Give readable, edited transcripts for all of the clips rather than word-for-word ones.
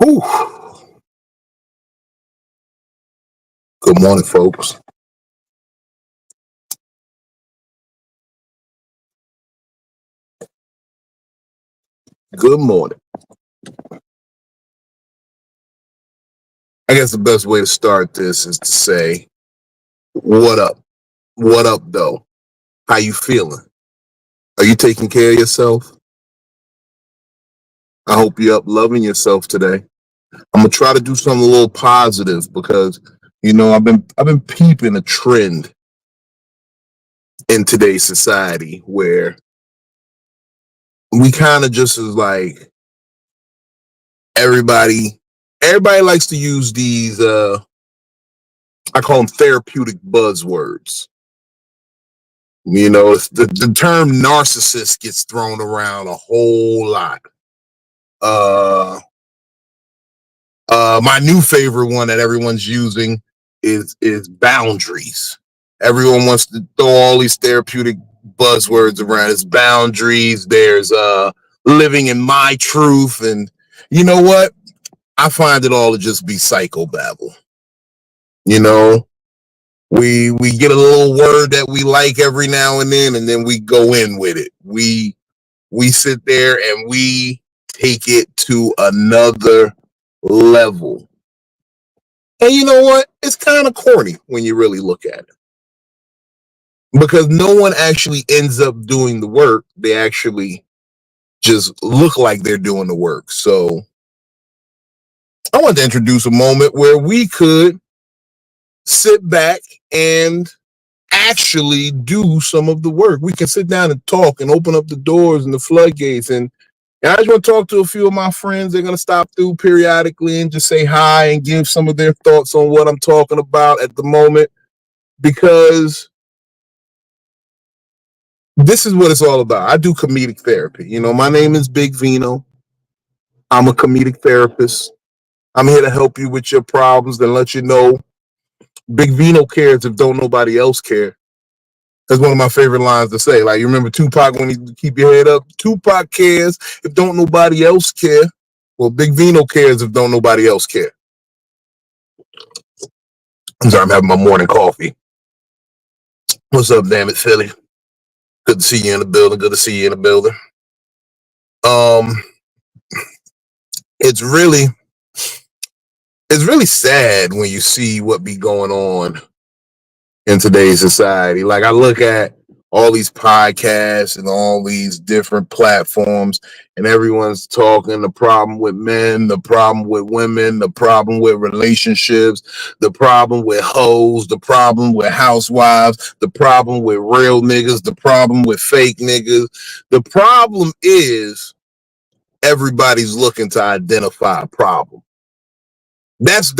Whew. Good morning, folks. Good morning. I guess the best way to start this is to say, what up? What up, though? How you feeling? Are you taking care of yourself? I hope you're up loving yourself today. I'm gonna try to do something a little positive because I've been peeping a trend in today's society where we kind of just is like everybody everybody likes to use these I call them therapeutic buzzwords. The term narcissist gets thrown around a whole lot. Uh, my new favorite one that everyone's using is boundaries. Everyone wants to throw all these therapeutic buzzwords around. It's boundaries. There's living in my truth, and you know what? I find it all to just be psycho-babble. You know, we get a little word that we like every now and then we go in with it. We sit there and we take it to another level. And you know what? It's kind of corny when you really look at it. Because no one actually ends up doing the work. They actually just look like they're doing the work. So I want to introduce a moment where we could sit back and actually do some of the work. We can sit down and talk and open up the doors and the floodgates. And I just want to talk to a few of my friends. They're going to stop through periodically and just say hi and give some of their thoughts on what I'm talking about at the moment, because this is what it's all about. I do comedic therapy. My name is Big Vino. I'm a comedic therapist. I'm here to help you with your problems and let you know Big Vino cares if don't nobody else care. That's one of my favorite lines to say. Like, you remember Tupac when he keep your head up? Tupac cares if don't nobody else care. Well, Big Vino cares if don't nobody else care. I'm sorry, I'm having my morning coffee. What's up, damn it, Philly? Good to see you in the building. Good to see you in the building. It's really sad when you see what be going on in today's society. Like, I look at all these podcasts and all these different platforms, and everyone's talking the problem with men, the problem with women, the problem with relationships, the problem with hoes, the problem with housewives, the problem with real niggas, the problem with fake niggas. The problem is everybody's looking to identify a problem. That's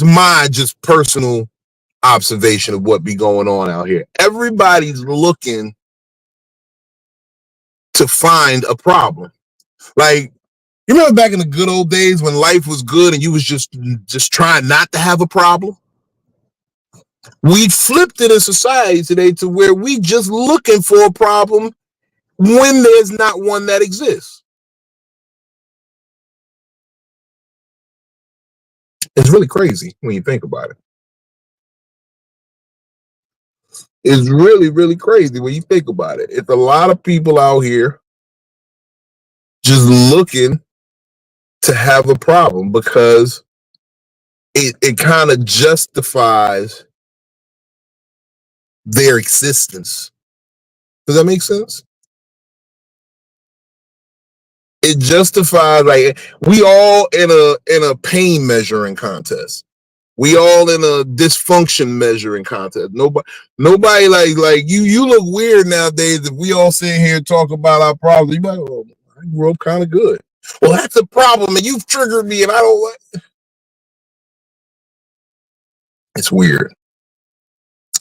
my just personal observation of what be going on out here. Everybody's looking to find a problem. Like, you remember back in the good old days when life was good and you was just trying not to have a problem? We flipped it in society today to where we just looking for a problem when there's not one that exists. It's really crazy when you think about it. It's really, really crazy when you think about it. It's a lot of people out here just looking to have a problem because it kind of justifies their existence. Does that make sense? It justifies, like, we all in a pain measuring contest. We all in a dysfunction measuring contest. Nobody like you look weird nowadays if we all sit here and talk about our problems. You like, oh, I grew up kind of good. Well, that's a problem, and you've triggered me, and I don't like. It's weird.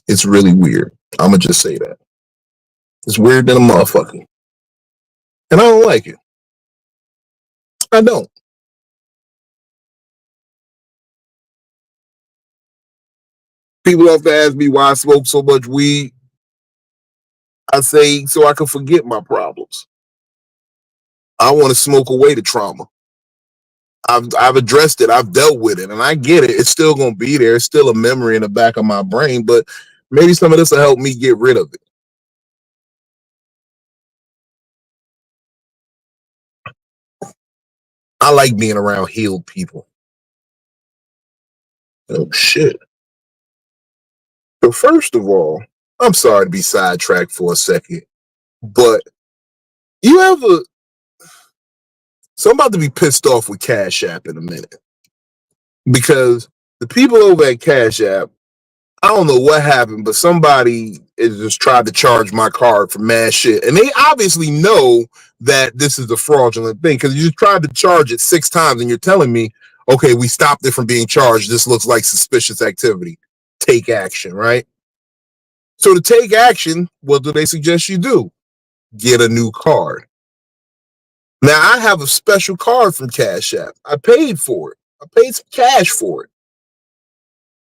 It's really weird. I'm gonna just say that. It's weird than a motherfucker, and I don't like it. I don't. People have to ask me why I smoke so much weed. I say so I can forget my problems. I want to smoke away the trauma. I've addressed it. I've dealt with it, and I get it. It's still gonna be there. It's still a memory in the back of my brain, but maybe some of this will help me get rid of it. I like being around healed people. Oh shit. So first of all, I'm sorry to be sidetracked for a second, but you ever so I'm about to be pissed off with Cash App in a minute. Because the people over at Cash App, I don't know what happened, but somebody is just tried to charge my card for mad shit. And they obviously know that this is a fraudulent thing because you just tried to charge it 6 times and you're telling me, okay, we stopped it from being charged. This looks like suspicious activity. Take action, right? So to take action, what do they suggest you do? Get a new card. Now, I have a special card from Cash App. I paid for it. I paid some cash for it.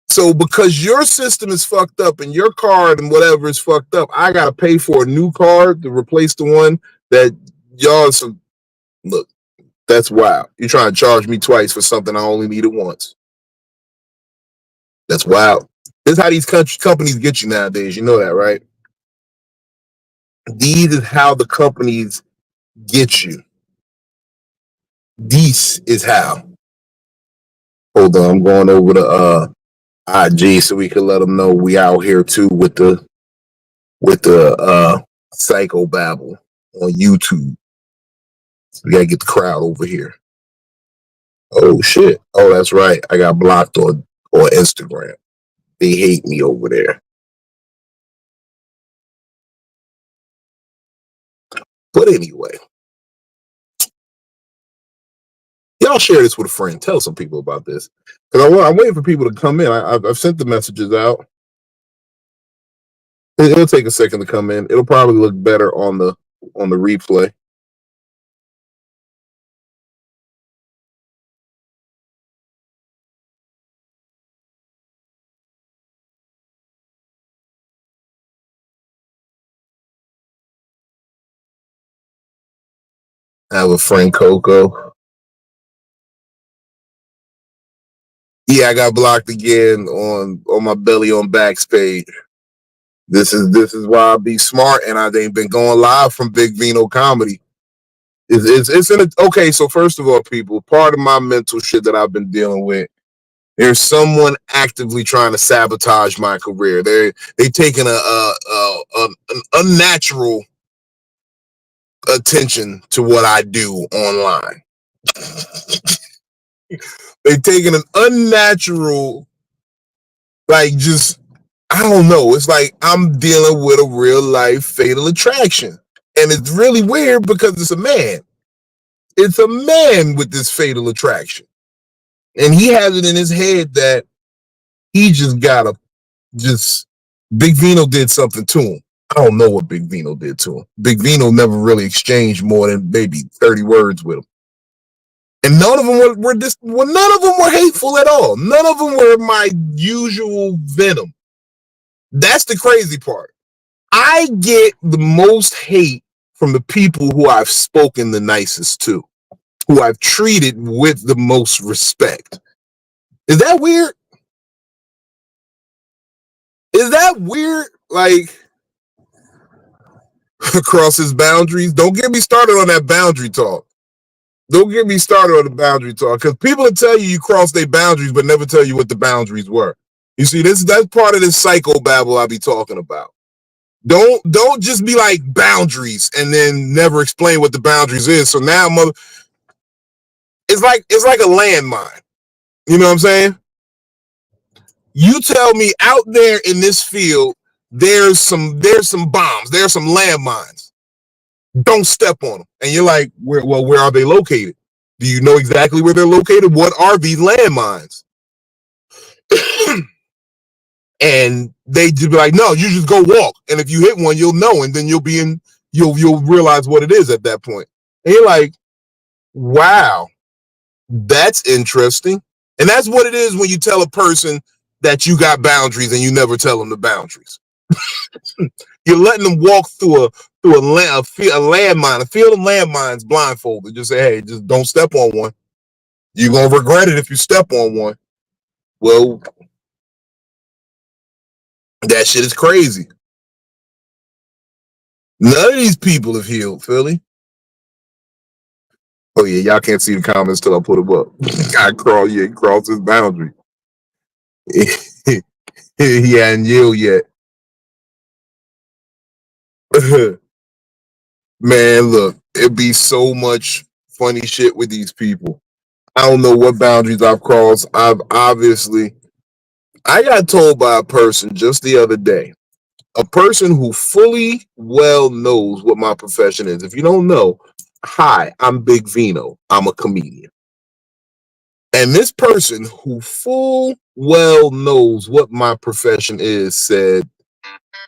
So because your system is fucked up and your card and whatever is fucked up, I got to pay for a new card to replace the one that y'all some look, that's wild. You're trying to charge me twice for something I only needed once. That's wild. This is how these companies get you nowadays. You know that, right? These is how the companies get you. This is how. Hold on, I'm going over to IG so we can let them know we out here too with the Psycho-Babble on YouTube. So we gotta get the crowd over here. Oh shit. Oh, that's right. I got blocked on Instagram. They hate me over there. But anyway, y'all share this with a friend. Tell some people about this. Because I'm waiting for people to come in. I've sent the messages out. It'll take a second to come in. It'll probably look better on the replay. I have a friend, Coco. Yeah, I got blocked again on my Belly on Backs page. This is why I be smart and I ain't been going live from Big Vino Comedy. It's in a, okay. So first of all, people, part of my mental shit that I've been dealing with, there's someone actively trying to sabotage my career. They taking an unnatural attention to what I do online. They taking an unnatural, like, just, I don't know. It's like I'm dealing with a real life fatal attraction. And it's really weird because it's a man. It's a man with this fatal attraction. And he has it in his head that he just gotta Big Vino did something to him. I don't know what Big Vino did to him. Big Vino never really exchanged more than maybe 30 words with him. And none of them none of them were hateful at all. None of them were my usual venom. That's the crazy part. I get the most hate from the people who I've spoken the nicest to, who I've treated with the most respect. Is that weird? Is that weird? Like, across his boundaries? Don't get me started on that boundary talk. Don't get me started on the boundary talk, because people will tell you cross their boundaries, but never tell you what the boundaries were. You see, that's part of this Psycho-Babble I be talking about. Don't just be like boundaries and then never explain what the boundaries is. So now, it's like a landmine. You know what I'm saying? You tell me out there in this field, there's some bombs, there's some landmines. Don't step on them. And you're like, where are they located? Do you know exactly where they're located? What are these landmines? And they just be like, no, you just go walk. And if you hit one, you'll know, and then you'll realize what it is at that point. And you're like, wow, that's interesting. And that's what it is when you tell a person that you got boundaries and you never tell them the boundaries. You're letting them walk through a landmine, a field of landmines blindfolded. Just say, hey, just don't step on one. You're gonna regret it if you step on one. Well, that shit is crazy. None of these people have healed, Philly. Oh yeah, y'all can't see the comments till I put them up. I crossed his boundary. He hadn't yielded yet. Man, look, it'd be so much funny shit with these people. I don't know what boundaries I've crossed. I got told by a person just the other day, a person who fully well knows what my profession is. If you don't know, hi, I'm Big Vino. I'm a comedian. And this person who full well knows what my profession is said,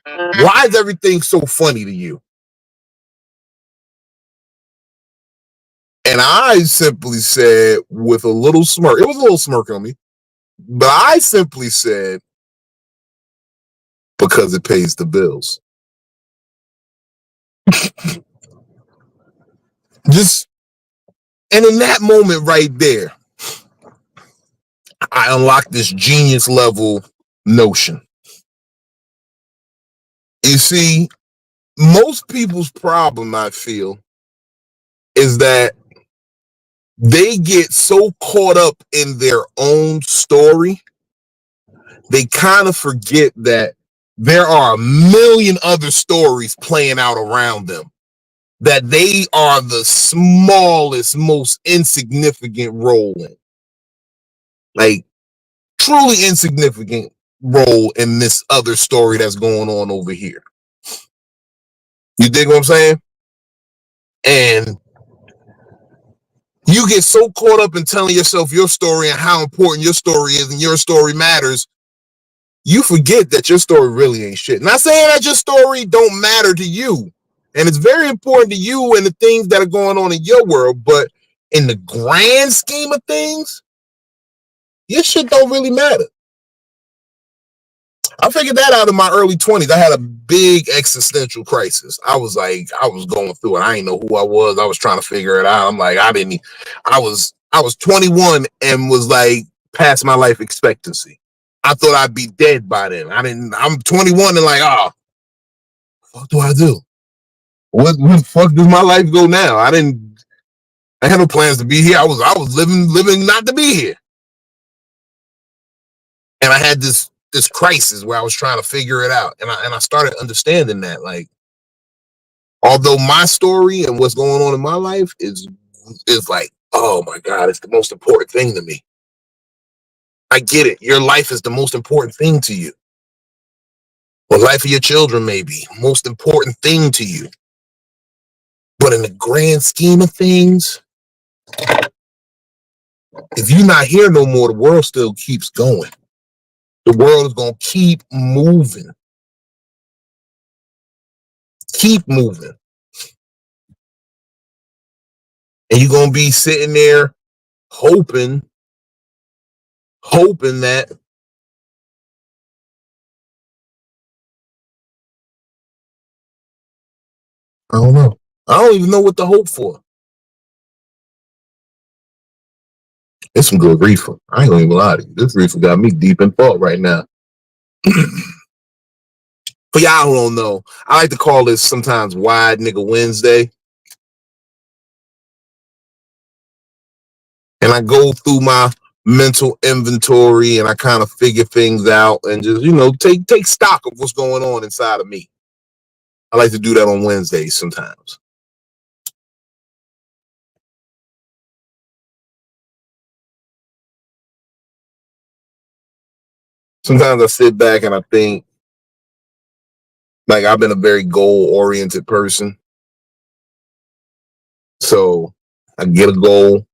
why is everything so funny to you? And I simply said with a little smirk, it was a little smirk on me, but I simply said, because it pays the bills. Just, and in that moment right there, I unlocked this genius level notion. You see, most people's problem, I feel, is that they get so caught up in their own story, they kind of forget that there are a million other stories playing out around them, that they are the smallest, most insignificant role in. Like, truly insignificant role in this other story that's going on over here. You dig what I'm saying? And you get so caught up in telling yourself your story and how important your story is and your story matters, you forget that your story really ain't shit. Not saying that your story don't matter to you, and it's very important to you and the things that are going on in your world, but in the grand scheme of things, your shit don't really matter. I figured that out in my early 20s. I had a big existential crisis. I was going through it. I didn't know who I was. I was trying to figure it out. I'm like, I was 21 and was like past my life expectancy. I thought I'd be dead by then. I'm 21 and like, what do I do? What the fuck does my life go now? I had no plans to be here. I was living not to be here. And I had this crisis where I was trying to figure it out. And I started understanding that, like, although my story and what's going on in my life is like, oh my God, it's the most important thing to me. I get it. Your life is the most important thing to you. The life of your children may be most important thing to you. But in the grand scheme of things, if you're not here no more, the world still keeps going. The world is going to keep moving. Keep moving. And you're going to be sitting there hoping that I don't know. I don't even know what to hope for. It's some good reefer. I ain't gonna even lie to you. This reefer got me deep in thought right now. For y'all who don't know, I like to call this sometimes Wide Nigga Wednesday. And I go through my mental inventory and I kind of figure things out and just, take stock of what's going on inside of me. I like to do that on Wednesdays sometimes. Sometimes I sit back and I think, like, I've been a very goal-oriented person. So I get a goal,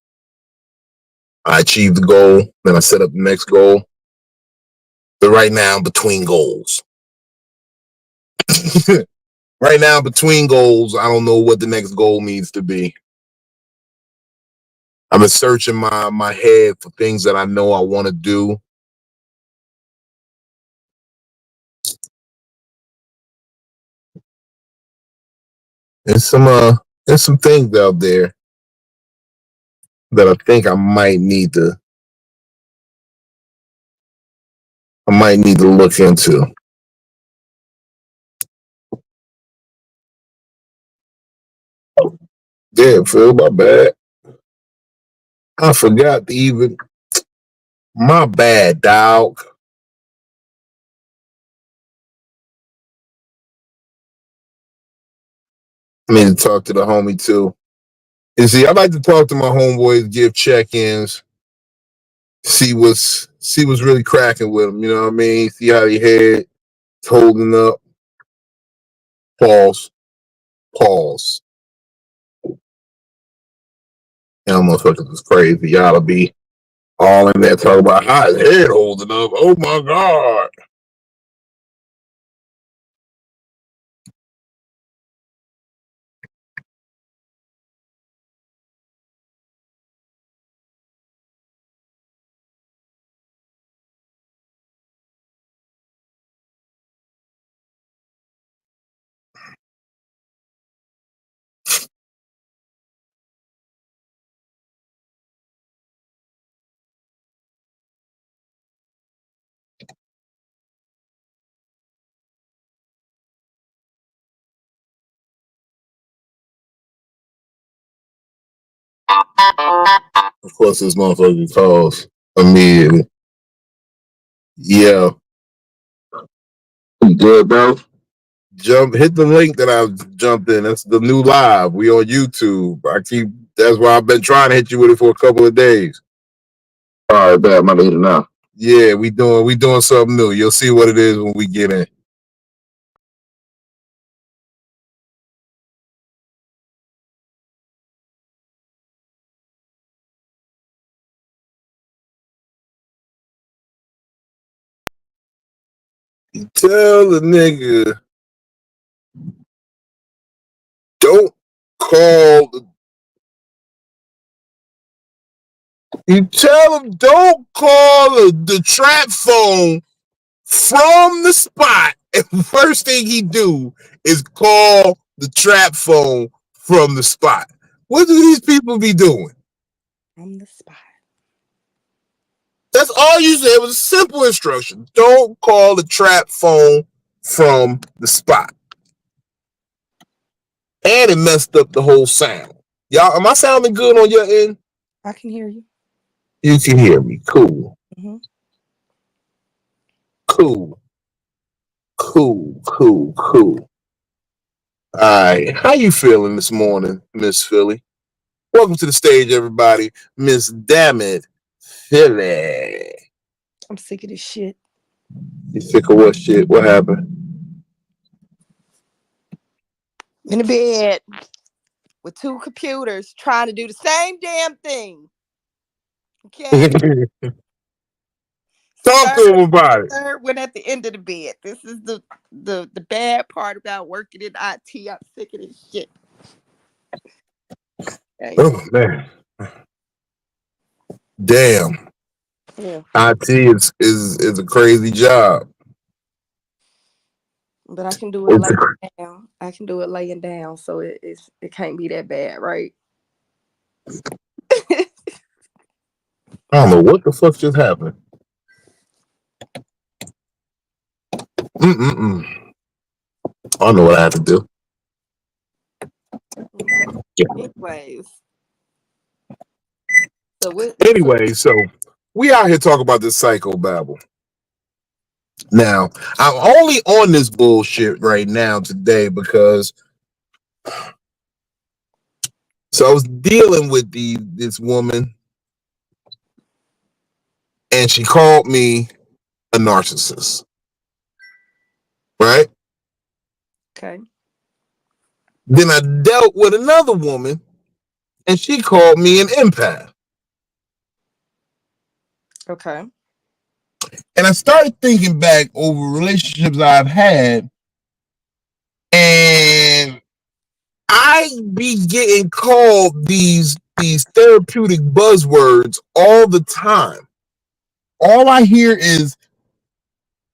I achieve the goal, then I set up the next goal. But right now, between goals. Right now, between goals, I don't know what the next goal needs to be. I've been searching my head for things that I know I want to do. there's some things out there that I think I might need to look into. Yeah, Phil, my bad. I forgot to even. My bad, dog. I mean to talk to the homie too. You see, I like to talk to my homeboys, give check-ins, see what's really cracking with them. You know what I mean? See how they head holding up. Pause. Pause. Y'all motherfuckers is crazy. Y'all'll be all in there talking about how his head holding up. Oh my god. Of course, this motherfucker calls immediately. Yeah. You good, bro? Hit the link that I jumped in. That's the new live. We on YouTube. That's why I've been trying to hit you with it for a couple of days. All right, bad. I'm about to hit it now. Yeah, we doing something new. You'll see what it is when we get in. You tell the nigga, don't call the you tell him don't call the trap phone from the spot. And the first thing he do is call the trap phone from the spot. What do these people be doing? From the spot. That's all you said. It was a simple instruction. Don't call the trap phone from the spot. And it messed up the whole sound. Y'all, am I sounding good on your end? I can hear you. You can hear me. Cool. Mm-hmm. Cool. Cool. All right. How you feeling this morning, Miss Philly? Welcome to the stage, everybody. Miss Dammit Philly. I'm sick of this shit. You sick of what shit? What happened? In the bed with two computers trying to do the same damn thing. Okay. Talk to him about it. Third one at the end of the bed. This is the bad part about working in IT. I'm sick of this shit. Okay. Oh man. Damn. Yeah. IT is a crazy job. But I can do it laying down. I can do it laying down, so it can't be that bad, right? I don't know what the fuck just happened. I don't know what I have to do. Anyways. So we out here talking about this Psycho-Babble. Now, I'm only on this bullshit right now today because so I was dealing with this woman and she called me a narcissist. Right? Okay. Then I dealt with another woman and she called me an empath. Okay. And I started thinking back over relationships I've had, and I be getting called these therapeutic buzzwords all the time. All I hear is,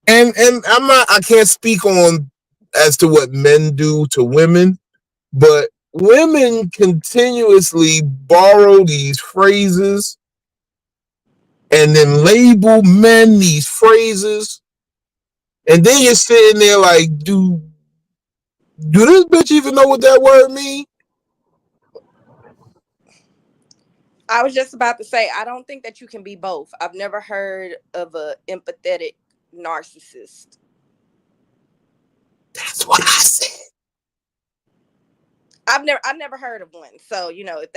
and I can't speak on as to what men do to women, But women continuously borrow these phrases and then label men these phrases. And then you're sitting there like, do this bitch even know what that word means? I was just about to say, I don't think that you can be both. I've never heard of a empathetic narcissist. That's what I said. I've never heard of one. So, if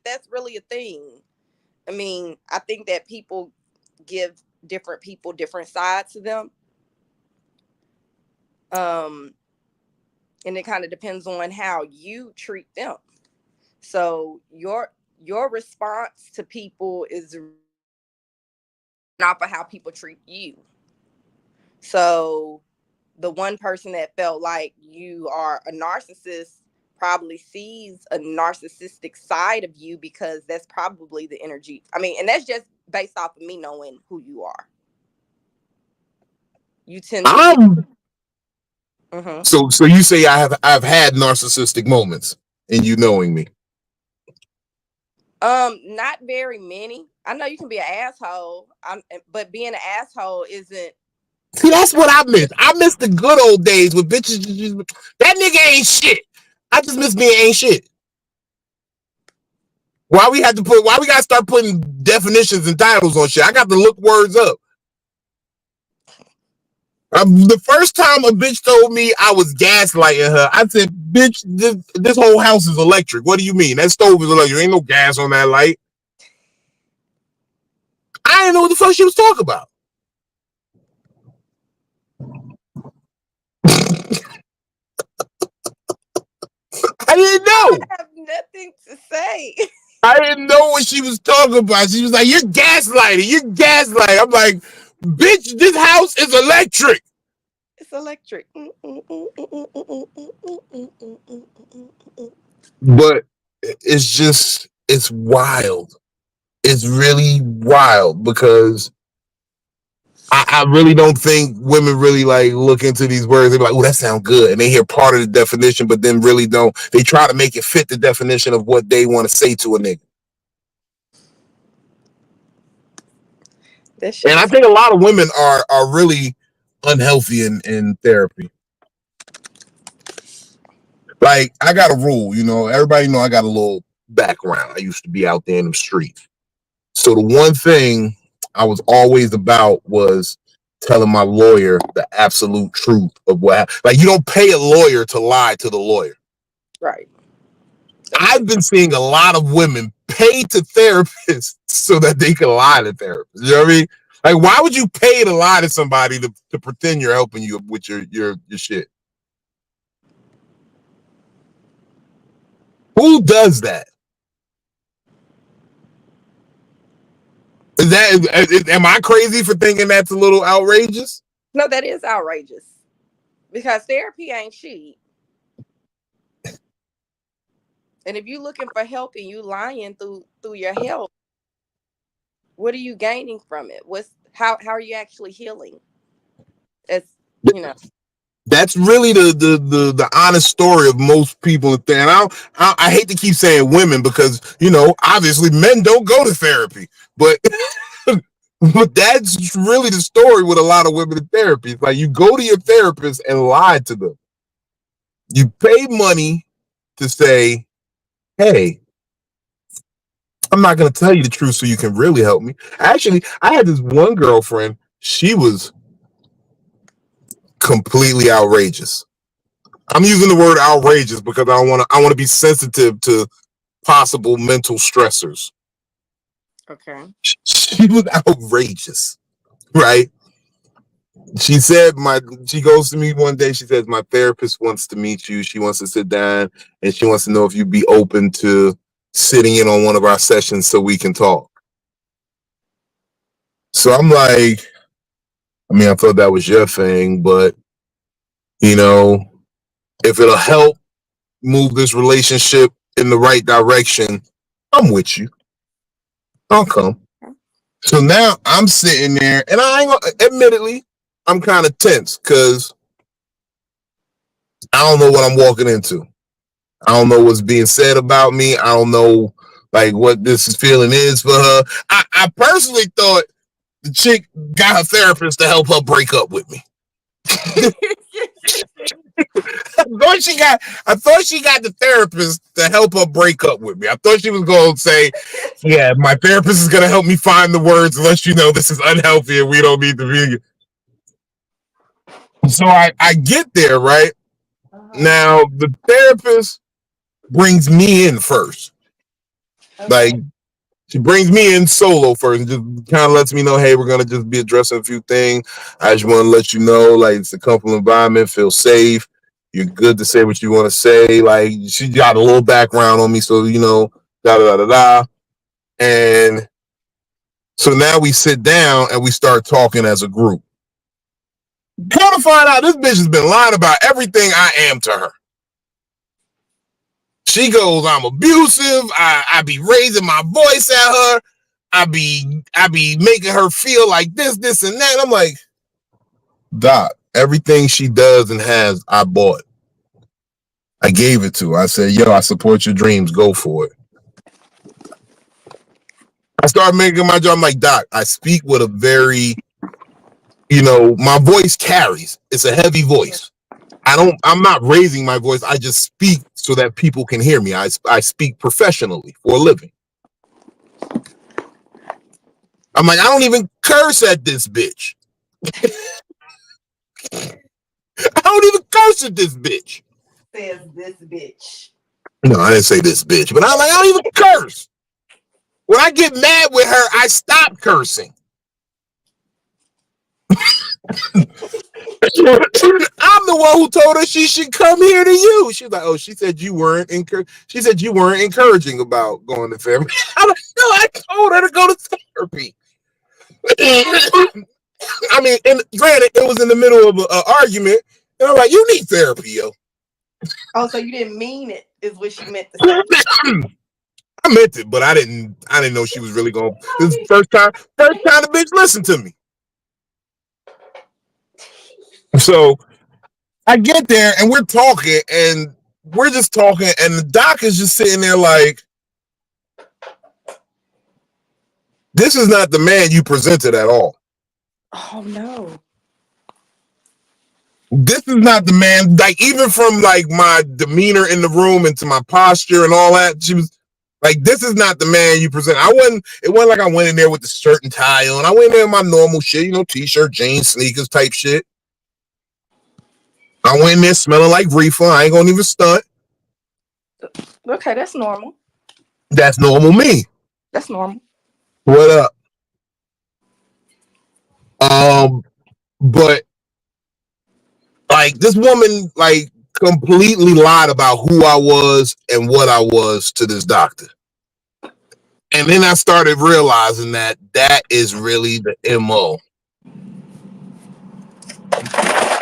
that's really a thing, I mean, I think that people give different people different sides to them. Um, and it kind of depends on how you treat them. So your response to people is not for how people treat you. So the one person that felt like you are a narcissist probably sees a narcissistic side of you because that's probably the energy. I mean, and that's just based off of me knowing who you are. You tend to give. I'm Mhm. so you say I've had narcissistic moments in you knowing me. Not very many. I know you can be an asshole. But being an asshole isn't. See, that's what I miss. I miss the good old days with bitches. That nigga ain't shit. I just miss being ain't shit. Why we gotta start putting definitions and titles on shit? I got to look words up. The first time a bitch told me I was gaslighting her, I said, bitch, this whole house is electric. What do you mean? That stove is electric. Ain't no gas on that light. I didn't know what the fuck she was talking about. I didn't I know. have nothing to say. I didn't know what she was talking about. She was like, you're gaslighting. You're gaslighting. I'm like, bitch, this house is electric. It's electric. But it's wild. It's really wild because I really don't think women really like look into these words. They're like, oh, that sounds good. And they hear part of the definition, but then really don't. They try to make it fit the definition of what they want to say to a nigga. That shit And I is. think a lot of women are really unhealthy in therapy. Like, I got a rule, everybody know I got a little background. I used to be out there in the streets. So the one thing I was always about was telling my lawyer the absolute truth of what happened. Like, you don't pay a lawyer to lie to the lawyer. Right. I've been seeing a lot of women pay to therapists so that they can lie to therapists. You know what I mean? Like, why would you pay to lie to somebody to pretend you're helping you with your shit? Who does that? Am I crazy for thinking that's a little outrageous? No, that is outrageous. Because therapy ain't cheap. And if you're looking for help and you lying through your help, what are you gaining from it? How are you actually healing? It's you know. That's really the honest story of most people. And I hate to keep saying women because obviously men don't go to therapy, but but that's really the story with a lot of women in therapy. It's like you go to your therapist and lie to them. You pay money to say, "Hey, I'm not going to tell you the truth so you can really help me." Actually, I had this one girlfriend. She was completely outrageous. I'm using the word outrageous because I want to be sensitive to possible mental stressors. Okay. She was outrageous, right? She goes to me one day. She says, my therapist wants to meet you. She wants to sit down and she wants to know if you'd be open to sitting in on one of our sessions so we can talk. So I'm like, I thought that was your thing, but if it'll help move this relationship in the right direction, I'm with you. I'll come. So now I'm sitting there, and I ain't gonna, admittedly, I'm kind of tense because I don't know what I'm walking into. I don't know what's being said about me. I don't know like what this feeling is for her. I personally thought the chick got her therapist to help her break up with me. I thought she got the therapist to help her break up with me. I thought she was going to say, yeah, my therapist is going to help me find the words and let you know this is unhealthy and we don't need to be. So I get there, right? Now, the therapist brings me in first. Okay. Like, she brings me in solo first and just kind of lets me know, hey, we're going to just be addressing a few things. I just want to let you know, like, it's a comfortable environment, feel safe. You're good to say what you want to say. Like, she got a little background on me, so, you know, da-da-da-da-da. And so now we sit down and we start talking as a group. Come to find out, this bitch has been lying about everything I am to her. She goes, I'm abusive. I be raising my voice at her. I be making her feel like this, and that. And I'm like, Doc, everything she does and has, I bought. I gave it to her. I said, yo, I support your dreams. Go for it. I started making my job. I'm like, Doc, I speak with a very, you know, my voice carries. It's a heavy voice. I'm not raising my voice. I just speak so that people can hear me. I speak professionally for a living. I'm like, I don't even curse at this bitch. I don't even curse at this bitch. Says this bitch. No, I didn't say this bitch, but I'm like, I don't even curse. When I get mad with her, I stop cursing. I'm the one who told her she should come here to you. She's like, oh, she said you weren't encouraging about going to therapy. I'm like, no, I told her to go to therapy. I mean, and granted, it was in the middle of an argument, and I'm like, you need therapy, yo. Oh, so you didn't mean it, is what she meant to say. I meant it, but I didn't know she was really going. This is the first time the bitch listened to me. So I get there and we're talking and we're just talking, and the doc is just sitting there like, this is not the man you presented at all. Oh no. This is not the man, like, even from like my demeanor in the room and to my posture and all that, she was like, this is not the man you present. It wasn't like I went in there with the shirt and tie on. I went in there in my normal shit, you know, t-shirt, jeans, sneakers type shit. I went in there smelling like reefer. I ain't gonna even stunt. Okay, that's normal. That's normal me. That's normal. What up? But like, this woman like completely lied about who I was and what I was to this doctor. And then I started realizing that is really the MO.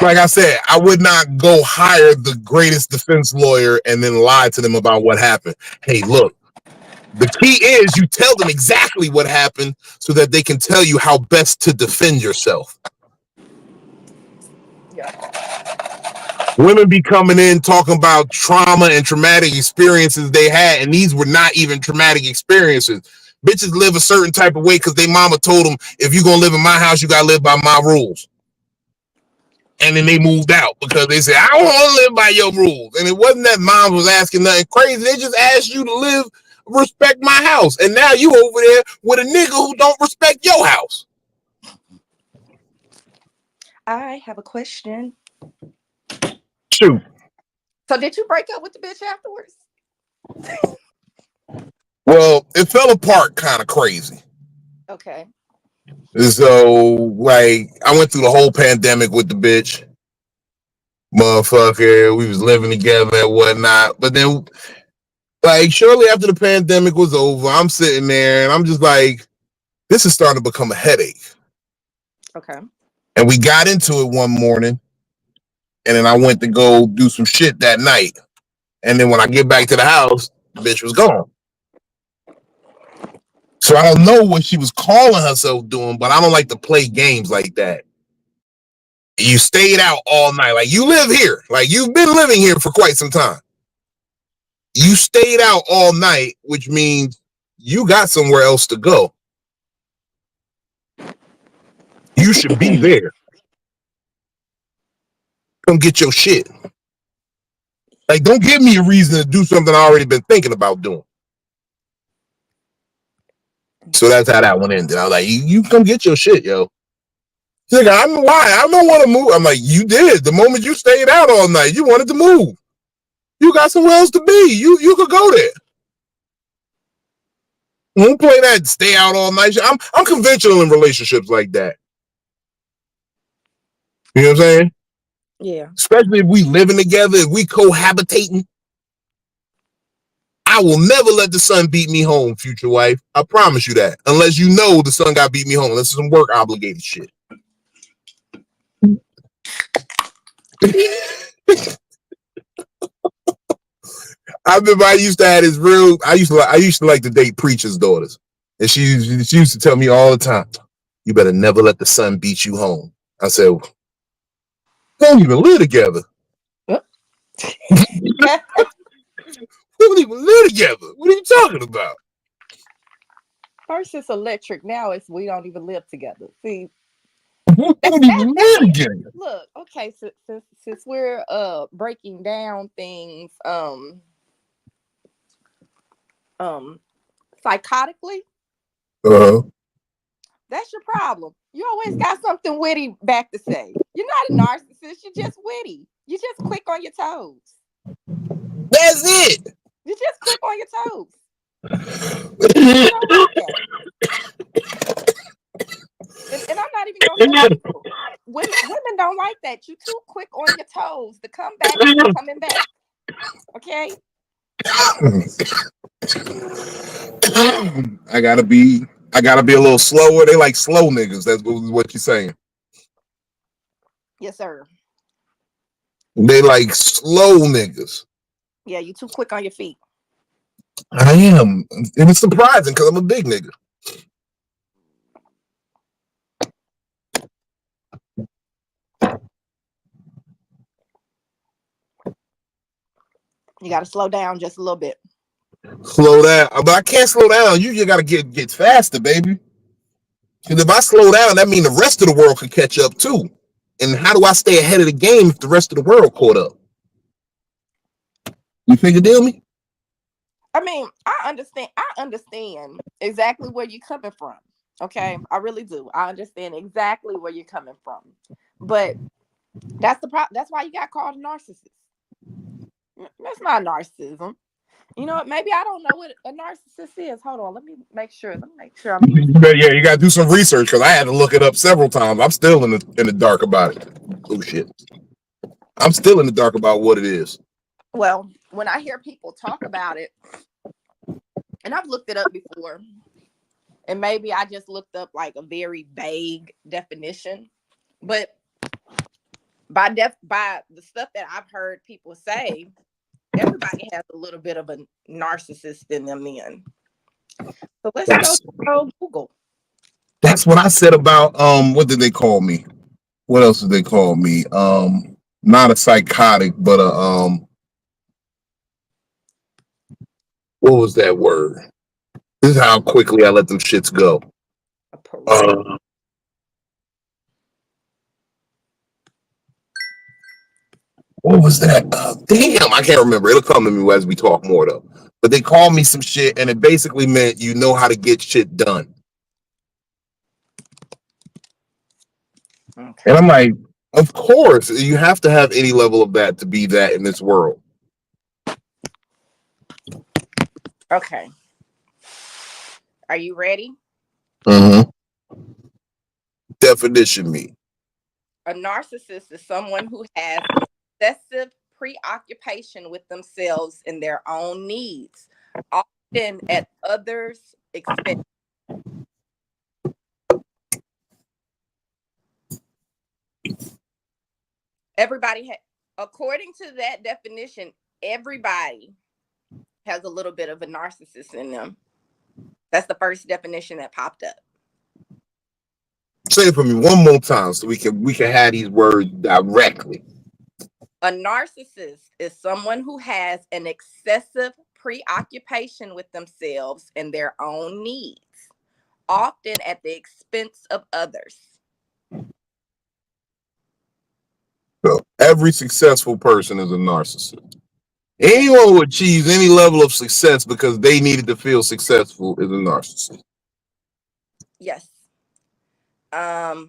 Like I said, I would not go hire the greatest defense lawyer and then lie to them about what happened. Hey, look, the key is you tell them exactly what happened so that they can tell you how best to defend yourself. Yeah. Women be coming in talking about trauma and traumatic experiences they had, and these were not even traumatic experiences. Bitches live a certain type of way because their mama told them, if you're going to live in my house, you got to live by my rules. And then they moved out because they said, I don't want to live by your rules. And it wasn't that mom was asking nothing crazy. They just asked you to respect my house. And now you over there with a nigga who don't respect your house. I have a question. Shoot. So did you break up with the bitch afterwards? Well, it fell apart kind of crazy. Okay. So, like, I went through the whole pandemic with the bitch. Motherfucker, we was living together and whatnot. But then, like, shortly after the pandemic was over, I'm sitting there and I'm just like, this is starting to become a headache. Okay. And we got into it one morning, and then I went to go do some shit that night. And then when I get back to the house, the bitch was gone. So I don't know what she was calling herself doing, but I don't like to play games like that. You stayed out all night. Like, you live here. Like, you've been living here for quite some time. You stayed out all night, which means you got somewhere else to go. You should be there. Come get your shit. Like, don't give me a reason to do something I already been thinking about doing. So that's how that one ended. I was like, you come get your shit, yo. She's like, I'm why? I don't want to move. I'm like, you did. The moment you stayed out all night, you wanted to move. You got somewhere else to be. You could go there. Don't play that stay out all night. I'm conventional in relationships like that. You know what I'm saying? Yeah. Especially if we living together, if we cohabitating. I will never let the sun beat me home, future wife. I promise you that. Unless you know the sun got beat me home. Unless it's some work obligated shit. I remember I used to have this real. I used to like to date preachers' daughters, and she used to tell me all the time, "You better never let the sun beat you home." I said, "We don't even live together. We don't even live together. What are you talking about?" First it's electric, now it's we don't even live together. See, We don't even live together. Look, okay, since we're breaking down things psychotically, that's your problem. You always got something witty back to say. You're not a narcissist, you're just witty. You just quick on your toes. That's it. You just quick on your toes. And I'm not even gonna say women don't like that. You too quick on your toes to come back and keep coming back. Okay. I gotta be a little slower. They like slow niggas. That's what you're saying. Yes, sir. They like slow niggas. Yeah, you too quick on your feet. I am. And it's surprising because I'm a big nigga. You got to slow down just a little bit. Slow down. But I can't slow down. You just got to get faster, baby. Because if I slow down, that means the rest of the world could catch up too. And how do I stay ahead of the game if the rest of the world caught up? You figure deal me? I mean, I understand exactly where you're coming from. Okay, I really do. I understand exactly where you're coming from. But that's the problem. That's why you got called a narcissist. That's not narcissism. You know what? Maybe I don't know what a narcissist is. Hold on. Let me make sure. I'm yeah, you gotta do some research because I had to look it up several times. I'm still in the dark about it. Oh shit. I'm still in the dark about what it is. Well, when I hear people talk about it, and I've looked it up before, and maybe I just looked up like a very vague definition, but by the stuff that I've heard people say, everybody has a little bit of a narcissist in them then. So let's go Google. That's what I said about what did they call me? What else did they call me? Not a psychotic, but a what was that word? This is how quickly I let them shits go. What was that? Damn, I can't remember. It'll come to me as we talk more though. But they called me some shit, and it basically meant you know how to get shit done. Okay. And I'm like, of course, you have to have any level of that to be that in this world. Okay. Are you ready? Mm-hmm. Definition me. A narcissist is someone who has excessive preoccupation with themselves and their own needs, often at others' expense. According to that definition, everybody has a little bit of a narcissist in them. That's the first definition that popped up. Say it for me one more time so we can have these words directly. A narcissist is someone who has an excessive preoccupation with themselves and their own needs, often at the expense of others. So every successful person is a narcissist. Anyone who achieves any level of success because they needed to feel successful is a narcissist. Yes.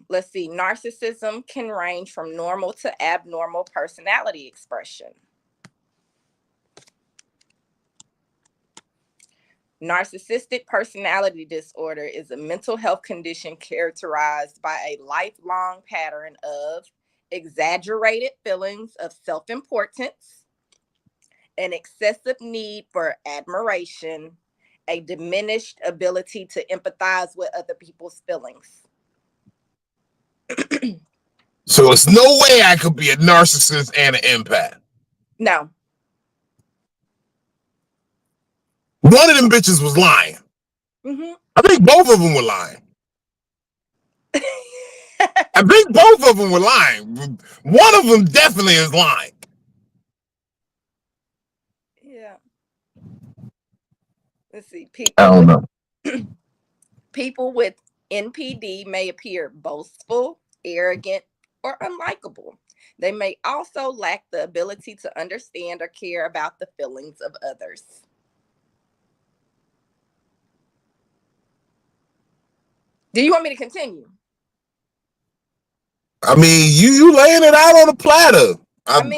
Let's see. Narcissism can range from normal to abnormal personality expression. Narcissistic personality disorder is a mental health condition characterized by a lifelong pattern of exaggerated feelings of self-importance, an excessive need for admiration, a diminished ability to empathize with other people's feelings. So it's no way I could be a narcissist and an empath. No. One of them bitches was lying. Mm-hmm. I think both of them were lying. I think both of them were lying. One of them definitely is lying. Yeah. Let's see. I don't know. People with NPD may appear boastful, arrogant, or unlikable. They may also lack the ability to understand or care about the feelings of others. Do you want me to continue? I mean, you laying it out on a platter. I'm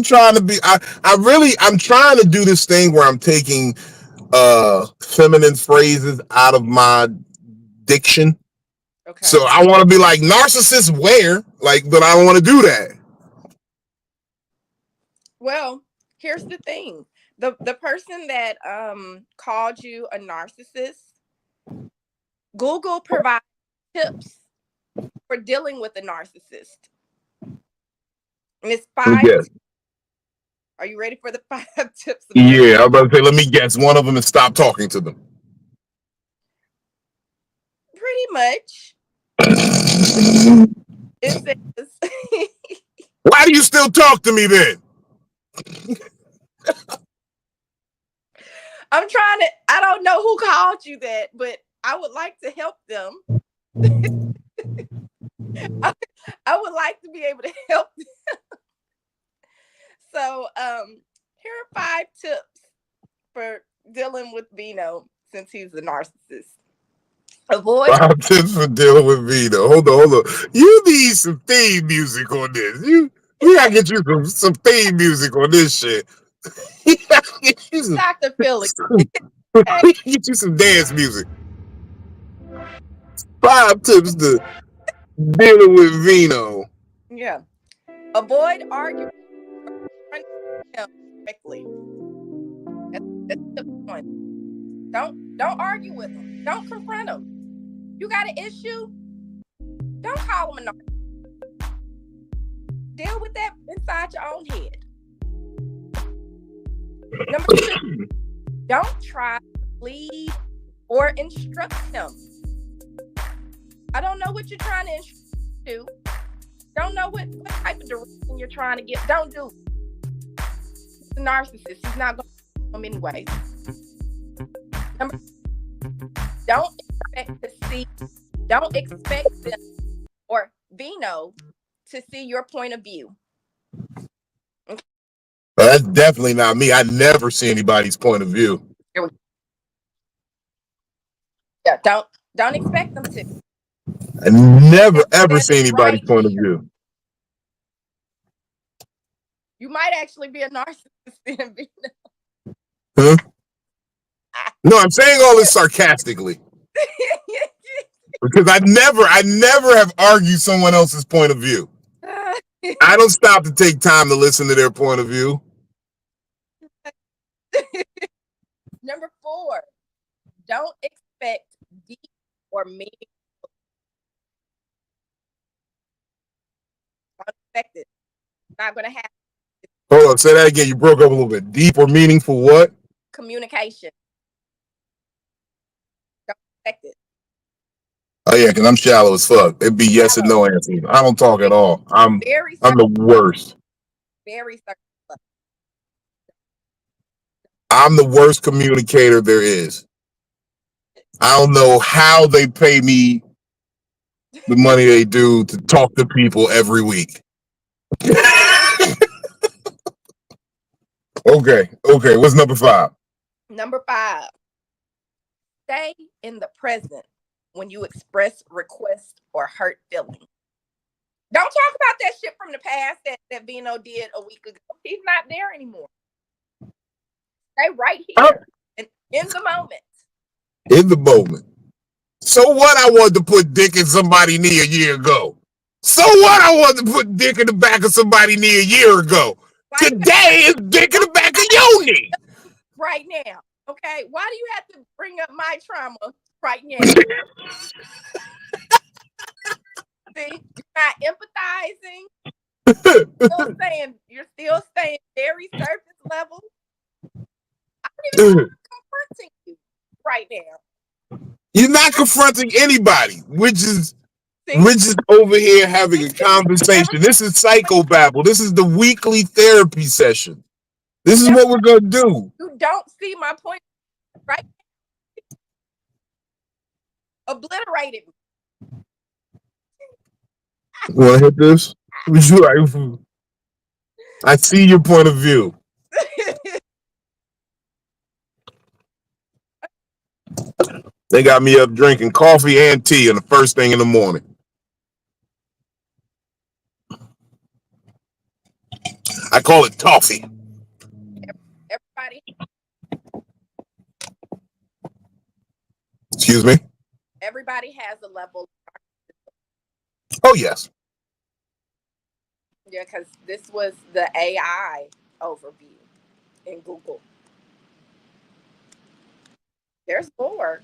trying to be. I'm trying to do this thing where I'm taking feminine phrases out of my diction. Okay. So I want to be like narcissist where, like, but I don't want to do that. Well, here's the thing. The person that called you a narcissist, Google provides tips for dealing with a narcissist. And it's 5 tips. Are you ready for the 5 tips? Yeah, I was about to say, let me guess. One of them is stop talking to them. Pretty much. It says, why do you still talk to me then? I don't know who called you that, but I would like to help them. I would like to be able to help them. So here are 5 tips for dealing with Vino since he's a narcissist. Avoid 5 tips for dealing with Vino. Hold on. You need some theme music on this. We gotta get you some theme music on this shit. Dr. Philly. We can get you some dance music. 5 tips to dealing with Vino. Yeah. Avoid arguing directly. That's tip 1. Don't argue with them. Don't confront them. You got an issue? Don't call them a narcissist. Deal with that inside your own head. Number 2, don't try to lead or instruct them. I don't know what you're trying to instruct to. Don't know what type of direction you're trying to get. Don't do it. He's a narcissist. He's not going to do them anyway. Number 2, don't expect them or Vino to see your point of view. Okay. That's definitely not me. I never see anybody's point of view. Yeah, don't expect them to. I never ever see anybody's point of view. You might actually be a narcissist in Vino. Huh? No, I'm saying all this sarcastically. Because I never have argued someone else's point of view. I don't stop to take time to listen to their point of view. Number 4, don't expect deep or meaningful. Unexpected. Not going to happen. Hold on, say that again. You broke up a little bit. Deep or meaningful what? Communication. Don't expect it. Oh yeah, because I'm shallow as fuck. It'd be yes and no answer. I don't talk at all. I'm the worst. Very I'm the worst communicator there is. I don't know how they pay me the money they do to talk to people every week. Okay. What's number 5? Number 5, stay in the present when you express request or hurt feelings. Don't talk about that shit from the past that Vino did a week ago. He's not there anymore. Stay right here and in the moment. In the moment. So what? I wanted to put dick in somebody knee a year ago. So what? I wanted to put dick in the back of somebody knee a year ago. Today is dick in the back of your knee. Right now. Okay? Why do you have to bring up my trauma right now? See, you're not empathizing. You're still staying very surface level. I don't even know if I'm confronting you right now. You're not confronting anybody, which is over here having a conversation. This is Psycho-Babble. This is the weekly therapy session. This is what we're going to do. You don't see my point, right? Obliterated me. You want to hit this? I see your point of view. They got me up drinking coffee and tea on the first thing in the morning. I call it toffee. Everybody. Excuse me? Everybody has a level. Oh, yes. Yeah, because this was the AI overview in Google. There's more.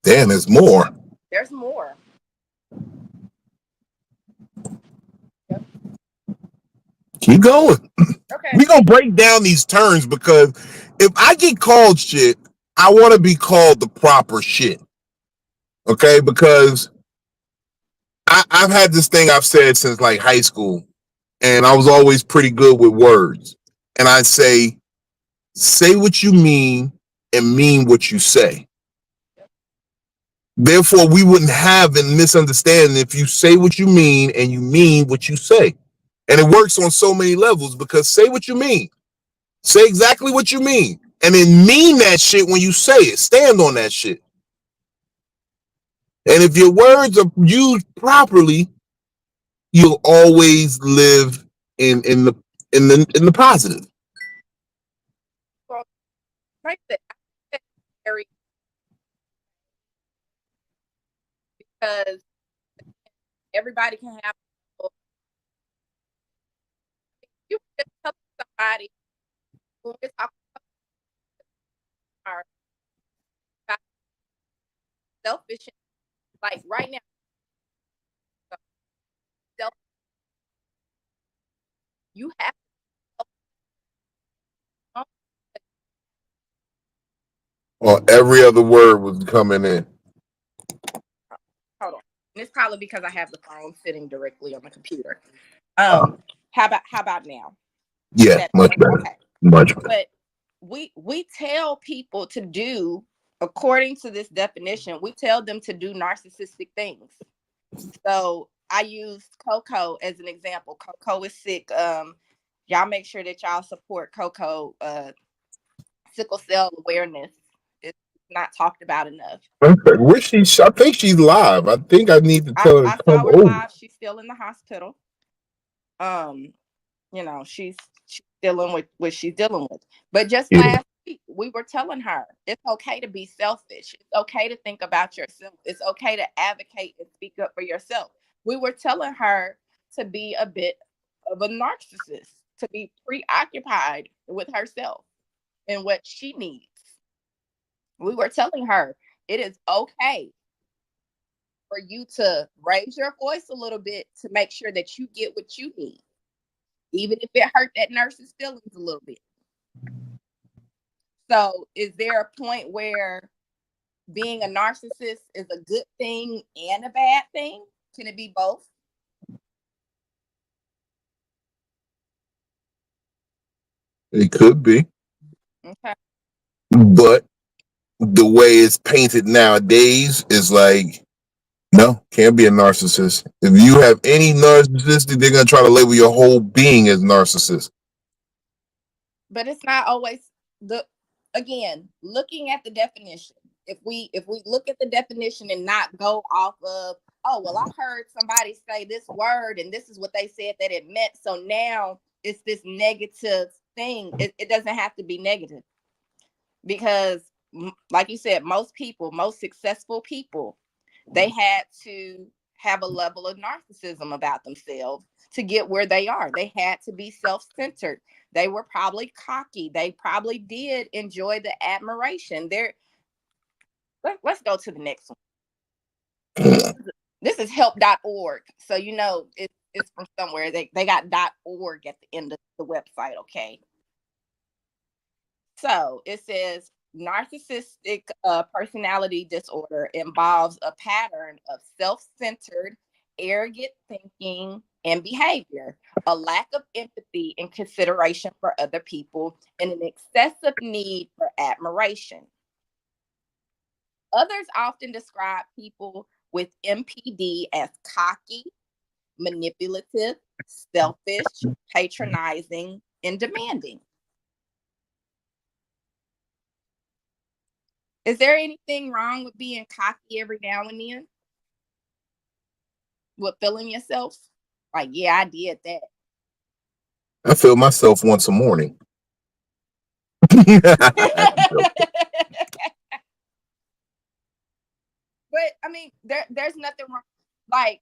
Damn, there's more. There's more. Yep. Keep going. Okay. We're going to break down these terms because if I get called shit, I want to be called the proper shit. Okay? Because I've had this thing I've said since like high school, and I was always pretty good with words. And I say what you mean and mean what you say. Therefore, we wouldn't have a misunderstanding if you say what you mean and you mean what you say. And it works on so many levels because say what you mean. Say exactly what you mean. And then mean that shit when you say it. Stand on that shit. And if your words are used properly, you'll always live in the positive. Well, right there. Very, because everybody can have. You can tell somebody when we're talking about selfish, like right now. You have to. Or every other word was coming in. Hold on. And it's probably because I have the phone sitting directly on the computer. How about now? Yeah, much better. Okay. Much better. But we tell people to do, according to this definition, we tell them to do narcissistic things. So I used Coco as an example. Coco is sick. Y'all make sure that y'all support Coco. Sickle cell awareness is not talked about enough. Okay. Where she's? I think she's live. I think I need to tell her. I saw her live. She's still in the hospital. You know, she's dealing with what she's dealing with. But just last week, we were telling her it's okay to be selfish. It's okay to think about yourself. It's okay to advocate and speak up for yourself. We were telling her to be a bit of a narcissist, to be preoccupied with herself and what she needs. We were telling her it is okay for you to raise your voice a little bit to make sure that you get what you need, even if it hurt that nurse's feelings a little bit. So is there a point where being a narcissist is a good thing and a bad thing? Can it be both? It could be. Okay. But the way it's painted nowadays is like, no, can't be a narcissist. If you have any narcissistic, they're gonna try to label your whole being as narcissist. But it's not always the again, looking at the definition. If we look at the definition and not go off of, oh well, I heard somebody say this word and this is what they said that it meant. So now it's this negative thing. It doesn't have to be negative because like you said, most people, most successful people, they had to have a level of narcissism about themselves to get where they are. They had to be self-centered. They were probably cocky. They probably did enjoy the admiration. Let's go to the next one. This is help.org. So it's from somewhere. They got .org at the end of the website, okay? So it says narcissistic personality disorder involves a pattern of self-centered, arrogant thinking and behavior, a lack of empathy and consideration for other people, and an excessive need for admiration. Others often describe people with MPD as cocky, manipulative, selfish, patronizing, and demanding. Is there anything wrong with being cocky every now and then? With feeling yourself? Like, yeah, I did that. I feel myself once a morning. But I mean, there's nothing wrong. Like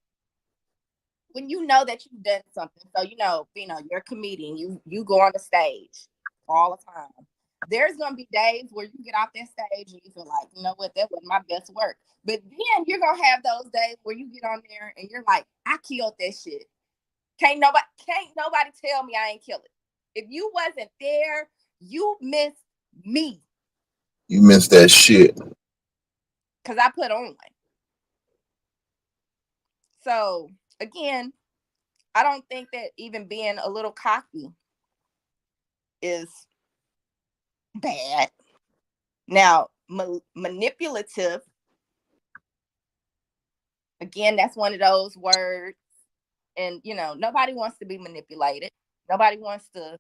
when you know that you've done something, so you're a comedian, you go on the stage all the time. There's gonna be days where you get off that stage and you feel like, you know what, that wasn't my best work. But then you're gonna have those days where you get on there and you're like, I killed that shit. Can't nobody tell me I ain't kill it. If you wasn't there, you missed me. You missed that shit. Cause I put on. So again, I don't think that even being a little cocky is bad. Now, manipulative, again, that's one of those words. And, nobody wants to be manipulated. Nobody wants to,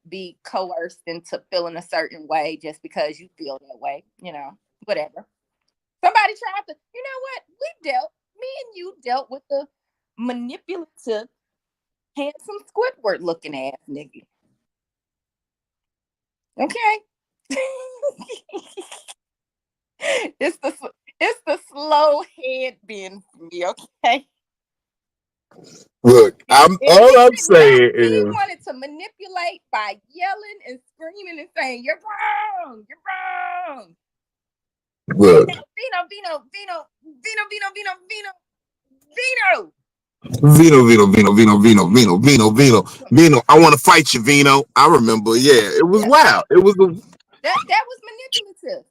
be coerced into feeling a certain way just because you feel that way, whatever. Somebody tried to, you know what? Me and you dealt with the manipulative, handsome Squidward looking ass nigga. Okay. it's the slow head bend for me, okay? Look, And all I'm saying he is, wanted to manipulate by yelling and screaming and saying, "You're wrong, you're wrong." look, Vino. Vino. I want to fight you, Vino. I remember. Yeah, it was Yeah, wild. It was that was manipulative.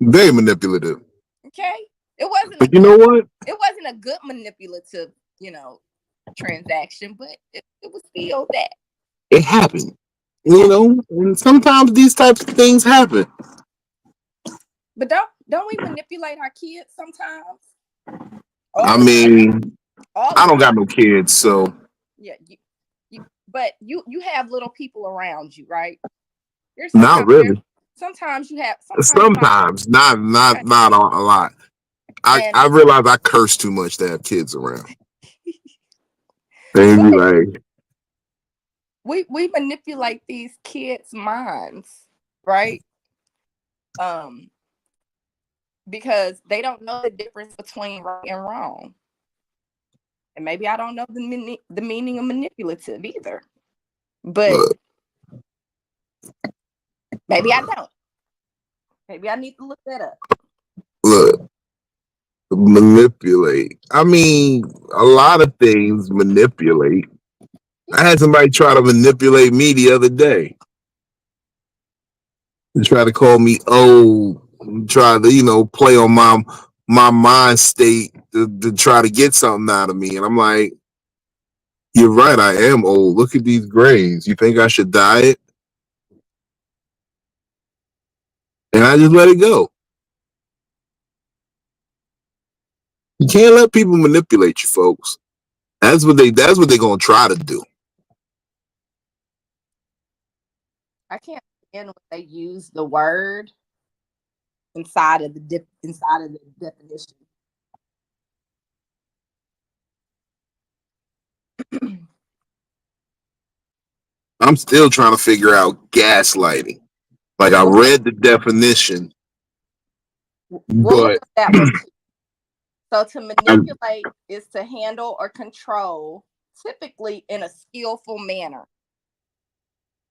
very manipulative. Okay, it wasn't a But you know good. what? It wasn't a good manipulative, transaction, but it was still that. It happened. Yeah, And sometimes these types of things happen. but don't we manipulate our kids sometimes? I All the time. mean, All the I don't got time. no kids, so Yeah, but you have little people around you, right? not really. Sometimes you have Sometimes, not a lot. and I realize I curse too much to have kids around. They be but like, we manipulate these kids' minds, right? Um, because they don't know the difference between right and wrong, and maybe I don't know the meaning of manipulative either. But look, maybe I don't. Maybe I need to look that up. look, manipulate. I mean, a lot of things manipulate. I had somebody try to manipulate me the other day. They try to call me old, try to, play on my mind state to try to get something out of me. And I'm like, you're right, I am old. Look at these grays. You think I should dye it? and I just let it go. You can't let people manipulate you, folks. That's what they're gonna try to do. I can't stand when they use the word inside of the definition. I'm still trying to figure out gaslighting. Like I We'll read the definition, we'll look but at that one too. So to I, manipulate is to handle or control, typically in a skillful manner.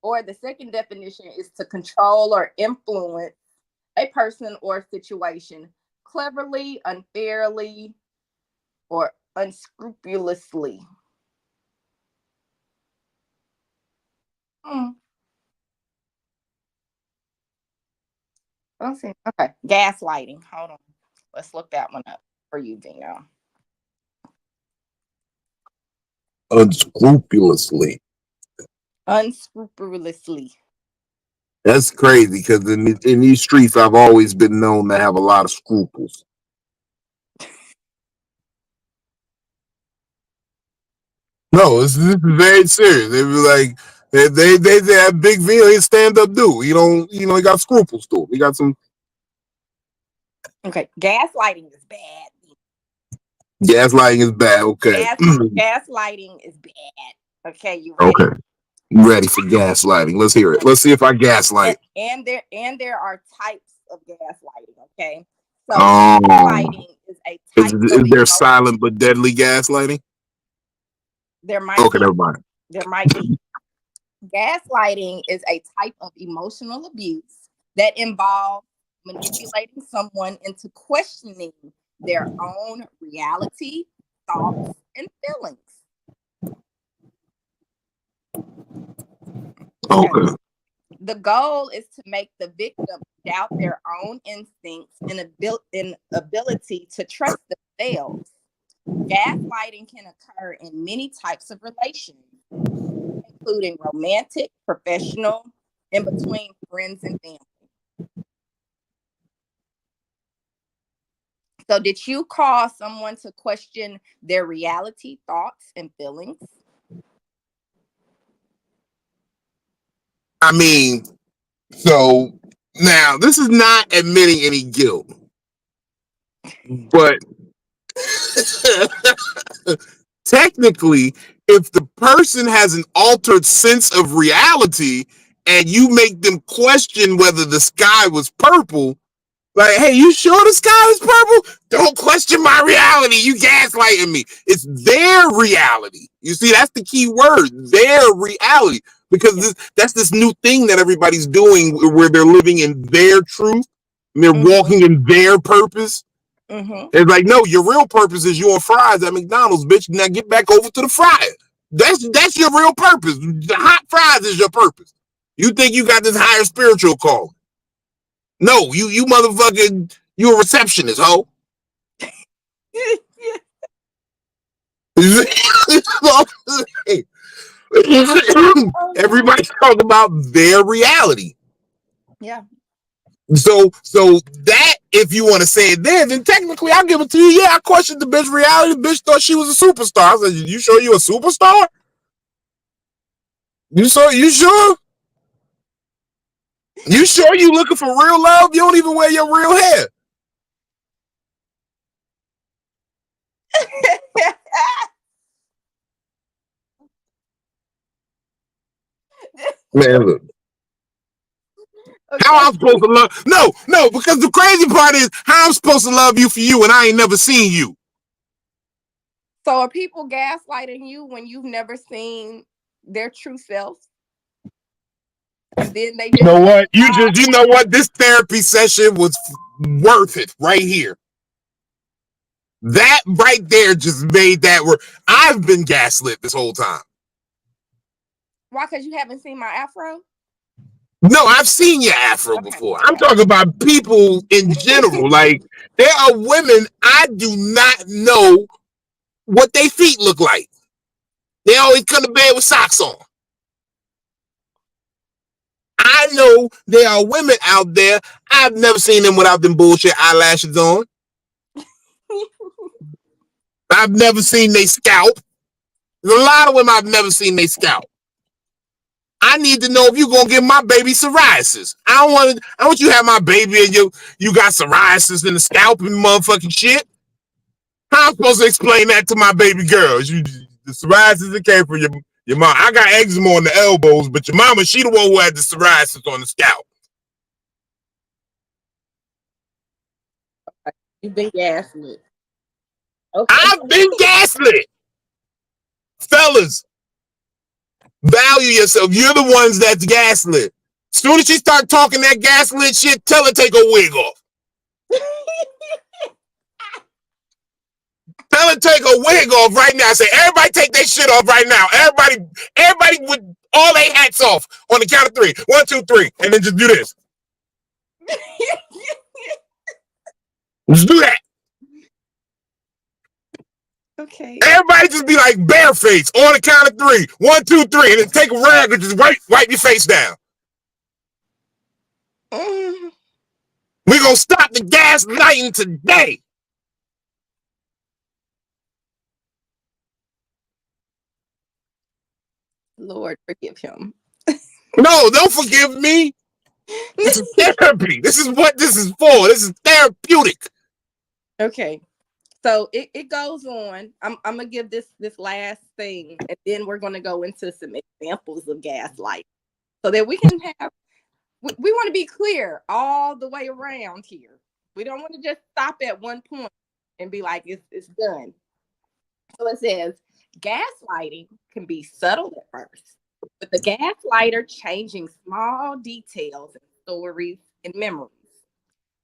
Or the second definition is to control or influence a person or situation cleverly, unfairly, or unscrupulously. Hmm. Let's see. Okay, gaslighting. Hold on. Let's look that one up for you, Vino. unscrupulously. Unscrupulously. That's crazy because in these streets, I've always been known to have a lot of scruples. No, this is very serious. They be like, they have big Vino. He's stand up dude. He got scruples to him. He got some Okay, gaslighting is bad. gaslighting is bad. Okay, Gaslighting is bad. Okay, you ready? okay, ready for gaslighting. Let's hear it. Let's see if I gaslight. And there are types of gaslighting. Okay, so Um, gaslighting is a is, type of is there silent but deadly gaslighting? there might Okay, be never mind. there might be gaslighting is a type of emotional abuse that involves manipulating someone into questioning their own reality, thoughts, and feelings. Okay. Okay. The goal is to make the victim doubt their own instincts and ability to trust themselves. Gaslighting can occur in many types of relations, including romantic, professional, and between friends and family. So, did you cause someone to question their reality, thoughts, and feelings? I mean, so now this is not admitting any guilt, but technically, if the person has an altered sense of reality and you make them question whether the sky was purple, like, hey, you sure the sky is purple? Don't question my reality. You gaslighting me. It's their reality. You see, that's the key word, their reality. Because that's this new thing that everybody's doing where they're living in their truth and they're walking in their purpose. Mm-hmm. It's like, no, your real purpose is you on fries at McDonald's, bitch. Now get back over to the fryer. That's your real purpose. The hot fries is your purpose. You think you got this higher spiritual call? No, you motherfucking, you a receptionist, ho. Everybody's talking about their reality. Yeah. So that, if you want to say it there, then technically I'll give it to you. Yeah, I questioned the bitch reality. The bitch thought she was a superstar. I said, you sure you a superstar? You sure? You sure? You sure you looking for real love? You don't even wear your real hair. Man, look. How Okay. I'm supposed to love? No, because the crazy part is how I'm supposed to love you for you and I ain't never seen you. So, are people gaslighting you when you've never seen their true self? And then they You just know say, what? You know what? This therapy session was worth it right here. That right there just made that work. I've been gaslit this whole time. why? Because you haven't seen my afro? No, I've seen your afro Okay. before. I'm talking about people in general. Like, there are women I do not know what their feet look like. They always come to bed with socks on. I know there are women out there. I've never seen them without them bullshit eyelashes on. I've never seen they scalp. There's a lot of women I've never seen they scalp. I need to know if you're gonna give my baby psoriasis. I want you to have my baby and you got psoriasis in the scalp and motherfucking shit. How am I supposed to explain that to my baby girl? The psoriasis that came from your mom. I got eczema on the elbows, but your mama, she the one who had the psoriasis on the scalp. You've been gaslit. Okay. I've been gaslit. Fellas, value yourself. You're the ones that's gaslit. As soon as she start talking that gaslit shit, tell her take her wig off. Tell her take her wig off right now. I say, everybody take their shit off right now. Everybody with all their hats off on the count of 3. 1, 2, 3. And then just do this. Just do that. Okay. Everybody just be like bareface on the count of 3. 1, 2, 3. And then take a rag and just wipe your face down. We're going to stop the gaslighting today. Lord, forgive him. No, don't forgive me. This is therapy. This is what this is for. This is therapeutic. Okay. So it goes on. I'm gonna give this last thing, and then we're gonna go into some examples of gaslight, so that we can have. We want to be clear all the way around here. We don't want to just stop at one point and be like it's done. So it says gaslighting can be subtle at first, but the gaslighter changing small details and stories and memories.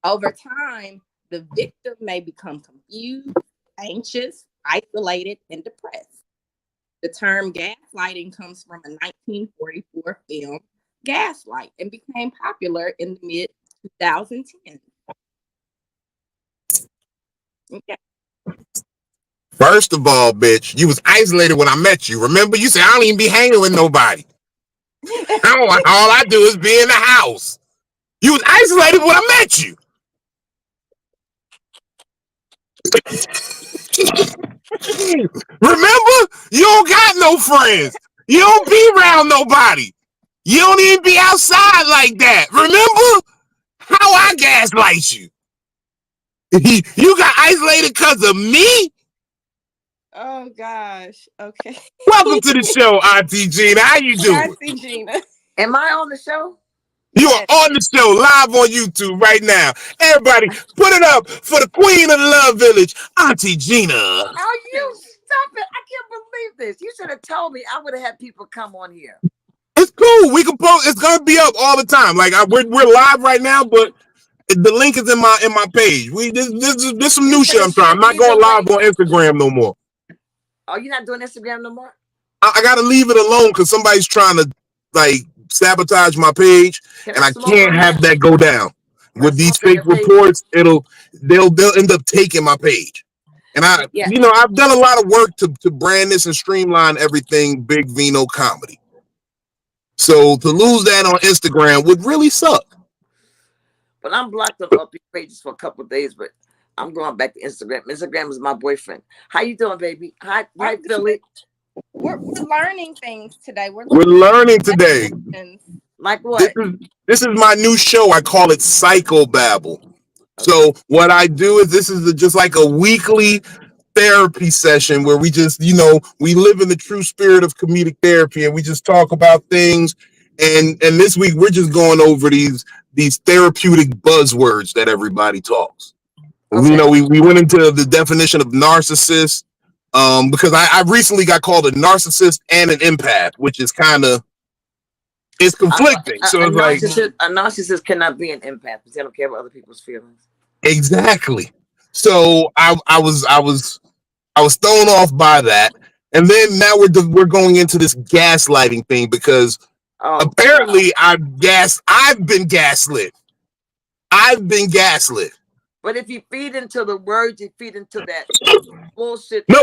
Over time, the victim may become confused, anxious, isolated, and depressed. The term gaslighting comes from a 1944 film, Gaslight, and became popular in the mid-2010s. Okay. First of all, bitch, you was isolated when I met you. Remember, you said I don't even be hanging with nobody. All I do is be in the house. You was isolated when I met you. Remember, you don't got no friends. You don't be around nobody. You don't even be outside like that. Remember how I gaslight you? You got isolated because of me? Oh gosh. Okay. Welcome to the show, Auntie Gina. How you doing? Auntie Gina. Am I on the show? You are on the show live on YouTube right now. Everybody, put it up for the queen of the Love Village, Auntie Gina. Oh, you stop it. I can't believe this. You should have told me. I would have had people come on here. It's cool. We can post. It's gonna be up all the time. Like we're live right now, but the link is in my page. This some new shit I'm trying. I'm not going live on Instagram no more. Oh, you're not doing Instagram no more? I gotta leave it alone because somebody's trying to like sabotage my page, and I can't have that go down. With these fake reports, they'll end up taking my page. And I've done a lot of work to brand this and streamline everything Big Vino Comedy. So to lose that on Instagram would really suck. But I'm blocked on all these pages for a couple of days, but I'm going back to Instagram. Instagram is my boyfriend. How you doing, baby? Hi, Philly. We're learning things today. We're learning today. Like what? This is my new show. I call it Psycho-Babble. So what I do is this is just like a weekly therapy session where we just, we live in the true spirit of comedic therapy and we just talk about things. And this week we're just going over these therapeutic buzzwords that everybody talks. Okay. We went into the definition of narcissist because I recently got called a narcissist and an empath, which is kind of it's conflicting. So it's like a narcissist cannot be an empath because they don't care about other people's feelings. Exactly. So I was thrown off by that, and then now we're going into this gaslighting thing because apparently I've been gaslit. I've been gaslit. But if you feed into the words, you feed into that bullshit. No,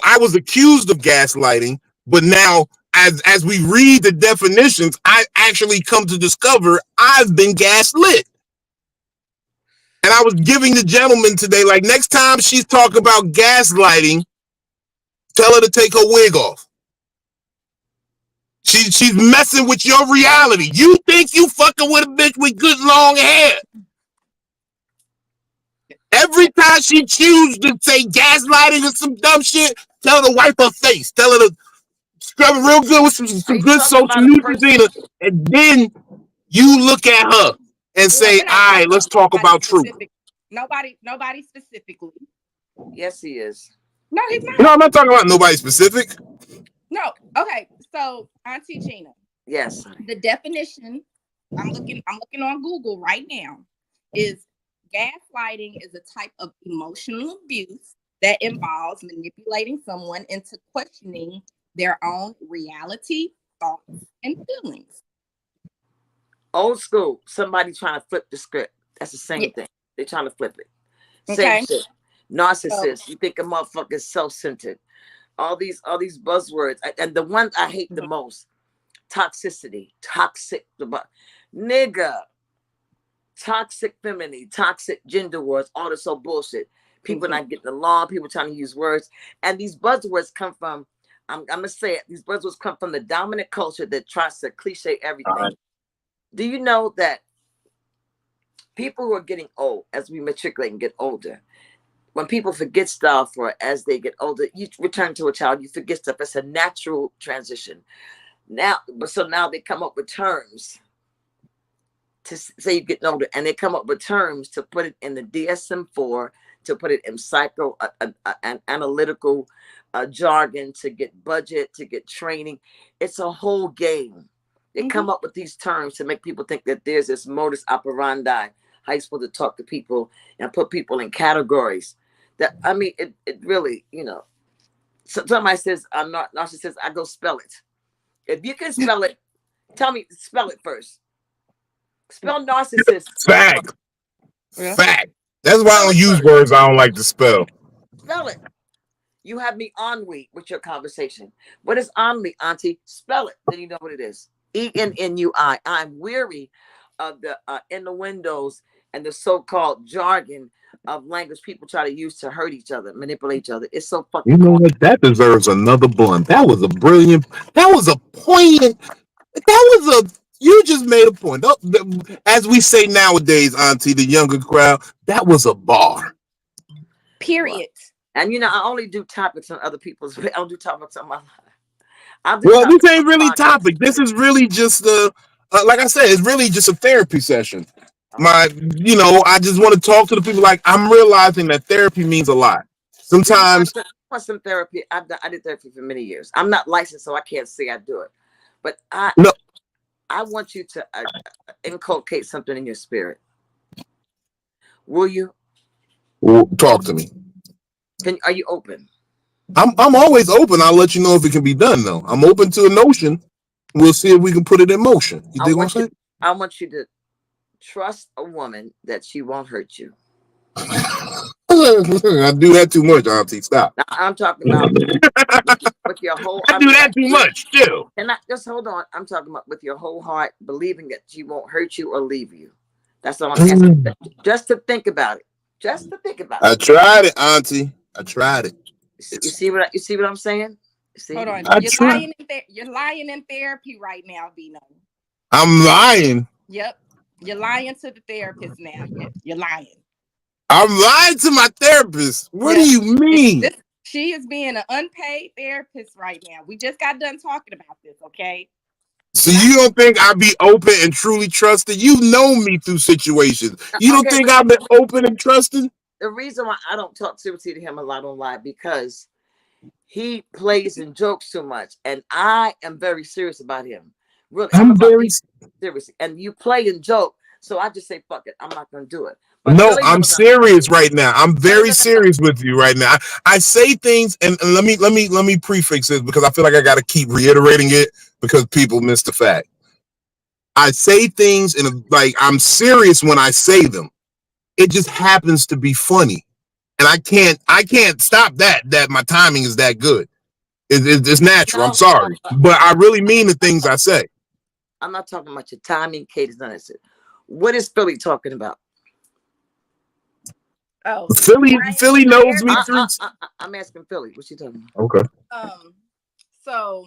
I was accused of gaslighting, but now as we read the definitions, I actually come to discover I've been gaslit. And I was giving the gentleman today, like, next time she's talking about gaslighting, tell her to take her wig off. She's messing with your reality. You think you fucking with a bitch with good long hair. Every time she chooses to say gaslighting or some dumb shit, tell her to wipe her face. Tell her to scrub it real good with some good soap, some Neutrogena, and then you look at her and say, all right, let's talk about truth. Nobody specifically. Yes, he is. No, he's not. No, I'm not talking about nobody specific. No. Okay. So, Auntie Gina. Yes. The definition I'm looking on Google right now is gaslighting is a type of emotional abuse that involves manipulating someone into questioning their own reality, thoughts, and feelings. Old school. Somebody trying to flip the script. That's the same thing. They're trying to flip it. Same shit. Narcissist. You think a motherfucker is self-centered. All these buzzwords. And the one I hate the most, toxicity, toxic, nigga, toxic femininity, toxic gender wars, all this old bullshit. People not getting along, people trying to use words. And these buzzwords come from, I'm going to say it, these buzzwords come from the dominant culture that tries to cliche everything. Do you know that people who are getting old, as we matriculate and get older, when people forget stuff or as they get older, you return to a child, you forget stuff. It's a natural transition. Now they come up with terms to say you're getting older, and they come up with terms to put it in the DSM-4, to put it in psycho and analytical jargon, to get budget, to get training. It's a whole game. They come up with these terms to make people think that there's this modus operandi, how you're supposed to talk to people and put people in categories. That, I mean, it really, you know, somebody says, I'm not narcissist, I go spell it. If you can spell it, tell me, spell it first. Spell narcissist. Fact. Fact. That's why I don't use words I don't like to spell. Spell it. You have me ennui with your conversation. What is ennui, Auntie? Spell it. Then you know what it is. ENNUI. I'm weary of the innuendos and the so-called jargon of language people try to use to hurt each other, manipulate each other. It's so fucking. You know what? That deserves another blunt. That was a brilliant. That was a poignant. That was a. You just made a point. As we say nowadays, Auntie, the younger crowd, that was a bar. Period. And you know, I only do topics on other people's. I don't do topics on my life. Well, this ain't really topic. This is really just like I said, it's really just a therapy session. I just want to talk to the people. Like, I'm realizing that therapy means a lot. Sometimes I want some therapy. I did therapy for many years. I'm not licensed, so I can't say I do it. But I want you to inculcate something in your spirit. Will you? Talk to me. Are you open? I'm always open. I'll let you know if it can be done, though. I'm open to a notion. We'll see if we can put it in motion. You dig what I'm saying? I want you to trust a woman that she won't hurt you. I do that too much, Auntie. Stop. Now, I'm talking about with your whole. I do that too much too. And just hold on. I'm talking about with your whole heart, believing that she won't hurt you or leave you. That's all I'm asking. Just to think about it. Just to think about it. I tried it, Auntie. I tried it. You see what I'm saying? See? Hold on. You're lying in therapy right now, Bino. I'm lying. Yep. You're lying to the therapist now. You're lying. I'm lying to my therapist. What do you mean? She is being an unpaid therapist right now. We just got done talking about this, okay? So you don't think I'd be open and truly trusted? You know me through situations. You don't think I've been open and trusted? The reason why I don't talk seriously to him a lot on live, because he plays and jokes too much, and I am very serious about him. Really, I'm very serious. And you play and joke, so I just say fuck it. I'm not gonna do it. But no, really, I'm serious right now. I'm very serious with you right now. I say things, and let me prefix this because I feel like I got to keep reiterating it because people miss the fact. I say things and like I'm serious when I say them. It just happens to be funny, and I can't stop that my timing is that good. It's natural. No, I'm sorry, but I really mean the things I say. I'm not talking about your timing, cadence, none of that. What is Philly talking about? Oh, Philly knows me through. I'm asking Philly. What's she talking about? Okay. So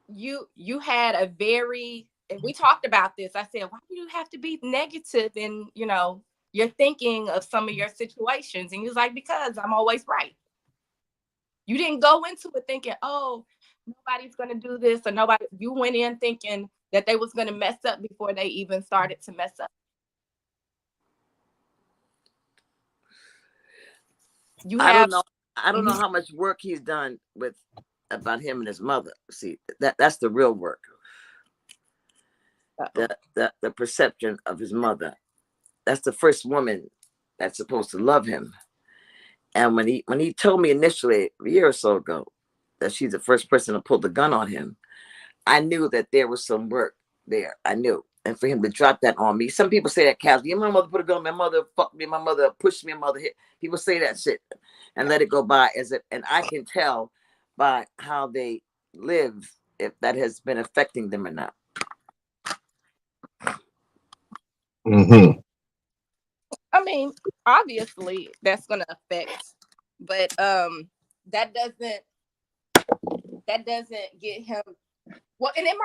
you had a very, and we talked about this. I said, why do you have to be negative in, you're thinking of some of your situations? And he was like, because I'm always right. You didn't go into it thinking, oh, nobody's going to do this or nobody. You went in thinking that they was going to mess up before they even started to mess up. I don't know how much work he's done with about him and his mother. See, that's the real work. The perception of his mother. That's the first woman that's supposed to love him. And when he told me initially a year or so ago that she's the first person to pull the gun on him, I knew that there was some work there. I knew. And for him to drop that on me, some people say that casually. My mother put a gun on me, my mother fucked me, my mother pushed me, my mother hit. People say that shit and let it go by and I can tell by how they live if that has been affecting them or not. Mm-hmm. I mean, obviously that's going to affect, but that doesn't get him. Well, and it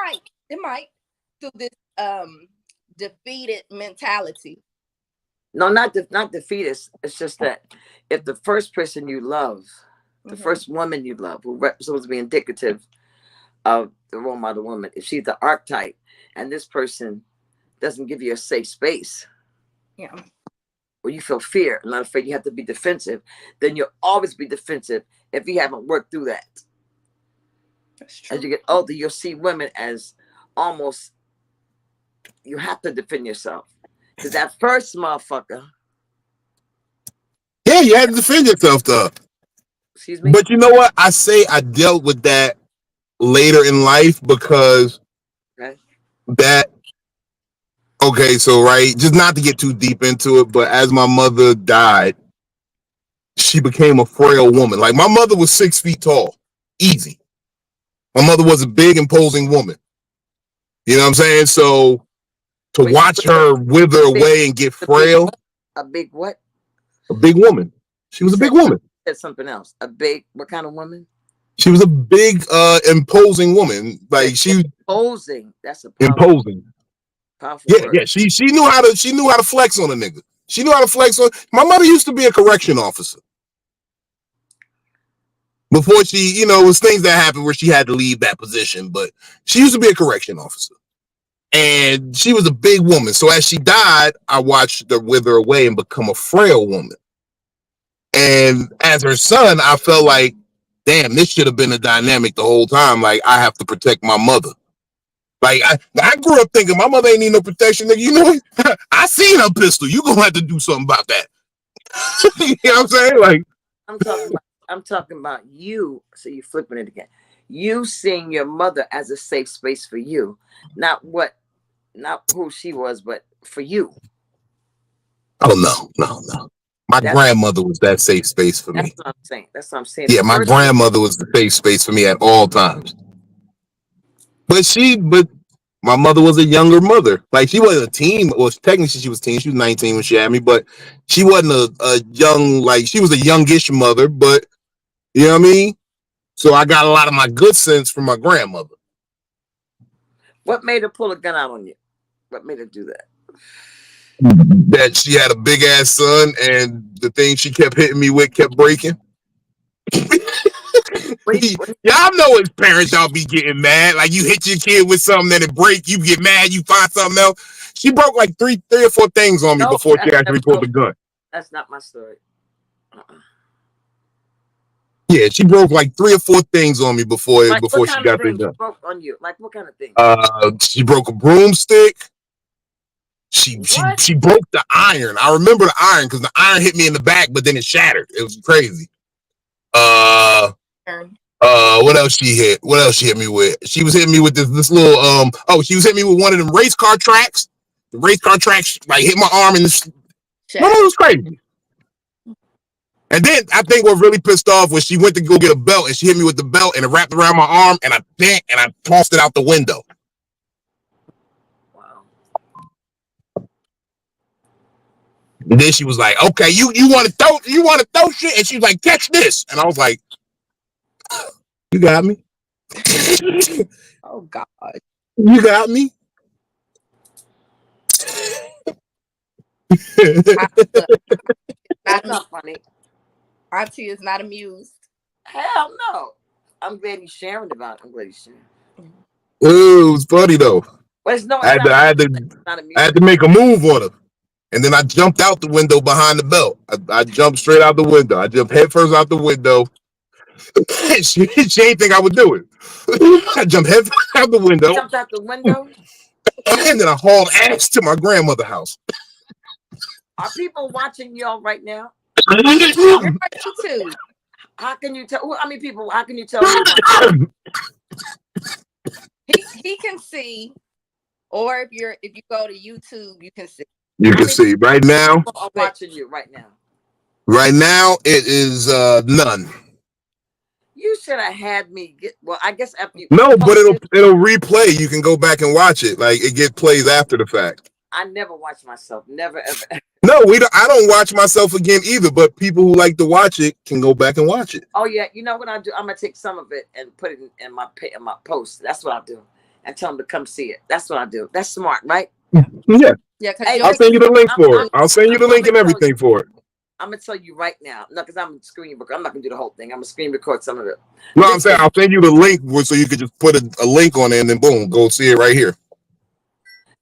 might through this defeated mentality. No, not defeated. It's just that if the first person you love, the first woman you love, who supposed to be indicative of the role model woman, if she's the archetype, and this person doesn't give you a safe space, or you feel fear, not afraid, you have to be defensive, then you'll always be defensive if you haven't worked through that. That's true. As you get older, you'll see women as almost, you have to defend yourself. Because that first motherfucker. Yeah, you had to defend yourself, though. Excuse me? But you know what? I say I dealt with that later in life because so right, just not to get too deep into it, but as my mother died, she became a frail woman. Like, my mother was 6 feet tall. Easy. My mother was a big, imposing woman. You know what I'm saying? So to watch her wither away and get frail. A big what? A big woman. She was a big woman. Said something else. A big, what kind of woman? She was a big, imposing woman. Like, she imposing. That's a imposing. Powerful word. Yeah. She knew how to flex on a nigga. She knew how to flex on. My mother used to be a correction officer. Before she, it was things that happened where she had to leave that position, but she used to be a correction officer. And she was a big woman. So as she died, I watched her wither away and become a frail woman. And as her son, I felt like, damn, this should have been a dynamic the whole time. Like, I have to protect my mother. Like, I grew up thinking my mother ain't need no protection. Nigga, you know what? I seen her pistol. You gonna have to do something about that. You know what I'm saying? Like, I'm talking about you. So you're flipping it again. You seeing your mother as a safe space for you, not who she was, but for you. Oh no. My grandmother was that safe space for me. That's what I'm saying. Yeah, my grandmother was the safe space for me at all times. But my mother was a younger mother. Like, she wasn't a teen. Well, technically she was teen. She was 19 when she had me, but she wasn't a young, like, she was a youngish mother, but you know what I mean? So I got a lot of my good sense from my grandmother. What made her pull a gun out on you? What made her do that? That she had a big ass son and the thing she kept hitting me with kept breaking. Y'all know as parents, y'all be getting mad. Like, you hit your kid with something that it break, you get mad, you find something else. She broke like three or four things on me before she actually pulled the gun. That's not my story. Yeah, she broke like 3 or 4 things on me before she got the gun. Broke on you? Like, what kind of thing? She broke a broomstick. She broke the iron. I remember the iron because the iron hit me in the back, but then it shattered. It was crazy. What else she hit? What else she hit me with? She was hitting me with this little she was hitting me with one of them race car tracks. The race car tracks like hit my arm and my mom was crazy. And then I think what really pissed off was she went to go get a belt and she hit me with the belt and it wrapped around my arm and I tossed it out the window. Wow. And then she was like, "Okay, you want to throw shit?" And she was like, "Catch this!" And I was like, "You got me." Oh God. You got me. That's not funny. Auntie is not amused. Hell no. I'm glad he's sharing about it. I'm glad he's sharing. Ooh, it was funny though. But it's no, I had to make a move on her. And then I jumped out the window behind the belt. I jumped straight out the window. I jumped headfirst out the window. she didn't think I would do it. I jumped headfirst out the window. Jumped out the window? And then I hauled ass to my grandmother's house. Are people watching y'all right now? YouTube. How can you tell? I mean, people. How can you tell? He can see, or if you go to YouTube, you can see. You can see right now. People are watching you right now. Right now, it is none. You should have had me get. Well, I guess after you. No, but it'll replay. You can go back and watch it. Like it plays after the fact. I never watch myself. Never ever. No, I don't watch myself again either. But people who like to watch it can go back and watch it. Oh yeah, you know what I do? I'm gonna take some of it and put it in my post. That's what I do, and tell them to come see it. That's what I do. That's smart, right? Yeah. Yeah. Hey, I'll send you the link for it. I'll send you the link and everything for it. I'm gonna tell you right now. No, because I'm a screen record. I'm not gonna do the whole thing. I'm gonna screen record some of it. No, I'm saying I'll send you the link so you could just put a link on it and then boom, go see it right here.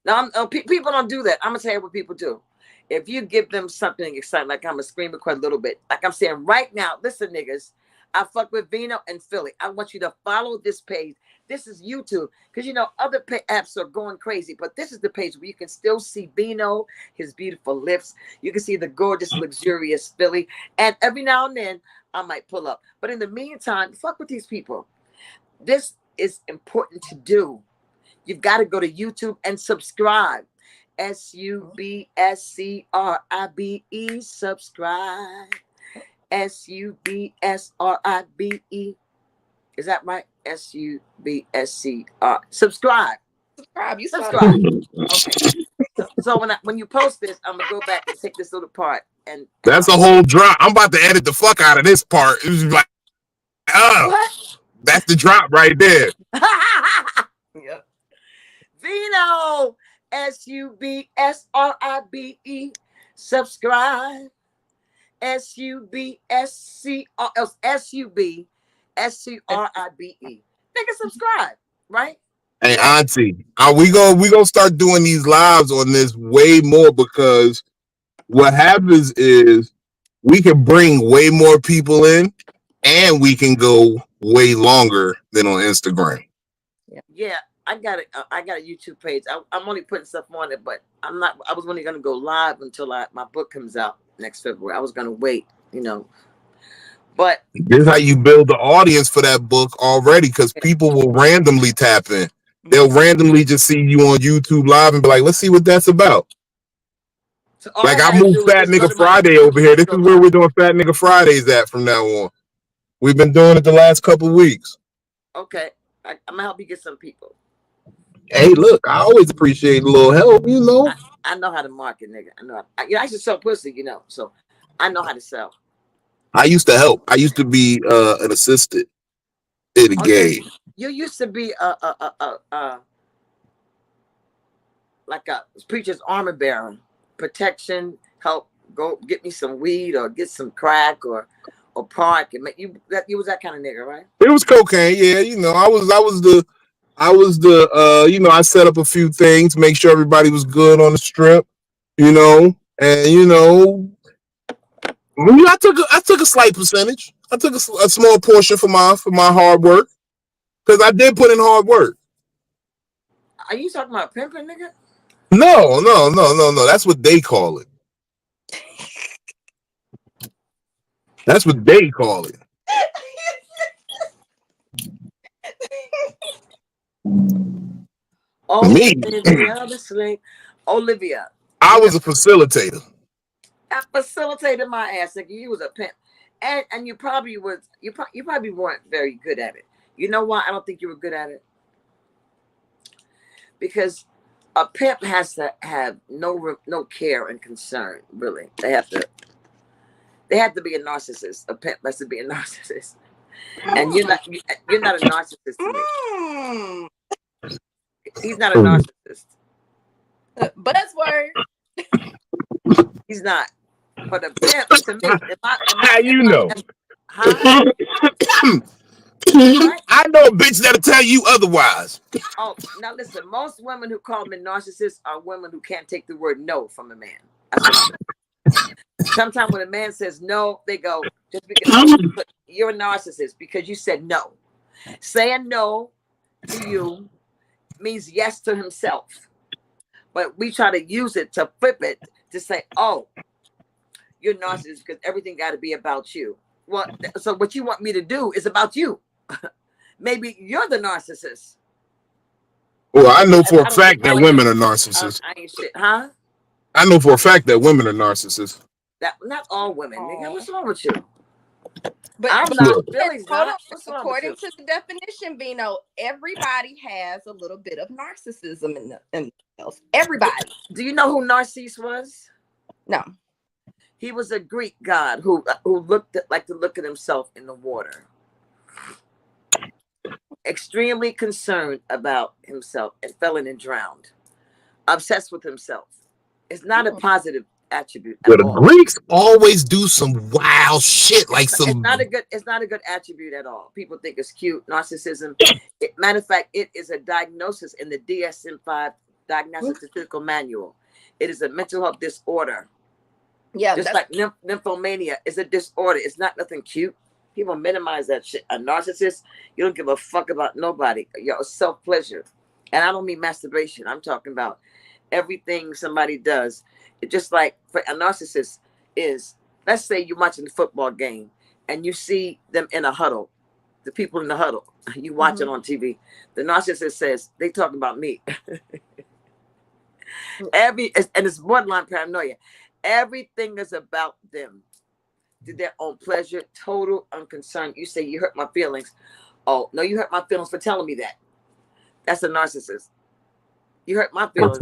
Now, people don't do that. I'm gonna tell you what people do. If you give them something exciting, like I'm a screen record a little bit, like I'm saying right now, listen, niggas, I fuck with Vino and Philly. I want you to follow this page. This is YouTube, because you know other apps are going crazy, but this is the page where you can still see Vino, his beautiful lips. You can see the gorgeous, luxurious Philly, and every now and then I might pull up. But in the meantime, fuck with these people. This is important to do. You've got to go to YouTube and subscribe. SUBSCRIBE, subscribe. SUBSRIBE. Is that right? SUBSCR. Subscribe. You subscribe. Okay. So when you post this, I'm gonna go back and take this little part and that's a whole drop. I'm about to edit the fuck out of this part. It was like, what? That's the drop right there. Yeah. Vino, SUBSRIBE, subscribe. SUBSCRIBE. Nigga, subscribe, right? Hey, Auntie, we gonna start doing these lives on this way more, because what happens is we can bring way more people in, and we can go way longer than on Instagram. Yeah, I got it. I got a YouTube page. I'm only putting stuff on it, but I'm not. I was only gonna go live until my book comes out next February. I was gonna wait, you know. But this is how you build the audience for that book already, because people will randomly tap in. They'll randomly just see you on YouTube live and be like, "Let's see what that's about." So like I moved Fat Nigga Friday over here. This is where we're doing Fat Nigga Fridays at from now on. We've been doing it the last couple weeks. Okay, I'm gonna help you get some people. Hey, look, I always appreciate a little help, you know. I know how to market, nigga. I know. I used to sell pussy, you know, so I know how to sell. I used to help. I used to be an assistant in a game. You used to be like a preacher's armor bearer, protection, help go get me some weed or get some crack or park and make you was that kind of nigga, right? It was cocaine, yeah. You know, I was the you know, I set up a few things, make sure everybody was good on the strip, you know, and you know, I took a slight percentage. I took a small portion for my hard work, because I did put in hard work. Are you talking about pimping, nigga? No. That's what they call it. That's what they call it. Me. Olivia. I was a facilitator. I facilitated my ass, nigga. You was a pimp. And you probably weren't very good at it. You know why I don't think you were good at it? Because a pimp has to have no care and concern. Really, they have to be a narcissist. A pimp has to be a narcissist, and you're not a narcissist to me. He's not a narcissist. Buzzword. He's not. But a pimp to me, how you know? Huh? I know a bitch that'll tell you otherwise. Oh, now listen. Most women who call me narcissists are women who can't take the word no from a man. That's what I'm saying. Sometimes when a man says no, they go, just because you're a narcissist because you said no. Saying no to you means yes to himself. But we try to use it to flip it to say, oh, you're a narcissist because everything got to be about you. Well, so what you want me to do is about you. Maybe you're the narcissist. Well, I know for a fact that women are narcissists. I ain't shit, huh? I know for a fact that women are narcissists. That not all women, nigga. What's wrong with you? But I'm not. Billy's not. According to the definition, Vino, everybody has a little bit of narcissism in themselves. Everybody. Do you know who Narcissus was? No. He was a Greek god who liked to look at himself in the water. Extremely concerned about himself and fell in and drowned. Obsessed with himself. It's not a positive attribute. But the Greeks always do some wild shit, like some. It's not a good attribute at all. People think it's cute. Narcissism. Matter of fact, it is a diagnosis in the DSM-5 Diagnostic Statistical Manual. It is a mental health disorder. Yeah, just like nymphomania is a disorder. It's not nothing cute. People minimize that shit. A narcissist, you don't give a fuck about nobody. You're self-pleasure. And I don't mean masturbation. I'm talking about everything somebody does. It's just like for a narcissist is, let's say you're watching a football game and you see them in a huddle, the people in the huddle, you watch it on TV. The narcissist says, they talking about me. And it's borderline paranoia. Everything is about them. To their own pleasure, total unconcern. You say you hurt my feelings. Oh, no, you hurt my feelings for telling me that. That's a narcissist. You hurt my feelings.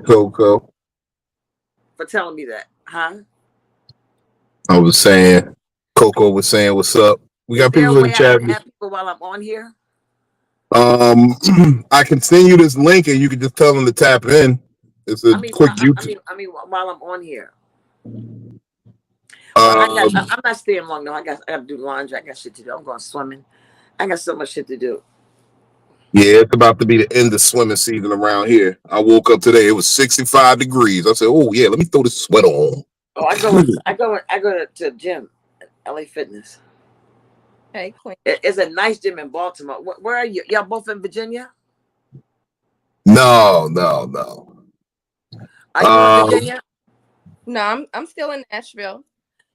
Coco. For telling me that, huh? I was saying, Coco was saying, what's up? We got people in the chat. Have people while I'm on here? I can send you this link and you can just tell them to tap it in. It's a quick YouTube. I mean, while I'm on here. I'm not staying long though. I got to do laundry. I got shit to do. I'm going swimming. I got so much shit to do. Yeah, it's about to be the end of swimming season around here. I woke up today. It was 65 degrees. I said, "Oh yeah, let me throw this sweater on." Oh, I go to the gym, LA Fitness. Hey, Queen. It's a nice gym in Baltimore. Where are you? Y'all both in Virginia? No. Are you in Virginia? No, I'm still in Nashville.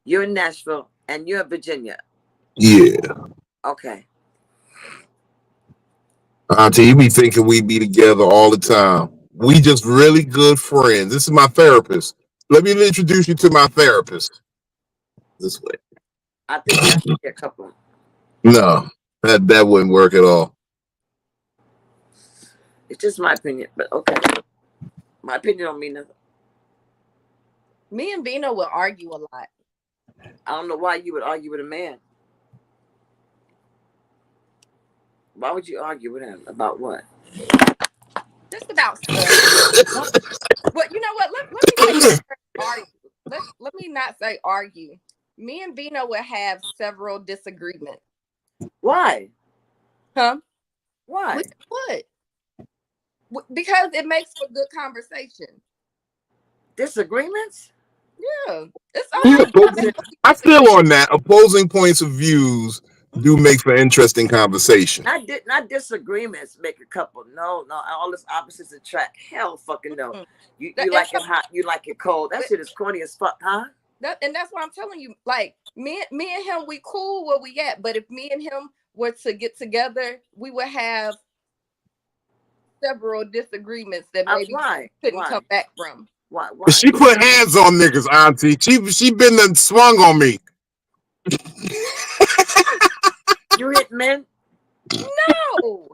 You're in Nashville and you're in Virginia. Yeah. Okay. Auntie, you be thinking we be together all the time. We just really good friends. This is my therapist. Let me introduce you to my therapist. This way. I think I should get a couple. No, that wouldn't work at all. It's just my opinion, but okay. My opinion don't mean nothing. Me and Vino will argue a lot. I don't know why you would argue with a man. Why would you argue with him? About what? Just about stuff. Well, you know what? Let me say argue. Let me not say argue. Me and Vino will have several disagreements. Why? Huh? Why? What? Because it makes for good conversation. Disagreements? Yeah. It's I feel on that. Opposing points of views do make for interesting conversation. Not disagreements make a couple. No, all this opposites attract. Hell fucking no. You like it hot, you like it cold. That shit is corny as fuck, huh? And that's what I'm telling you. Like me and him, we cool where we at. But if me and him were to get together, we would have several disagreements that maybe couldn't come back from. Why? She put hands on niggas, Auntie. She been done swung on me. You hit men? No.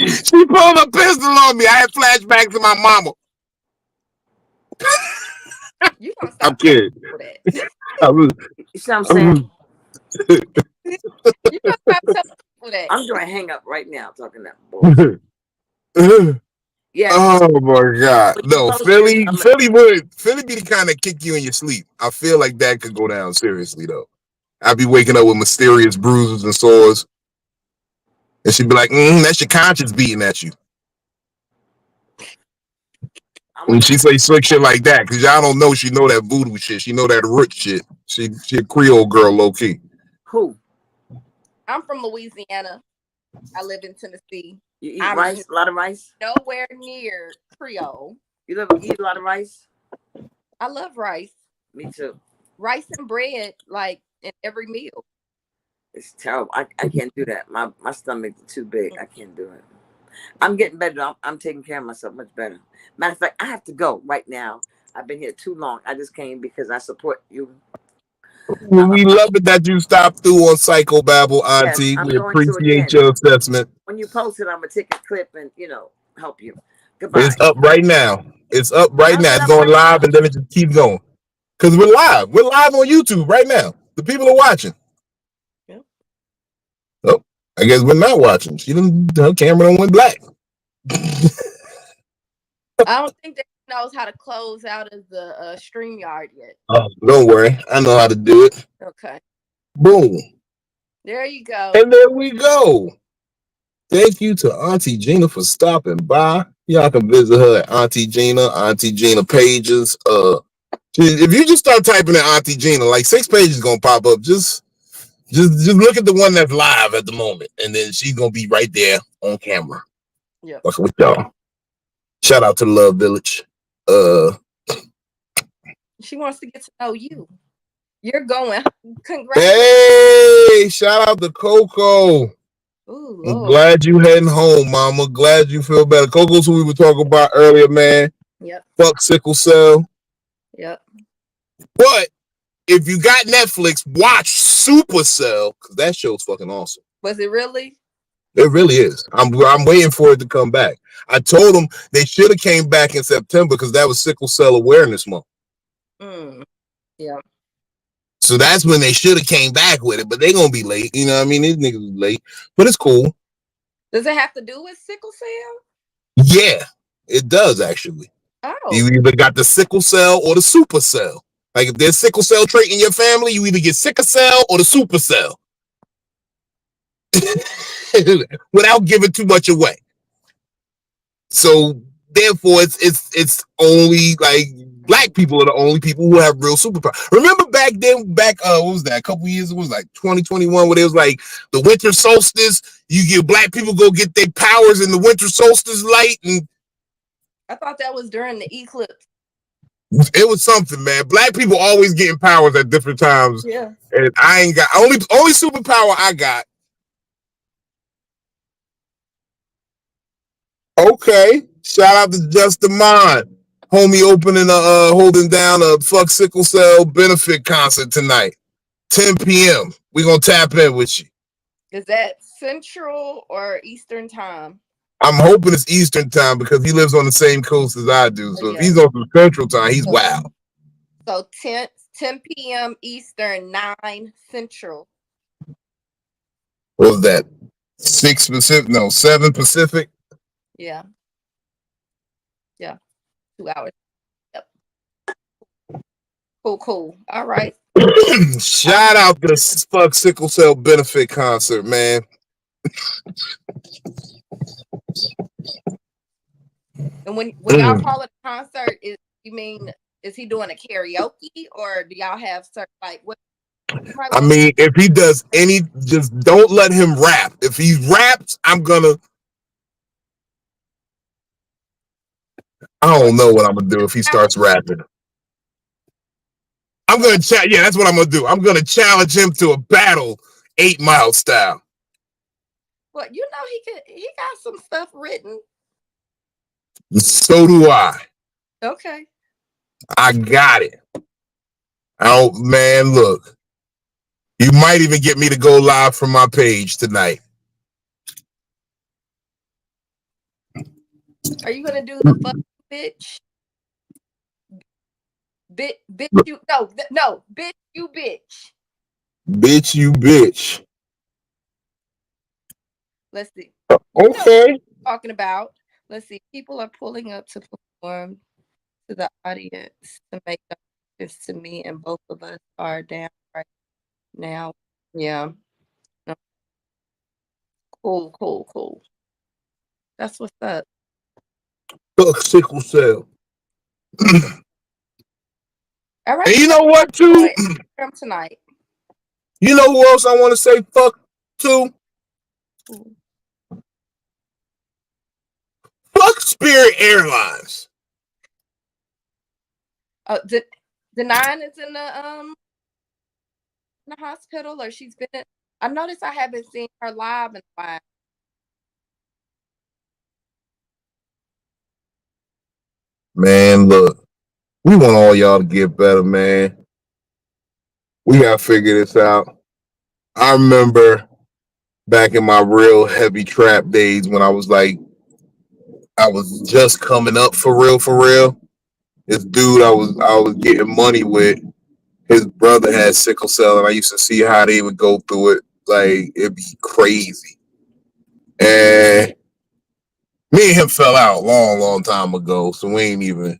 She pulled a pistol on me. I had flashbacks to my mama. You gonna I'm stop kidding. for that. I was, You see what I'm saying? You gonna stop telling people that. I'm doing hang up right now talking that bullshit. Yes. Oh my God. No, Philly I'm Philly be the kind that kick you in your sleep. I feel like that could go down seriously though. I'd be waking up with mysterious bruises and sores. And she'd be like, that's your conscience beating at you. When she say slick shit like that, because y'all don't know, she know that voodoo shit. She know that root shit. She a Creole girl, low key. Who? I'm from Louisiana. I live in Tennessee. You eat rice? A lot of rice? Nowhere near Creole. You eat a lot of rice? I love rice. Me too. Rice and bread, like in every meal. It's terrible. I can't do that. My stomach is too big. I can't do it. I'm getting better. I'm taking care of myself much better. Matter of fact, I have to go right now. I've been here too long. I just came because I support you. Well, we love it that you stopped through on Psycho-Babble, Auntie. Yes, we appreciate your assessment. When you post it, I'm going to take a clip and, help you. Goodbye. It's up right now. It's up right now. It's going live and then it just keeps going. Because we're live. We're live on YouTube right now. The people are watching. Yeah. Oh, I guess we're not watching. Her camera don't went black. I don't think that she knows how to close out of the StreamYard yet. Oh, don't worry. I know how to do it. Okay. Boom. There you go. And there we go. Thank you to Auntie Gina for stopping by. Y'all can visit her at Auntie Gina pages. If you just start typing in Auntie Gina, like 6 pages gonna pop up. Just look at the one that's live at the moment, and then she's gonna be right there on camera. Yeah. Fucking with y'all. Shout out to the Love Village. She wants to get to know you. You're going. Congrats. Hey, shout out to Coco. Ooh, I'm glad you heading home, mama. Glad you feel better. Coco's who we were talking about earlier, man. Yep. Fuck sickle cell. Yep. But if you got Netflix, watch Supercell, because that show's fucking awesome. Was it really? It really is. I'm waiting for it to come back. I told them they should have came back in September because that was Sickle Cell Awareness Month. Yeah. So that's when they should have came back with it, but they're gonna be late. You know what I mean? These niggas are late, but it's cool. Does it have to do with sickle cell? Yeah, it does actually. Oh. You either got the sickle cell or the super cell. Like if there's sickle cell trait in your family, you either get sickle cell or the super cell. Without giving too much away. So therefore, it's only like black people are the only people who have real superpower. Remember back then, what was that? A couple years, it was like 2021, where it was like the winter solstice. You get black people go get their powers in the winter solstice light, and I thought that was during the eclipse. It was something, man. Black people always getting powers at different times. Yeah. And I ain't got only superpower I got. Okay. Shout out to Justin Mind. Homie opening holding down a fuck sickle cell benefit concert tonight. 10 p.m. We're gonna tap in with you. Is that Central or Eastern time? I'm hoping it's Eastern time because he lives on the same coast as I do. So if he's on some Central time, he's wild. So 10 p.m. Eastern, 9 Central. What was that? 6 Pacific? No, 7 Pacific? Yeah. Yeah. 2 hours. Yep. Cool. All right. Shout out to the fuck sickle cell benefit concert, man. And when y'all call it a concert, is he doing a karaoke or do y'all have certain like what? I mean, if he does just don't let him rap. If he raps, I don't know what I'm gonna do if he starts rapping. I'm gonna yeah, that's what I'm gonna do. I'm gonna challenge him to a battle, 8 Mile style. Well, you know he got some stuff written. So do I. Okay. I got it. Oh man, look. You might even get me to go live from my page tonight. Are you gonna do the fuck bitch? Bitch, you no, bitch, you bitch. Bitch, you bitch. Let's see. Okay. Talking about. Let's see. People are pulling up to perform to the audience to make this to me, and both of us are down right now. Yeah. Cool. That's what's up. Fuck sickle cell. All right. And you know what, too? From tonight. You know who else I want to say fuck to? Fuck Spirit Airlines. Denine is in the hospital, or she's been. I noticed I haven't seen her live in a while. Man, look, we want all y'all to get better, man. We gotta figure this out. I remember back in my real heavy trap days when I was just coming up for real. This dude I was getting money with, his brother had sickle cell, and I used to see how they would go through it. Like, it'd be crazy. And me and him fell out long time ago, so we ain't even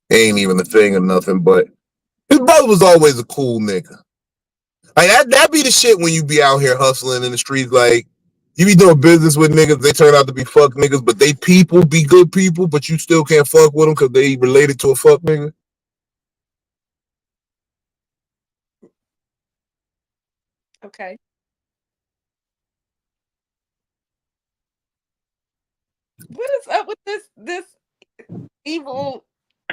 a thing or nothing. But his brother was always a cool nigga. Like that be the shit when you be out here hustling in the streets. Like, you be doing business with niggas, they turn out to be fuck niggas, but they people be good people, but you still can't fuck with them because they related to a fuck nigga. Okay. What is up with this evil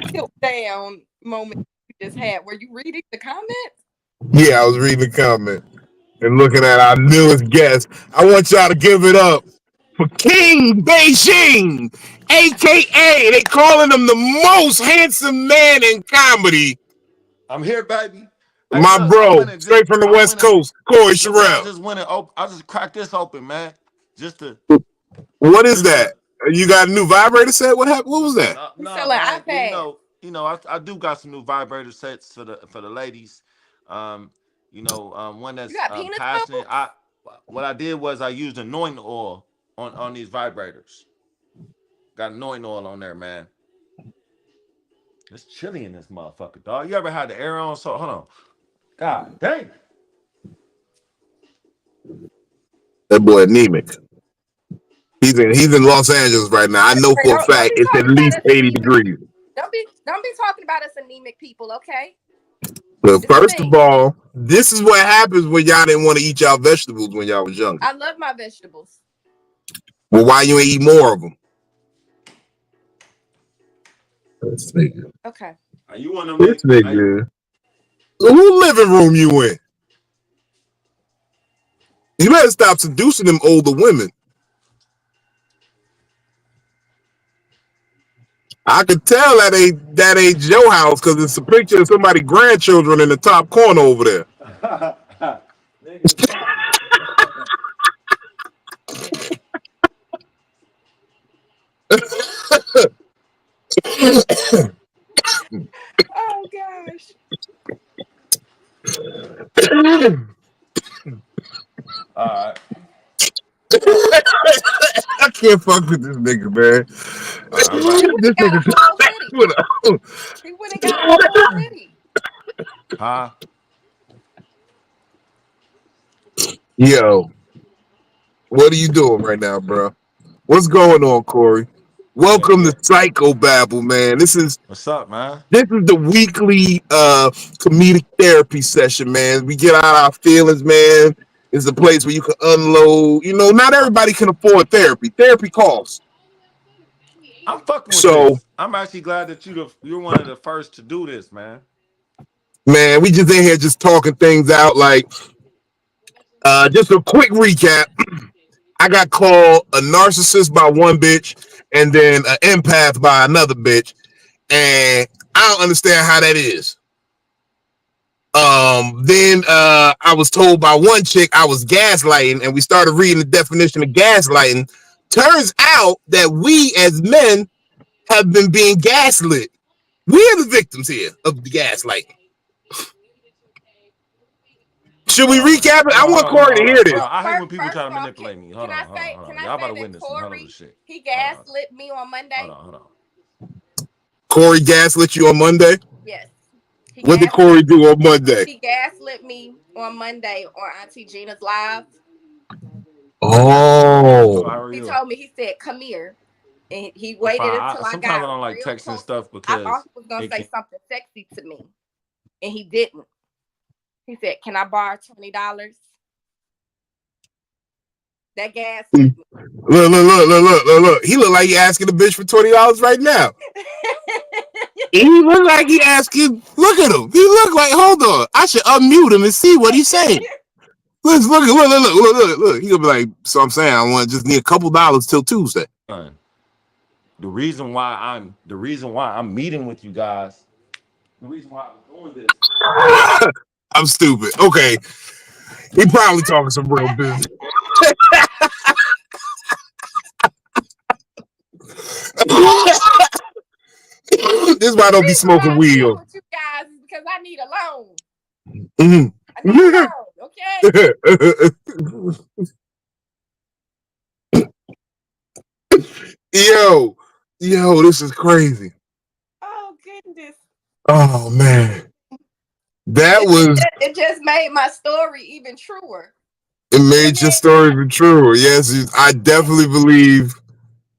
tilt down moment you just had? Were you reading the comments? Yeah, I was reading the comment and looking at our newest guest. I want y'all to give it up for King Beijing, aka they calling him the most handsome man in comedy. I'm here, baby. Hey, My look, bro, straight from the West Coast, Corey I Sherrill. just went and I just cracked this open, man. Just to What is that? You got a new vibrator set? What happened? What was that? no, man. I do got some new vibrator sets for the ladies. One that's passionate. What I did was I used anointing oil on these vibrators. Got anointing oil on there, man. It's chilly in this motherfucker, dog. You ever had the air on? So hold on. God dang. That boy anemic. He's in Los Angeles right now. I know for a fact it's at least 80 degrees. Don't be talking about us anemic people, okay? But first of all, this is what happens when y'all didn't want to eat y'all vegetables when y'all was younger. I love my vegetables. Well, why you ain't eat more of them? Okay. Are you one of them? This nigga. Who living room you in? You better stop seducing them older women. I could tell that ain't your house because it's a picture of somebody's grandchildren in the top corner over there. Oh gosh. All right. I can't fuck with this nigga, man. This nigga he wouldn't got a whole city. Huh? Yo, what are you doing right now, bro? What's going on, Corey? Welcome to Psycho-Babble, man. What's up, man? This is the weekly comedic therapy session, man. We get out our feelings, man. It's a place where you can unload. You know, not everybody can afford therapy. Therapy costs. I'm fucking with this. I'm actually glad that you're one of the first to do this, man. Man, we just in here just talking things out. Like, just a quick recap. I got called a narcissist by one bitch and then an empath by another bitch. And I don't understand how that is. Then I was told by one chick I was gaslighting, and we started reading the definition of gaslighting. Turns out that we as men have been being gaslit. We are the victims here of the gaslighting. Should we recap it? I want Corey to hear this. I hate when people First try to off, manipulate me. can I say Y'all about to that witness some hell of Corey, a shit. he gaslit me on Monday? Hold on. Corey gaslit you on Monday? Yes. What did Corey do on Monday? He gaslit me on Monday on Auntie Gina's live. Oh. He told me, he said, come here. And he waited until I got I don't like texting close. stuff because I thought he was going to say something sexy to me. And he didn't. He said, can I borrow $20? That gas. Look. He look like he asking the bitch for $20 right now. He look like he asking. Look at him. He look like. Hold on. I should unmute him and see what he's saying. Look. He gonna be like. So I'm saying I want to just need a couple dollars till Tuesday. The reason why I'm meeting with you guys. The reason why I'm doing this. I'm stupid. Okay. He probably talking some real business. This is why I don't be smoking weed. With you guys is because I need a loan. I need a loan, okay? Yo, this is crazy. Oh goodness. Oh man. It just made my story even truer. It made your story even truer. Yes, I definitely believe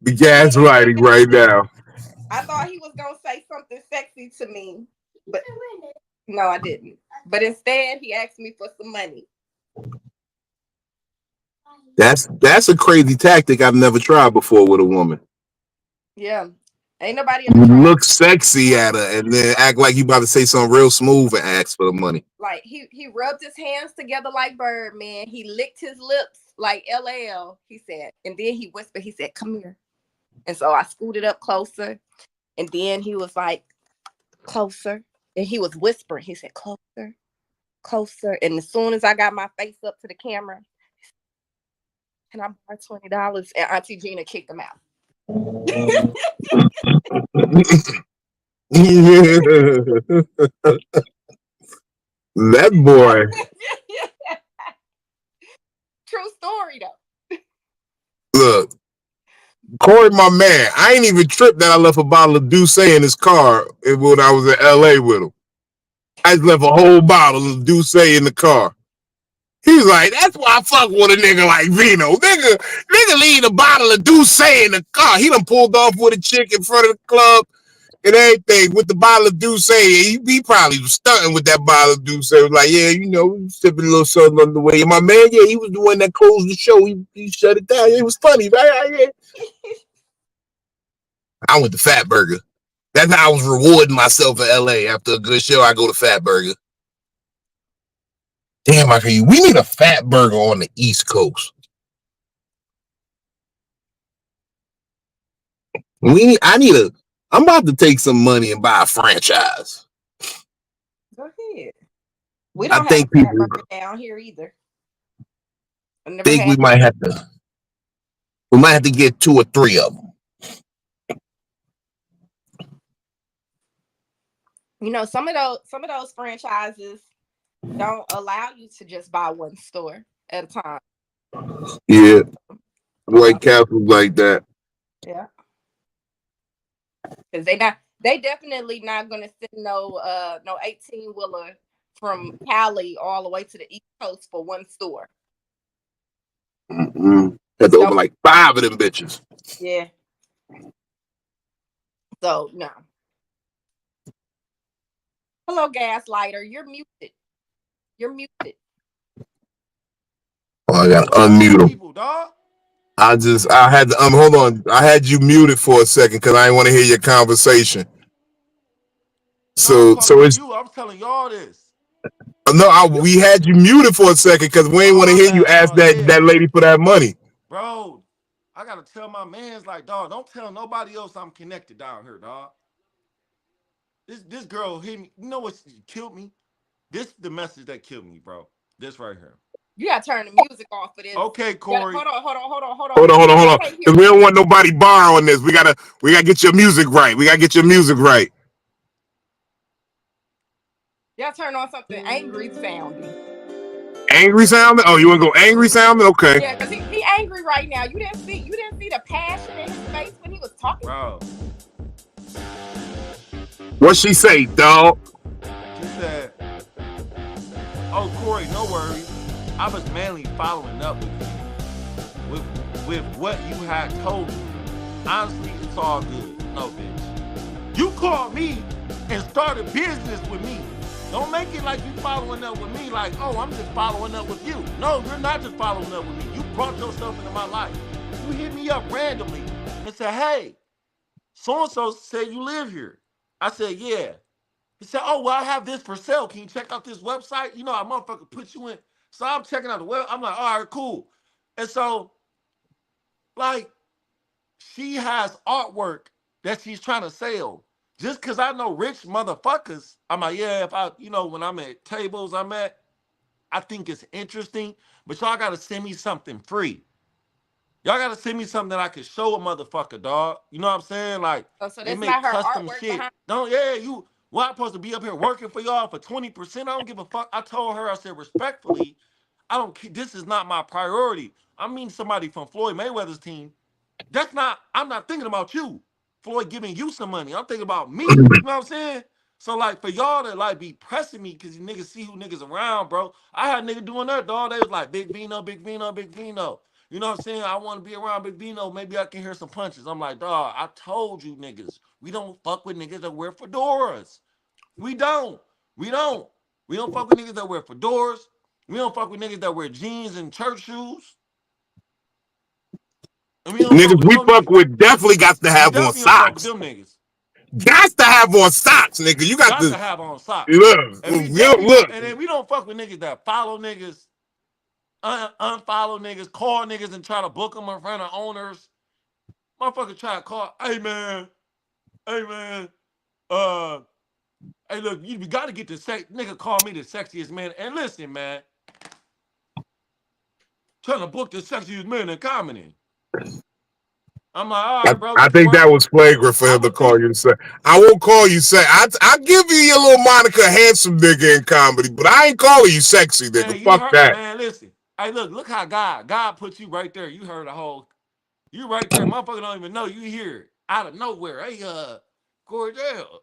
the gaslighting right now. I thought he was gonna say something sexy to me, but no, I didn't. But instead, he asked me for some money. That's a crazy tactic I've never tried before with a woman. Yeah, ain't nobody ever tried. Look sexy at her and then act like you about to say something real smooth and ask for the money. Like he rubbed his hands together like Birdman. He licked his lips like LL. He said, and then he whispered. He said, "Come here." And so I scooted up closer, and then he was like, "Closer," and he was whispering. He said, "Closer, closer." And as soon as I got my face up to the camera, "Can I borrow $20?" And Auntie Gina kicked him out. That boy. True story though. Look, Corey, my man, I ain't even tripped that I left a bottle of Douce in his car when I was in LA with him. I just left a whole bottle of Douce in the car. He's like, that's why I fuck with a nigga like Vino. Nigga leave a bottle of Douce in the car. He done pulled off with a chick in front of the club and everything with the bottle of Douce. He probably was stunting with that bottle of Douce. He was like, yeah, sipping a little something on the way. And my man, yeah, he was the one that closed the show. He shut it down. It was funny, right? Yeah. I went to Fat Burger. That's how I was rewarding myself in LA. After a good show, I go to Fat Burger. Damn, we need a Fat Burger on the East Coast. I'm about to take some money and buy a franchise. Go ahead. We don't have Fat Burger down here either. I think we might have to get 2 or 3 of them. Some of those franchises don't allow you to just buy one store at a time. Yeah. White Castle like that. Yeah. Because they definitely not gonna send no 18-wheeler from Cali all the way to the East Coast for one store. Mm-hmm. Had to open like 5 of them bitches. Yeah. So no. Hello, Gaslighter. You're muted. Oh, I got to unmute him. I had to hold on. I had you muted for a second because I didn't want to hear your conversation. So it's you. I'm telling y'all this. No, we had you muted for a second because we ain't want to hear you ask that lady for that money. Bro, I gotta tell my mans like, dog, don't tell nobody else I'm connected down here, dog. This girl hit me. You know what killed me? this is the message that killed me, bro. This right here. You gotta turn the music off for this. Okay, Corey. Hold on. Hold on. Because we don't want nobody borrowing this. We gotta get your music right. We gotta get your music right. Y'all turn on something angry sounding. Angry sounding? Oh, you wanna go angry sounding? Okay. Yeah, because he angry right now. You didn't see the passion in his face when he was talking. Bro. What she say, dog? She said, "Oh, Corey, no worries. I was mainly following up with what you had told me. Honestly, it's all good. No, bitch. You called me and started business with me. Don't make it like you following up with me like, oh, I'm just following up with you. No, you're not just following up with me. You brought yourself into my life. You hit me up randomly and said, hey, so-and-so said you live here. I said, yeah. He said, oh, well, I have this for sale. Can you check out this website? You know, a motherfucker put you in. So I'm checking out the web. I'm like, all right, cool. And so, like, she has artwork that she's trying to sell. Just because I know rich motherfuckers, I'm like, yeah, if I, you know, when I'm at tables I think it's interesting, but y'all got to send me something free. Y'all got to send me something that I can show a motherfucker, dog. You know what I'm saying? Like, so they make custom shit. I'm supposed to be up here working for y'all for 20%? I don't give a fuck. I told her, I said, respectfully, I don't care. This is not my priority. I mean, somebody from Floyd Mayweather's team. I'm not thinking about you. Floyd giving you some money. I'm thinking about me. You know what I'm saying? So, like, for y'all to, like, be pressing me because you niggas see who niggas around, bro. I had niggas doing that, dog. They was like, Big Vino, Big Vino, Big Vino. You know what I'm saying? I want to be around Big Vino. Maybe I can hear some punches. I'm like, dog, I told you niggas. We don't fuck with niggas that wear fedoras. We don't. We don't fuck with niggas that wear fedoras. We don't fuck with niggas that wear jeans and church shoes. Niggas we fuck with definitely got to have on socks. Them niggas. Got to have on socks, nigga. You got to have on socks. Look. And then we don't fuck with niggas that follow niggas, unfollow niggas, call niggas and try to book them in front of owners. Motherfucker try to call, hey man, hey look, you got to get the nigga call me the sexiest man. And listen, man, trying to book the sexiest man in comedy. I'm like, all right, bro. I think that was flagrant for him to call you sex. I won't call you sex. I give you your little moniker, handsome nigga in comedy, but I ain't calling you sexy, nigga. Man, fuck that. Man, listen. Hey, look how God put you right there. You heard the whole. You right there. Motherfucker don't even know you here out of nowhere. Hey, Cordell.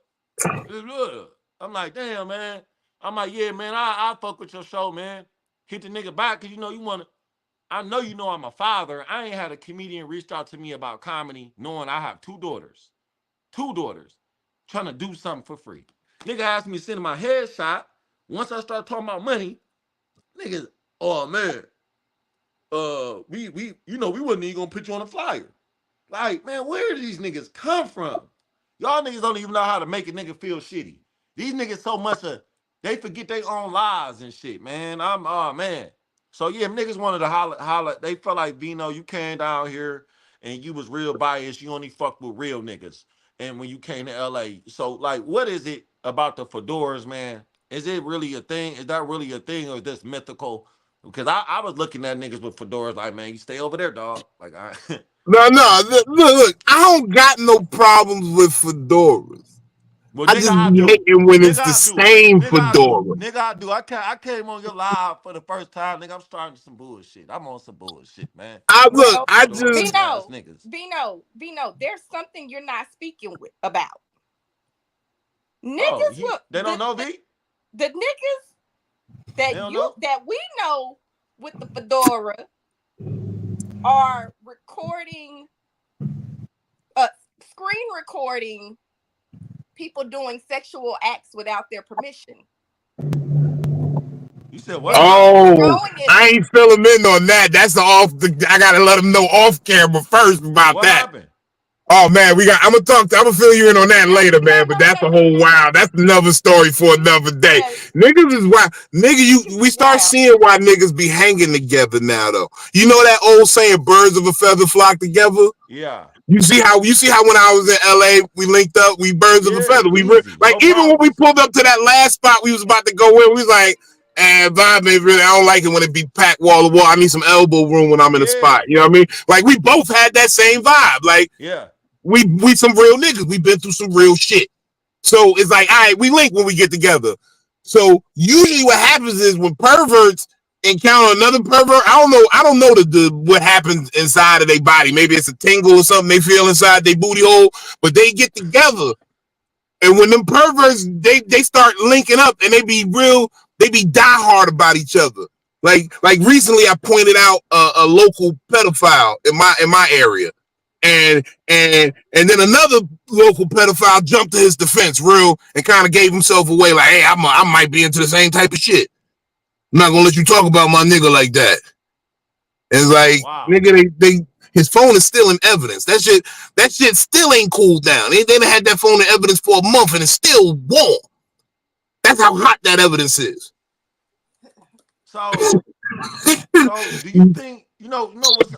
I'm like, damn, man. I'm like, yeah, man. I fuck with your show, man. Hit the nigga back because you know you want to. I know you know I'm a father. I ain't had a comedian reach out to me about comedy knowing I have two daughters, trying to do something for free. Nigga asked me to send him my headshot. Once I start talking about money, niggas, oh man, we you know we wasn't even gonna put you on a flyer. Like, man, where do these niggas come from? Y'all niggas don't even know how to make a nigga feel shitty. These niggas so much they forget their own lives and shit, man. Man. So yeah, niggas wanted to holler. They felt like, Vino, you came down here and you was real biased. You only fuck with real niggas. And when you came to LA, so like, what is it about the fedoras, man? Is it really a thing? Is that really a thing, or is this mythical? Because I was looking at niggas with fedoras like, man, you stay over there, dog. Like, No, look, I don't got no problems with fedoras. Well, I just hate it when it's the same fedora. Nigga, I do. I came on your live for the first time. Nigga, I'm starting some bullshit. I'm on some bullshit, man. Vino, there's something you're not speaking about. Niggas, they don't know V? The niggas that we know with the fedora are recording, screen recording people doing sexual acts without their permission. You said what? Oh, I ain't fill them in on that. That's I gotta let them know off camera first about what that. Happened? Oh man, I'm gonna fill you in on that later, man. But that's a whole wow. That's another story for another day. Yes. Niggas is wild. We start seeing why niggas be hanging together now, though. You know that old saying, birds of a feather flock together? Yeah. You see how when I was in LA, we linked up, we birds of a feather. We easy, like no even when we problems. pulled up to that last spot we was about to go in, we was like, and vibe ain't really. I don't like it when it be packed wall to wall. I need some elbow room when I'm in a spot. Yeah, You know what I mean? Like we both had that same vibe. Like yeah, we some real niggas. We been through some real shit. So it's like, all right, we link when we get together. So usually what happens is when perverts encounter another pervert, I don't know what happens inside of their body. Maybe it's a tingle or something they feel inside their booty hole, but they get together. And when them perverts, they start linking up and they be diehard about each other. Like recently I pointed out a local pedophile in my area. And then another local pedophile jumped to his defense real and kind of gave himself away like, hey, I might be into the same type of shit. I'm not gonna let you talk about my nigga like that. And it's like, wow. nigga, they his phone is still in evidence. That shit still ain't cooled down. They done had that phone in evidence for a month and it's still warm. That's how hot that evidence is. So do you think you know what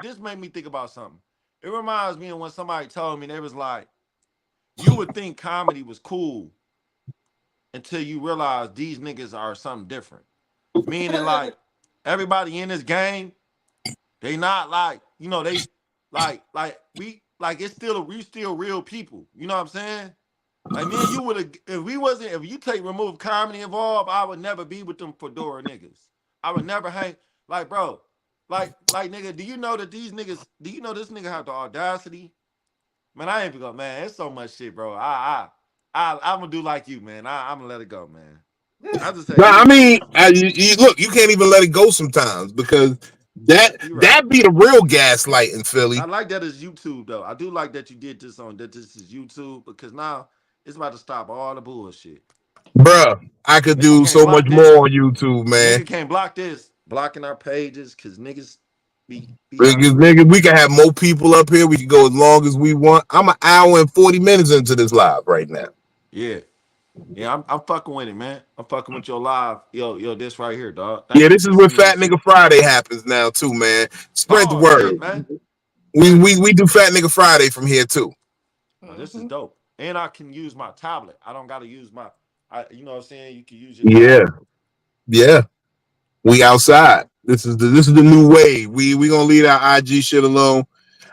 this made me think about something. It reminds me of when somebody told me they was like, you would think comedy was cool until you realize these niggas are something different. Meaning like everybody in this game, they not like, they like it's still we still real people. You know what I'm saying? Like me and you would have if you remove comedy involved, I would never be with them fedora niggas. I would never hang like bro. Like nigga, do you know that these niggas, do you know this nigga have the audacity? Man, I ain't even go, man, it's so much shit, bro. I'm gonna do like you, man. I'm gonna let it go, man. I just say No, I you mean, look, you can't even let it go sometimes because right. that be the real gaslight in I Philly. like that as YouTube though. I do like that you did this on that this is YouTube because now it's about to stop all the bullshit. Bruh, I could Nigga do can't so much block more this. on YouTube, man. Nigga can't block this. Blocking our pages because niggas be Because, lying. nigga, we can have more people up here. We can go as long as we want. I'm an hour and 40 minutes into this live right now. Yeah. Yeah, I'm fucking with it, man. I'm fucking with your live. Yo, this right here, dog. Yeah, Thank you this for is where sending me Fat this shit. Nigga Friday happens now, too, man. Spread the Oh shit, word. man. We, Man, we, we do Fat Nigga Friday from here, too. oh, this is dope. And I can use my tablet. I don't gotta use you know what I'm saying? You can use your Yeah, tablet. yeah. We outside. This is the new wave. We gonna leave our IG shit alone.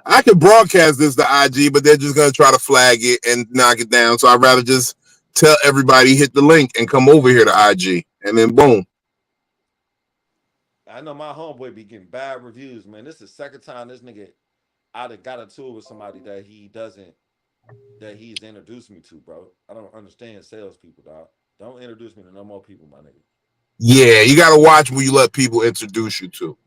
I could broadcast this to IG, but they're just gonna try to flag it and knock it down. So I'd rather just tell everybody hit the link and come over here to IG, and then boom. I know my homeboy be getting bad reviews, man. This is the second time this nigga I'd have got a tour with somebody that he's introduced me to, bro. I don't understand salespeople, dog. Don't introduce me to no more people, my nigga. Yeah, you gotta watch who you let people introduce you to.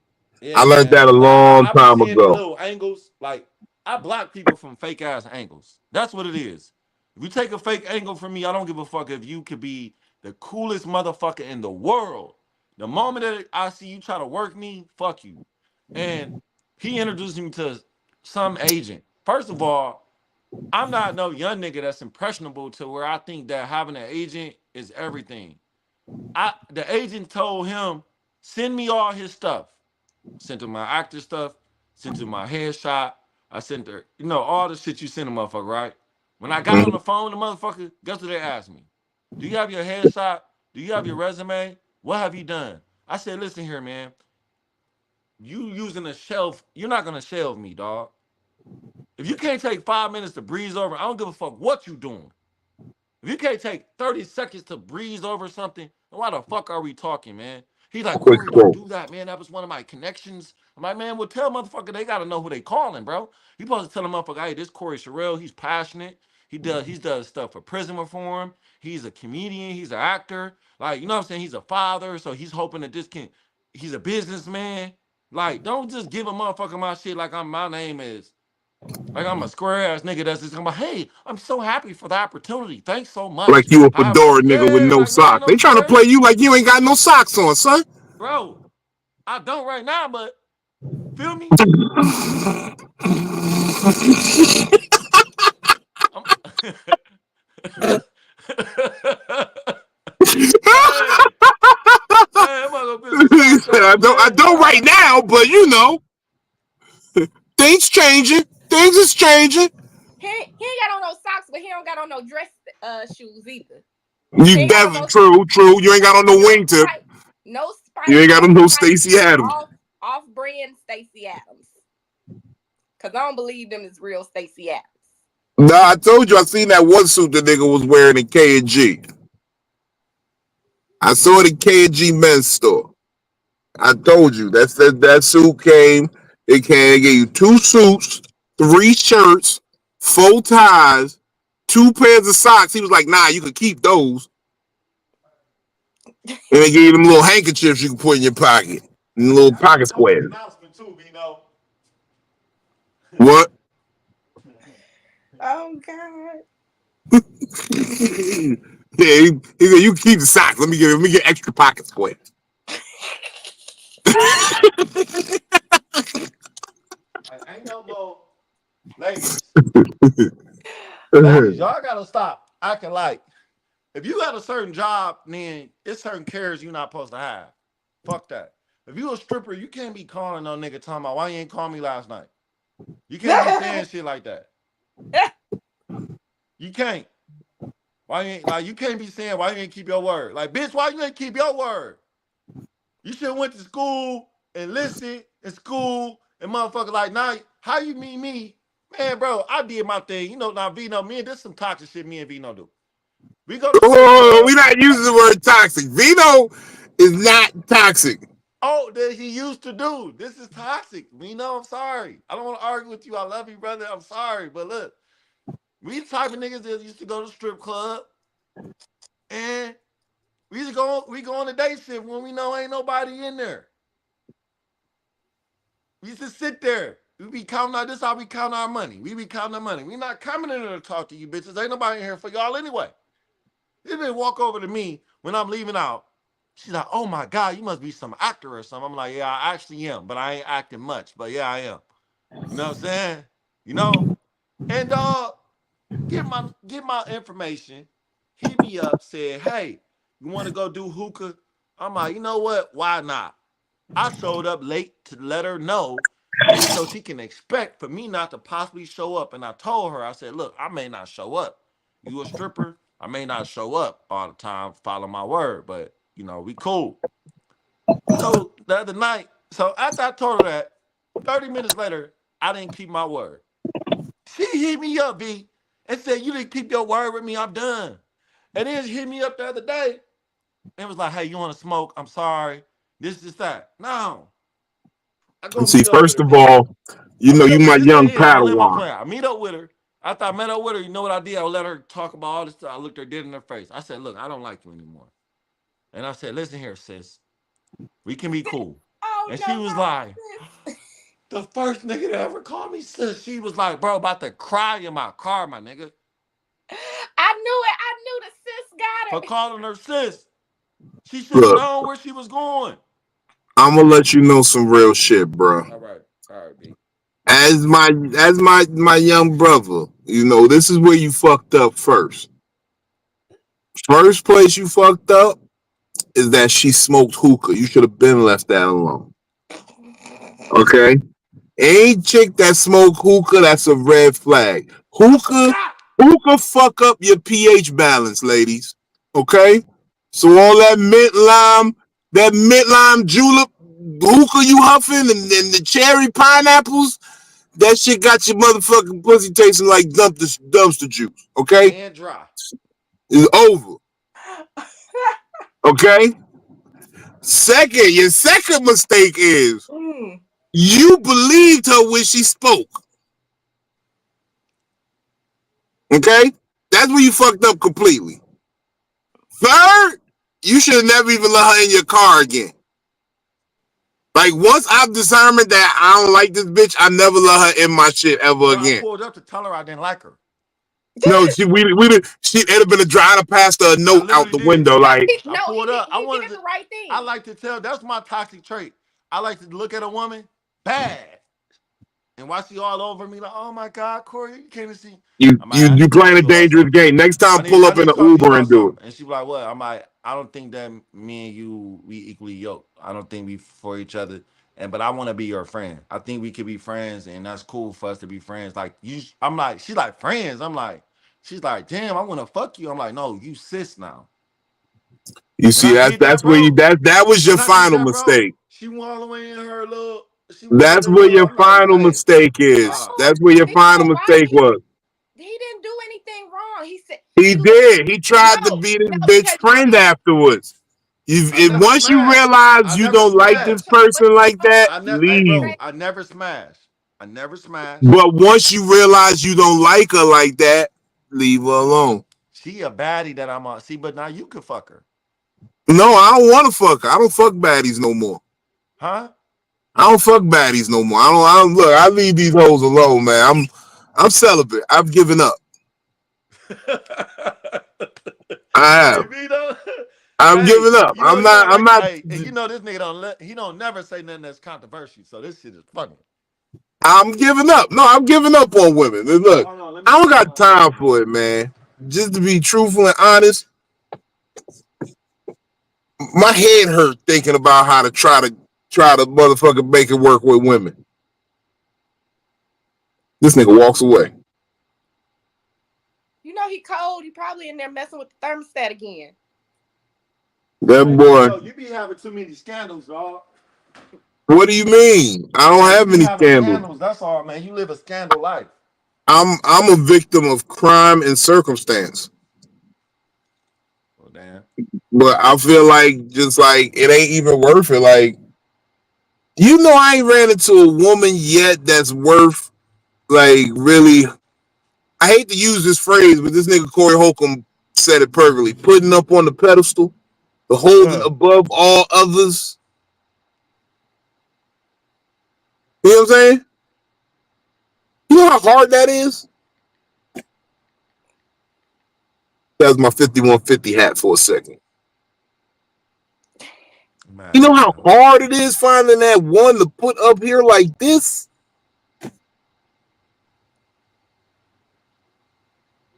I Yeah, learned that man. a long I be time seeing the ago. little angles. Like I block people from fake ass angles. That's what it is. If you take a fake angle from me, I don't give a fuck if you could be the coolest motherfucker in the world. The moment that I see you try to work me, fuck you. And he introduced me to some agent. First of all, I'm not no young nigga that's impressionable to where I think that having an agent is everything. The agent told him, send me all his stuff. Sent her my actor stuff, sent her my headshot. I sent her, all the shit you send a motherfucker, right? When I got on the phone, the motherfucker, guess what they asked me? Do you have your headshot? Do you have your resume? What have you done? I said, listen here, man. You using a shelf, you're not gonna shelve me, dog. If you can't take 5 minutes to breeze over, I don't give a fuck what you doing. If you can't take 30 seconds to breeze over something, then why the fuck are we talking, man? He's like, Quick Corey, don't quote. do that, man. That was one of my connections. I'm like, man, well, tell motherfucker they gotta know who they calling, bro. You supposed to tell a motherfucker, hey, this Corey Sherrill, he's passionate. He does stuff for prison reform. He's a comedian, he's an actor. Like, you know what I'm saying? He's a father, so he's hoping that he's a businessman. Like, don't just give a motherfucker my shit like my name is. Like I'm a square ass nigga that's just going, hey, I'm so happy for the opportunity. Thanks so Like much. you a Have a fedora nigga with yeah, no like man, socks. They don't trying to swear. play you like you ain't got no socks on, son. Bro, I don't right now, but feel me? I'm hey, I'm gonna put some He socks said, on, I man. don't right now, but things changing. Things is changing. He ain't got on no socks, but he don't got on no dress shoes either. You definitely true. You ain't got on no wingtip. No spike. You ain't got on no Stacey Adams. Off brand Stacey Adams. Cause I don't believe them is real Stacey Adams. Nah, I told you I seen that one suit the nigga was wearing in K&G. I saw it in K&G men's store. I told you that suit came. It gave you 2 suits, 3 shirts, 4 ties, 2 pairs of socks. He was like, nah, you could keep those. And they gave you them little handkerchiefs you can put in your pocket. And little pocket squares. Announcement too, Vino. What? Oh God. Yeah, he said, you keep the socks. Let me get extra pocket squares. Ain't no more ladies. Ladies, y'all gotta stop acting like if you got a certain job, then it's certain cares you're not supposed to have. Fuck that. If you a stripper, you can't be calling no nigga talking about why you ain't call me last night. You can't be saying shit like that. You can't. Why you ain't like you can't be saying why you ain't keep your word? Like, bitch, why you ain't keep your word? You should have went to school and listened in school and motherfucker like now how you mean me? Man, bro, I did my thing. You know, now Vino, me and this some toxic shit me and Vino do. We go to we not using the word toxic. Vino is not toxic. Oh, that he used to do. This is toxic. Vino, I'm sorry. I don't want to argue with you. I love you, brother. I'm sorry. But look, we the type of niggas that used to go to strip club and we go on a day shift when we know ain't nobody in there. We used to sit there. We be counting out this how we count our money. We be counting our money. We not coming in there to talk to you bitches. Ain't nobody in here for y'all anyway. They been walk over to me when I'm leaving out. She's like, oh my God, you must be some actor or something. I'm like, yeah, I actually am, but I ain't acting much. But yeah, I am. You know what I'm saying? You know? And get my information. Hit me up, said, hey, you want to go do hookah? I'm like, you know what? Why not? I showed up late to let her know and so she can expect for me not to possibly show up. And I told her, I said, look, I may not show up. You a stripper? I may not show up all the time, follow my word, but you know, we cool. So the other night, so after I told her that, 30 minutes later, I didn't keep my word. She hit me up, B, and said, you didn't keep your word with me, I'm done. And then she hit me up the other day and was like, hey, you want to smoke? I'm sorry. This is that. No. I go See, meet up with first her, of B. all, you know you my This young ain't it. I don't let my Padawan. plan. I meet up with her. After I met up with her, you know what I did? I let her talk about all this stuff. I looked her dead in her face. I said, look, I don't like you anymore. And I said, listen here, sis. We can be cool. Oh And no, she was like, the first nigga that ever called me sis. She was like, bro, about to cry in my car, my nigga. I knew it. I knew the sis got For it. calling her sis. She should have Look, known where she was going. I'm gonna let you know some real shit, bro. All right. All right, B. As my young brother, you know, this is where you fucked up first. First place you fucked up is that she smoked hookah. You should have been left that alone. Okay? Any chick that smoke hookah, that's a red flag. I Hookah, forgot. hookah fuck up your pH balance, ladies. Okay? So all that mint lime julep hookah you huffing and the cherry pineapples, that shit got your motherfucking pussy tasting like dumpster juice. Okay? And dry. It's over. Okay? Your second mistake is you believed her when she spoke. Okay? That's where you fucked up completely. Third, you should have never even let her in your car again. Like, once I've determined that I don't like this bitch, I never let her in my shit ever Bro, I again. pulled up to tell her I didn't like her. No, it'd have been a drive to pass her a I note out literally the did. window, like, I No, pulled up. I he wanted did to. the right thing. I like to tell. That's my toxic trait. I like to look at a woman bad, and why she all over me like, oh my God, Corey, you can't even see. I'm like, I you need to talk playing to a you about dangerous something. game. Next time, pull I up need in to an talk to you Uber about and do it. something. And she be like, what? I'm like, I don't think that me and you we equally yoked. I don't think we for each other. but I want to be your friend. I think we could be friends, and that's cool for us to be friends. Like you, I'm like, she's like friends. I'm like, she's like, damn, I want to fuck you. I'm like, no, you sis now. You When see, I did that, that's where bro. that was your When I did final that, bro, mistake. she went all the way in her little. She went in That's the where little. your I'm like, final hey, mistake is. stop. That's where your final Because why mistake was. he didn't do anything wrong. He said He he looked did. He tried to no, be this no, bitch because friend afterwards. I never Once you smashed. I realize you never don't like no, this smashed. because what person like he that, I never, hey, leave. bro, I never smashed. I never smashed. But once you realize you don't like her like that, leave her alone. She a baddie that I'm on. See, but now you can fuck her, No, I don't want to fuck her. I don't fuck baddies no more. huh? I don't fuck baddies no more. I don't look. I leave these hoes alone, man. I'm celibate. I've given up. I Hey, have. Vito. I'm Hey, giving up. you know he don't I'm like. not. Hey, and you know this nigga don't. He don't never say nothing that's controversial. So this shit is funny. I'm giving up. No, I'm giving up on women. And look, Hold on, let me I don't see. got time for it, man. Just to be truthful and honest, my head hurt thinking about how to try to motherfucking make it work with women. This nigga walks away. you know he cold. He probably in there messing with the thermostat again. That Hey, boy. Vito, you be having too many scandals, dog. What do you mean? I don't Hey, you have be any having scandals. scandals. That's all, man. You live a scandal life. I'm a victim of crime and circumstance. Oh damn. But I feel like just like it ain't even worth it. Like, I ain't ran into a woman yet that's worth like really. I hate to use this phrase, but this nigga Corey Holcomb said it perfectly. Putting up on the pedestal, the holding above all others. You know what I'm saying? You know how hard that is? That was my 5150 hat for a second. You Man, know how man. hard it is finding that one to put up here like this?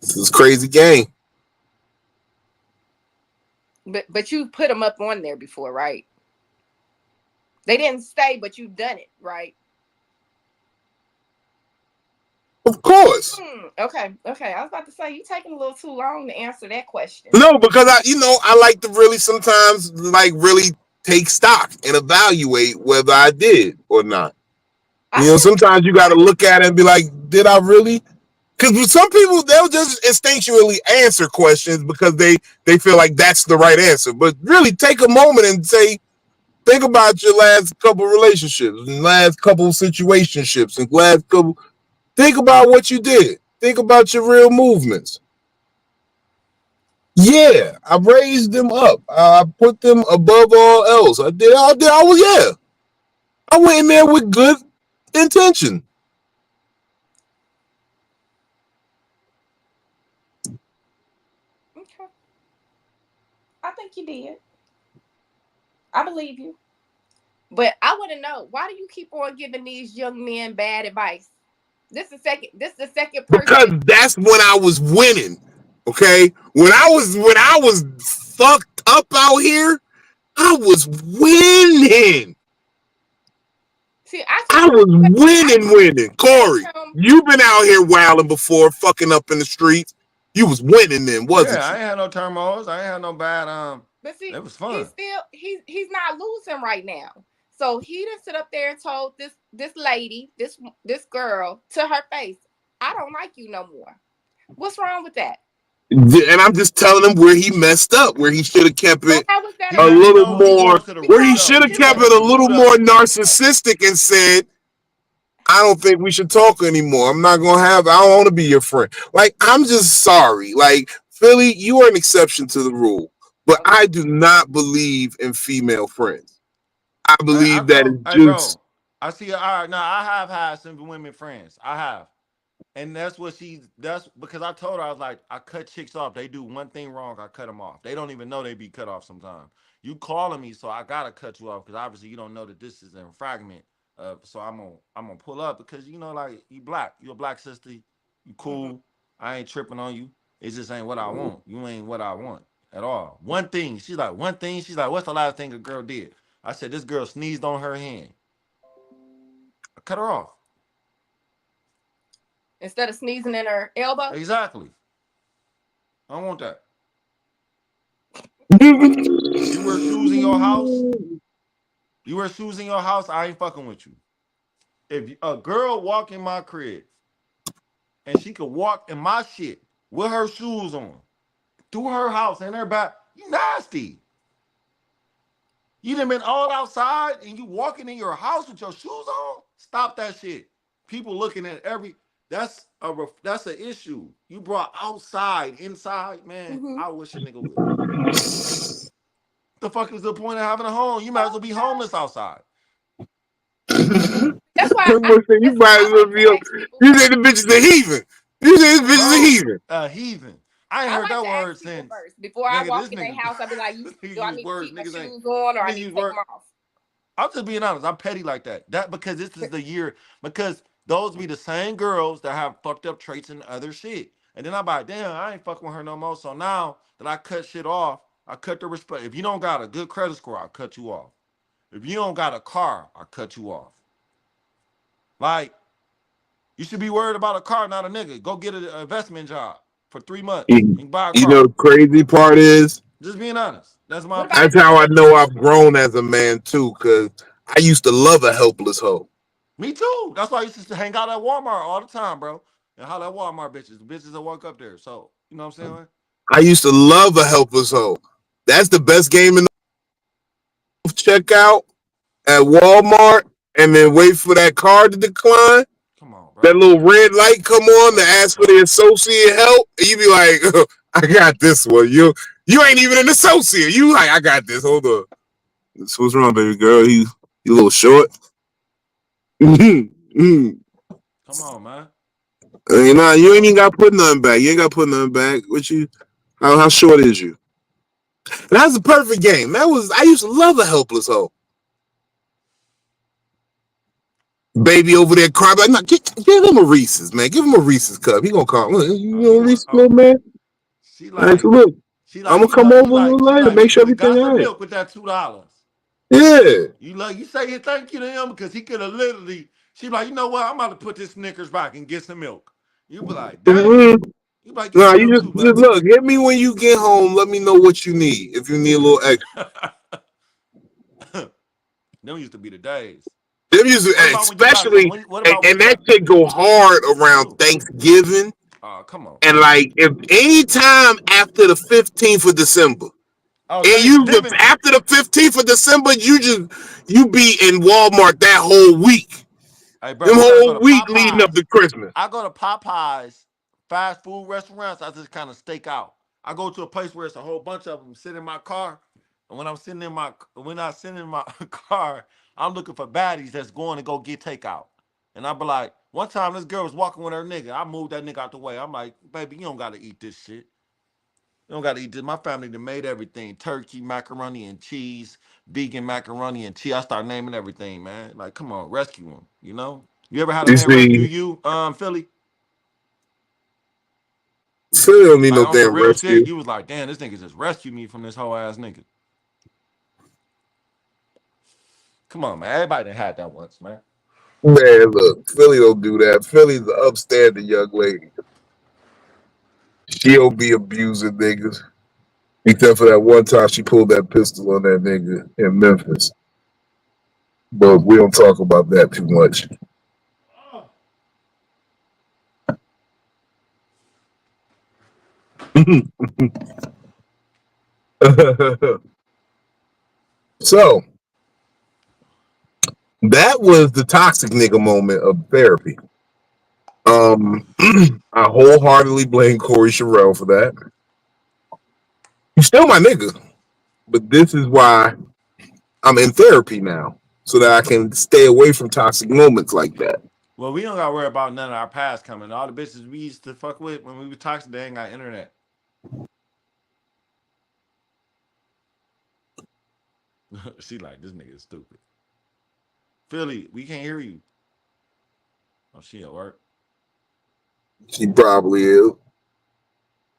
This is crazy game. But you put them up on there before, right? They didn't stay, but you've done it, right? Of course. Okay. I was about to say you taking a little too long to answer that question. No, because I like to really sometimes like really take stock and evaluate whether I did or not. Sometimes you got to look at it and be like, did I really? Because with some people, they'll just instinctually answer questions because they feel like that's the right answer. But really, take a moment and think about your last couple relationships, and last couple situationships, and last couple. Think about what you did. Think about your real movements. Yeah, I raised them up. I put them above all else. I did. I was yeah. I went in there with good intention. Okay. I think you did. I believe you. But I want to know, why do you keep on giving these young men bad advice? This is the second Because person. that's when I was winning. Okay, when I was fucked up out here, I was winning. See, I I can't was I winning. can't Corey, him. you've been out here wilding before, fucking up in the streets. You was winning then, Yeah, wasn't I you? ain't had no turmoils. I ain't had no bad. But see, It was fun. he's not losing right now. So he done sit up there and told this lady, this girl to her face, I don't like you no more. What's wrong with that? And I'm just telling him where he messed up, where he should have kept So it how was that He a a let me bad little know he more, going to the where he root because should of. have He kept going it to a the little root of more it. narcissistic and said, I don't think we should talk anymore. I don't want to be your friend. Like, I'm just sorry. Like, Philly, you are an exception to the rule. But okay. I do not believe in female friends. I I believe that felt, it's hey, just bro. I see. All right, now I have had some women friends. I have. And that's because I told her, I was like, I cut chicks off. They do one thing wrong, I cut them off. They don't even know they be cut off sometimes. You calling me, so I gotta cut you off because obviously you don't know that this is a fragment. So I'm gonna pull up because like you black, you a black sister, you Mm-hmm. cool. I ain't tripping on you. It just ain't what I want. You ain't what I want at all. One thing, she's like, what's the last thing a girl did? I said, this girl sneezed on her hand. Cut her off. Instead of sneezing in her elbow? Exactly. I don't want that. You wear shoes in your house? You wear shoes in your house? I ain't fucking with you. If a girl walk in my crib and she could walk in my shit with her shoes on through her house and her back, you nasty. You done been all outside and you walking in your house with your shoes on? Stop that shit. People looking at that's an issue. You brought outside, inside, man. I wish a nigga would. The fuck is the point of having a home? You might as well be homeless outside. That's why you might as well be. You say the bitch is a heathen. You say this bitch is a heathen. A heathen. I ain't heard that word since. First. Before I walk in their house, I'll be like, do I need to keep my shoes on or I need to take them off? I'm just being honest. I'm petty like that. That because this is the year. Because those be the same girls that have fucked up traits and other shit. And then I'm like, damn, I ain't fucking with her no more. So now that I cut shit off, I cut the respect. If you don't got a good credit score, I'll cut you off. If you don't got a car, I'll cut you off. Like, you should be worried about a car, not a nigga. Go get an investment job for 3 months and buy a car. You know the crazy part is? Just being honest. That's my opinion. That's how I know I've grown as a man too, because I used to love a helpless hoe. Me too. That's why I used to hang out at Walmart all the time, bro. And holler at Walmart bitches. The bitches that walk up there. So, you know what I'm saying, man? I used to love a helpless hoe. That's the best game in the checkout at Walmart and then wait for that card to decline. Come on, bro. That little red light come on to ask for the associate help. And you be like, oh, I got this one. You ain't even an associate. You like, I got this. Hold on. So what's wrong, baby girl? You a little short? Come on, man. You know, you ain't even got to put nothing back. You ain't got to put nothing back. What you? How short is you? And that's a perfect game. I used to love a helpless hoe. Baby over there crying like, no, give him a Reese's, man. Give him a Reese's cup. He gonna come. You know, Reese's cup, man. She like, right, so look, I'm gonna come over a little later, make sure everything all right. Milk with that $2. Yeah. You say thank you to him because he could have literally. She like, you know what? I'm about to put this Snickers back and get some milk. You be like, dang. You like, no, you just look. Hit me when you get home. Let me know what you need. If you need a little extra. Them used to be the days. Them used to, especially, and that shit go hard around Thanksgiving. Oh, come on. And like, if any time after the 15th of December, and after the 15th of December, you be in Walmart that whole week. Hey, bro, them whole week leading up to Christmas. I go to Popeyes, fast food restaurants. I just kind of stake out. I go to a place where it's a whole bunch of them sitting in my car, and when I sit in my car, I'm looking for baddies that's going to go get takeout. And I be like, one time this girl was walking with her nigga. I moved that nigga out the way. I'm like, baby, you don't got to eat this shit. You don't got to eat this. My family that made everything. Turkey, macaroni, and cheese. Vegan macaroni and cheese. I start naming everything, man. Like, come on, rescue him, you know? You ever had a man rescue you, Philly? Philly don't need no damn rescue. Shit, you was like, damn, this nigga just rescued me from this whole ass nigga. Come on, man. Everybody done had that once, man. Man, look, Philly don't do that. Philly's the upstanding young lady. She'll be abusing niggas. Except for that one time she pulled that pistol on that nigga in Memphis. But we don't talk about that too much. So that was the toxic nigga moment of therapy. I wholeheartedly blame Corey Sherrill for that. He's still my nigga, but this is why I'm in therapy now, so that I can stay away from toxic moments like that. Well, we don't got to worry about none of our past coming. All the bitches we used to fuck with when we were toxic, they ain't got internet. She like, this nigga is stupid. Philly, we can't hear you. Oh, she at work. She probably is.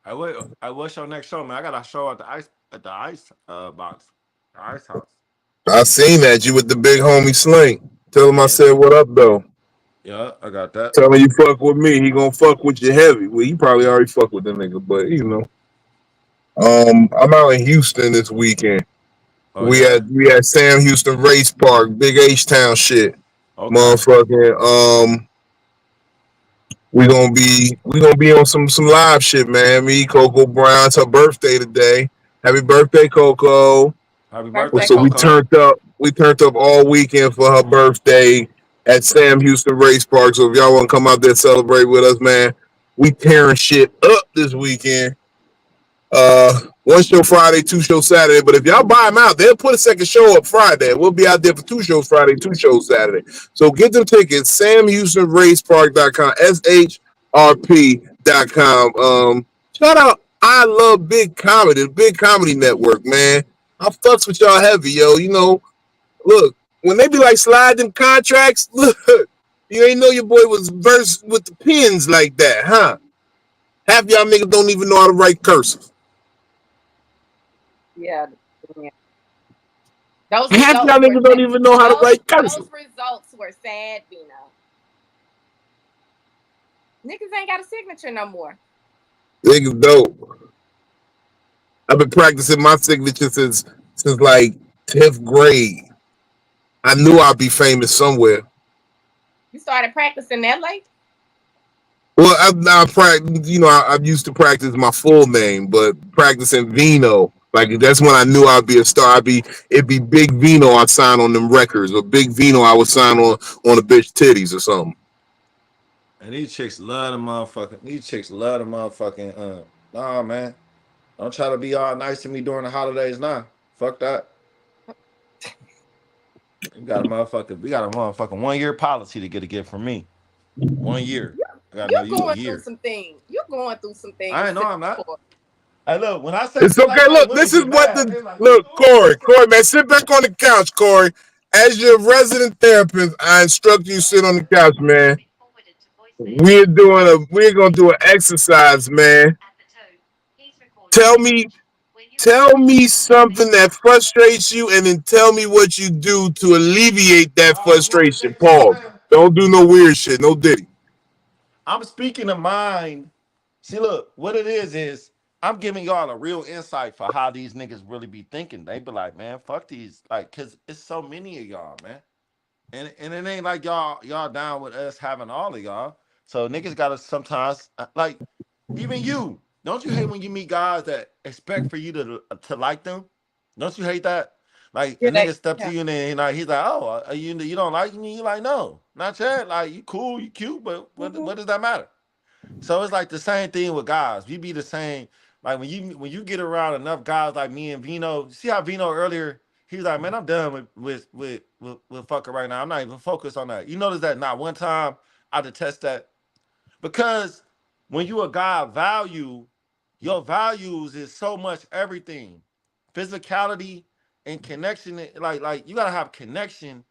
What's your next show, man? I got a show at the ice box, the ice house. I seen that you with the big homie Sling. Tell him I said what up though. Yeah, I got that. Tell me you fuck with me, he gonna fuck with you heavy. Well, you probably already fuck with the nigga, but you know. I'm out in Houston this weekend. Oh We yeah. had Sam Houston Race Park, big H Town shit. Okay. Motherfucking we gonna be on some live shit, man. Me, Coco Brown, it's her birthday today. Happy birthday, Coco. Happy Birthday, birthday, So we Coco. Coco. turned up. We turned up all weekend for her birthday at Sam Houston Race Park. So if y'all want to come out there and celebrate with us, man, we tearing shit up this weekend. One show Friday, two shows Saturday. But if y'all buy them out, they'll put a second show up Friday. We'll be out there for two shows Friday, two shows Saturday. So get them tickets, SamHoustonRacePark.com, SHRP.com. Shout out I Love Big Comedy, the Big Comedy Network, man. I fucks with y'all heavy, yo. You know, look, when they be like slide them contracts, look, you ain't know your boy was versed with the pins like that, huh? Half y'all niggas don't even know how to write cursive. Yeah. Those Half results y'all were niggas don't sad. even know how to write cursive. Those results were sad, Vino. Niggas ain't got a signature no more. Niggas dope. I've been practicing my signature since like 10th grade. I knew I'd be famous somewhere. You started practicing that late? Well, I used to practice my full name, but practicing Vino, like that's when I knew I'd be a star. It'd be Big Vino I'd sign on them records, or Big Vino I would sign on a bitch titties or something. And these chicks love the motherfucking. These chicks love the motherfucking. Nah, man. Don't try to be all nice to me during the holidays now. Fuck that. We got a motherfucking 1 year policy to get a gift from me. 1 year. I gotta know You're you a going through year. some things. You're going through some I things. ain't know I'm not. Hey, look, when I say It's shit okay. like that, Look, women this is get what mad. the They're like, look, oh, why you say Corey, man, sit back on the couch, Corey. As your resident therapist, I instruct you to sit on the couch, man. We're gonna do an exercise, man. Tell me tell me something that frustrates you and then tell me what you do to alleviate that oh, you want me to frustration. take this Pause. away? Don't do no weird shit. No diddy. I'm speaking of mine. See, look, what it is I'm giving y'all a real insight for how these niggas really be thinking. They be like, man, fuck these, like, cause it's so many of y'all, man. And it ain't like y'all down with us having all of y'all. So niggas gotta sometimes like even you. Don't you hate when you meet guys that expect for you to like them? Don't you hate that? Like a Yeah, nigga step to yeah. you and then he's like, oh, you don't like me? You like no, not yet. Like you cool, you cute, but what does that matter? So it's like the same thing with guys. We be the same. Like when you get around enough guys like me and Vino, see how Vino earlier, he was like, man, I'm done with fucker right now. I'm not even focused on that. You notice that not one time I detest that. Because when you a guy of value, your values is so much everything. Physicality and connection, like you gotta have connection,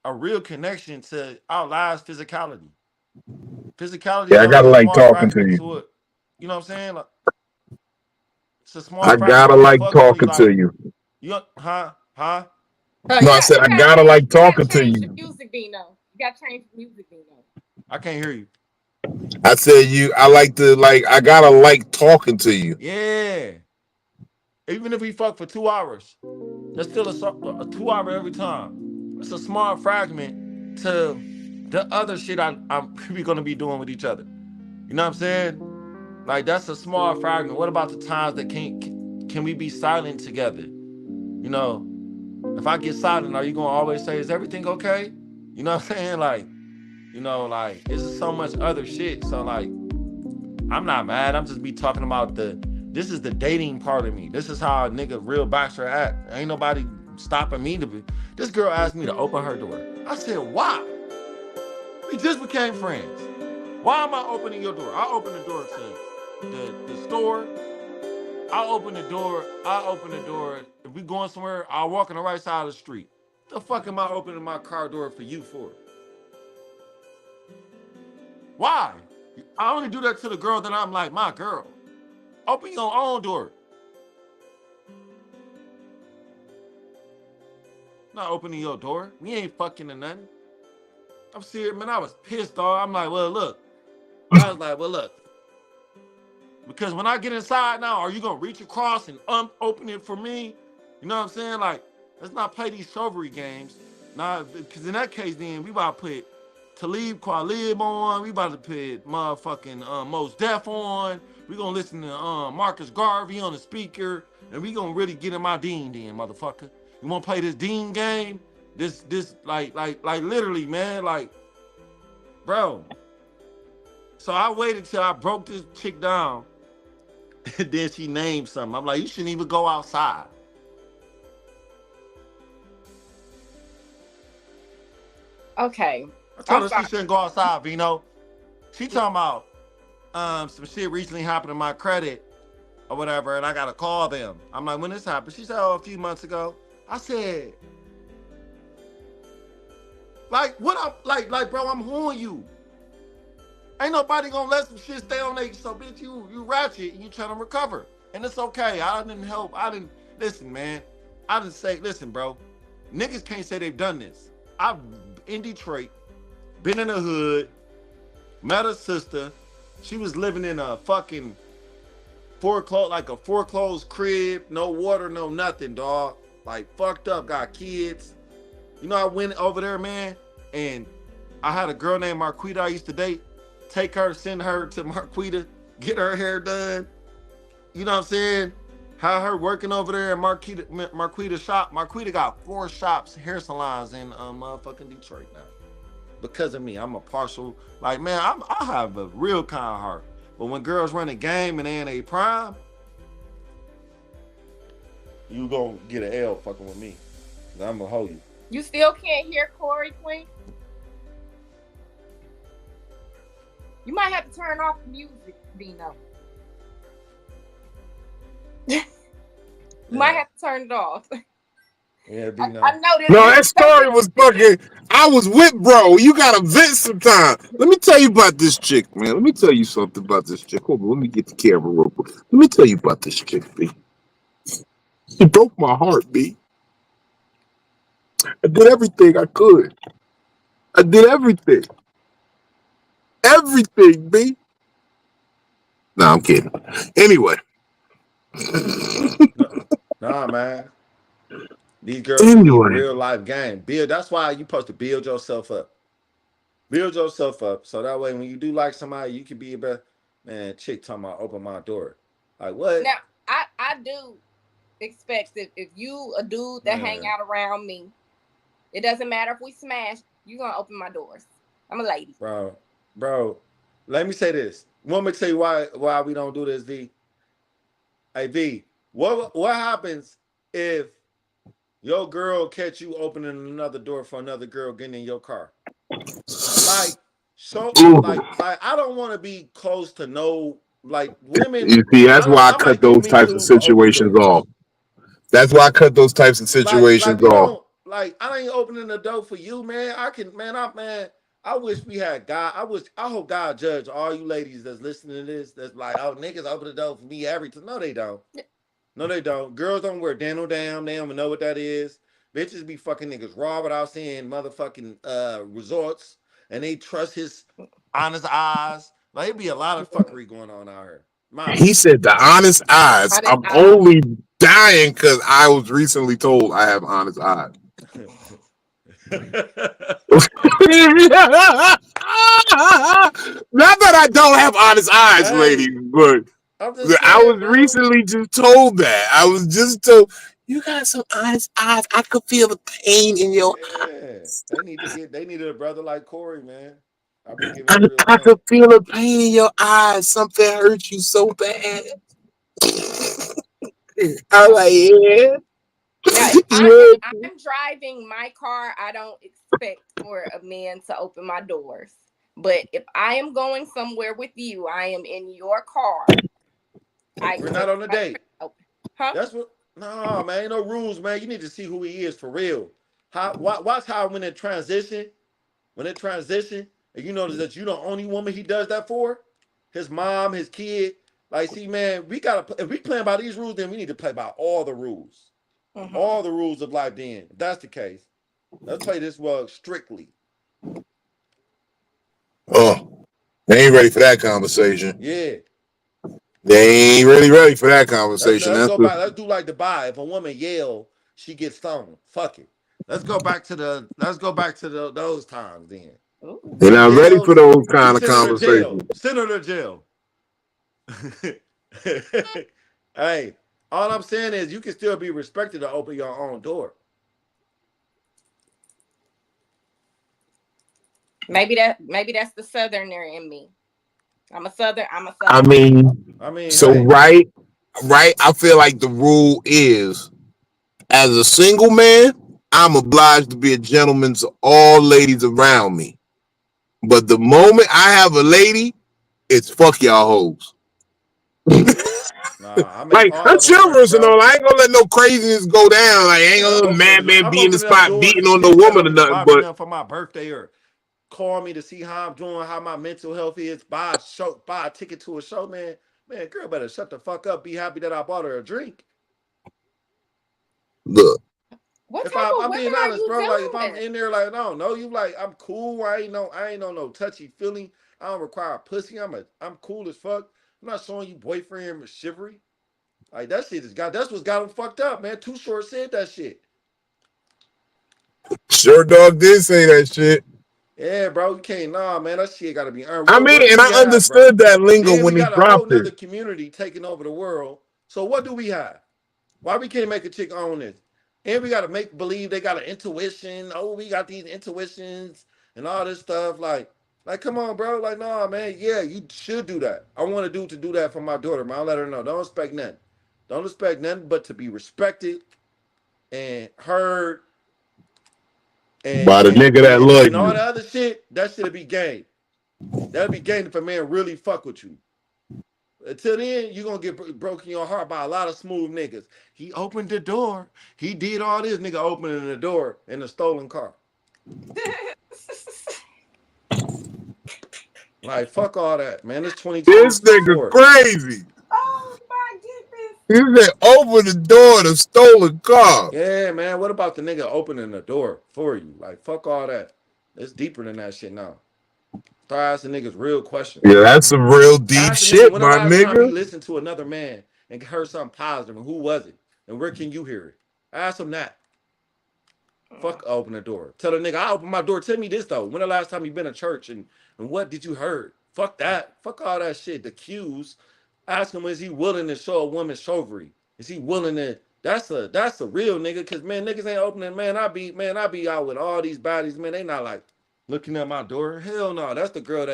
a real connection to outlives physicality. Physicality is Yeah, I only gotta a like small talking to fraction you. to it. You know what I'm saying? Like, it's a small I fraction gotta why you like fuck with me. talking to Like, you. huh? No, I said I gotta like You gotta talking to change the you. music, Vino. You gotta change the music, Vino. I can't hear you. I said I like to like I gotta like talking to you. Yeah. Even if we fuck for 2 hours, that's still a 2 hour every time. It's a small fragment to the other shit I'm we gonna be doing with each other. You know what I'm saying? Like that's a small fragment. What about the times that can we be silent together? You know, if I get silent, are you gonna always say, is everything okay? You know what I'm saying? Like, like it's just so much other shit. So like I'm not mad. I'm just be talking about this is the dating part of me. This is how a nigga real boxer act. Ain't nobody stopping me to be. This girl asked me to open her door. I said, why? We just became friends. Why am I opening your door? I open the door to the store. I open the door. I open the door. If we going somewhere, I'll walk on the right side of the street. The fuck am I opening my car door for you for? Why? I only do that to the girl that I'm like, my girl. Open your own door. Not opening your door. We ain't fucking or nothing. I'm serious, man. I was pissed, dog. I'm like, well, look. I was like, well, look. Because when I get inside now, are you gonna reach across and open it for me? You know what I'm saying? Like, let's not play these chivalry games. Nah, because in that case, then we about to put Talib Kweli on. We about to put motherfucking Mos Def on. We gonna listen to Marcus Garvey on the speaker, and we gonna really get in my Dean then, motherfucker. You wanna play this Dean game? This like literally, man, like, bro. So I waited till I broke this chick down. And then she named something. I'm like, you shouldn't even go outside. Okay. I told her she shouldn't go outside, Vino. She talking about some shit recently happened to my credit or whatever, and I gotta call them. I'm like, when this happened? She said, oh, a few months ago. I said, like, what up? Like, bro, I'm on you. Ain't nobody gonna let some shit stay on there. So, bitch, you ratchet and you trying to recover. And it's okay. I didn't help. Listen, man. I didn't say, listen, bro. Niggas can't say they've done this. I've in Detroit, been in the hood, met a sister. She was living in a fucking foreclosed crib, no water, no nothing, dog. Like, fucked up, got kids. You know, I went over there, man, and I had a girl named Marquita I used to date. Take her, send her to Marquita, get her hair done. You know what I'm saying? Have her working over there at Marquita's shop. Marquita got 4 shops, hair salons in motherfucking Detroit now. Because of me, I'm a partial, like, man, I have a real kind of heart. But when girls run a game and they in a prime, you gonna get an L fucking with me. I'm gonna hold you. You still can't hear Corey, Queen? You might have to turn off the music, Vino. You might have to turn it off. Yeah, Vino. I know this. No, that story was fucking. I was with bro. You gotta vent sometime. Let me tell you about this chick, man. Let me tell you something about this chick. Hold on, let me get the camera real quick. Let me tell you about this chick, B. She broke my heart, B. I did everything I could. I did everything. Everything, B. No, I'm kidding. Anyway. Nah, man. These girls need real life game. That's why you supposed to build yourself up. Build yourself up. So that way when you do like somebody, you can be a better man. Chick talking about open my door. Like what? Now I do expect if you a dude that hang out around me, it doesn't matter if we smash, you're gonna open my doors. I'm a lady. Bro, let me say this. Want me to tell you why we don't do this, V? Hey V, what happens if your girl catch you opening another door for another girl getting in your car? Like, I don't want to be close to no, like, women. You see, that's why I cut those types of situations off. That's why I cut those types of situations off. Like, I ain't opening the door for you, man. I wish we had God. I hope God judge all you ladies that's listening to this. That's like, oh, niggas open the door for me every time. No, they don't. No, they don't. Girls don't wear Daniel down. They don't even know what that is. Bitches be fucking niggas raw without seeing motherfucking resorts. And they trust his honest eyes. Like, it be a lot of fuckery going on out here. He said the honest eyes. I'm only dying because I was recently told I have honest eyes. Not that I don't have honest eyes, ladies, but I was recently just told that. I was just told, you got some honest eyes. I could feel the pain in your eyes. They needed a brother like Corey, man. I could feel the pain in your eyes. Something hurt you so bad. I was like, yeah. Now, if I'm driving my car, I don't expect for a man to open my doors. But if I am going somewhere with you, I am in your car. We're not on a date. Huh? That's what. No, man, ain't no rules, man. You need to see who he is for real. Watch how when it transition, and you notice that you're the only woman he does that for. His mom, his kid. Like, see, man, if we playing by these rules, then we need to play by all the rules. Mm-hmm. All the rules of life then. If that's the case, let's play this strictly. Oh, they ain't ready for that conversation. Yeah. They ain't really ready for that conversation. Let's That's go the, back. Let's do like the buy. If a woman yell, she gets stoned. Fuck it. Let's go back to those times then. Ooh. they're She not ready for yells, those you kind of send her to jail. conversations. Send her to jail. Hey, all I'm saying is you can still be respected to open your own door. Maybe that's the southerner in me. I'm a southern. I mean, I mean, so hey, right. I feel like the rule is, as a single man, I'm obliged to be a gentleman to all ladies around me. But the moment I have a lady, it's fuck y'all hoes. nah, I make Like, all of that's them friends, chivalrous and bro. all. I ain't gonna let no craziness go down. Like, I ain't Man, gonna let a madman I'm be in the opening up spot doors beating if on no she tell woman or me to nothing. buy me But nothing for my birthday or call me to see how I'm doing, how my mental health is, buy a ticket to a show, man. Man, girl better shut the fuck up. Be happy that I bought her a drink. look, What If type of I'm women being are honest, you bro, like if dealing I'm with? in there, like, no, no, you like, I'm cool. I ain't no touchy feeling. I don't require pussy. I'm cool as fuck. I'm not showing you boyfriend chivalry. Like that shit that's what's got him fucked up, man. Too Short said that shit. sure dog did say that shit. Yeah, bro, you can't, nah, man. That shit gotta be earned. I What mean, do and we I have, bro? understood that lingo Then we when he got a dropped whole it. nother community taking over the world. So what do we have? Why we can't make a chick own this? And we gotta make believe they got an intuition. Oh, we got these intuitions and all this stuff. Like, come on, bro. Like, nah, man. Yeah, you should do that. I want to do that for my daughter, man. I'll let her know. Don't expect nothing. Don't expect nothing but to be respected and heard and By the and nigga and, that and, love and all the you. other shit. That should be game. That'll be game if a man really fuck with you. Until then, you're gonna get broken your heart by a lot of smooth niggas. He opened the door. He did all this, nigga opening the door in a stolen car. Like, fuck all that, man. It's This nigga 2024. crazy. Oh my goodness. He said, open the door to stolen car. Yeah, man. What about the nigga opening the door for you? Like, fuck all that. It's deeper than that shit now. Start asking niggas real questions. Yeah, that's some real deep Ask a nigga shit, when the my last time he nigga. listened to another man and heard something positive and who was it? And where can you hear it? Ask him that. Fuck open the door. Tell the nigga, I open my door. Tell me this though. When the last time you been to church and what did you heard? Fuck that. Fuck all that shit. The cues. Ask him, is he willing to show a woman chivalry? Is he willing to that's a real nigga? Cause man, niggas ain't opening, I be out with all these bodies, man. They not like looking at my door. Hell no. That's the girl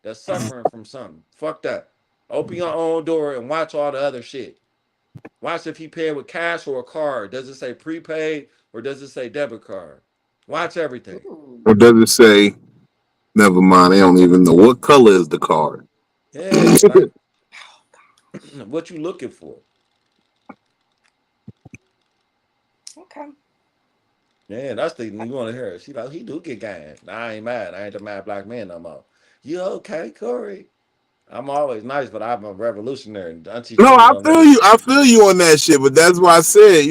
that's suffering from something. Fuck that. Open your own door and watch all the other shit. Watch if he paid with cash or a card. Does it say prepaid or does it say debit card? Watch everything. Ooh. Or does it say, never mind, they don't even know what color is the card? Yeah, like what you looking for? Okay. Yeah, that's the you want to hear. She like he do get gang. Nah, I ain't mad. I ain't the mad black man no more. You okay, Corey? I'm always nice, but I'm a revolutionary. Auntie No, Philly I don't feel never. you. I feel you on that shit, but that's why I said,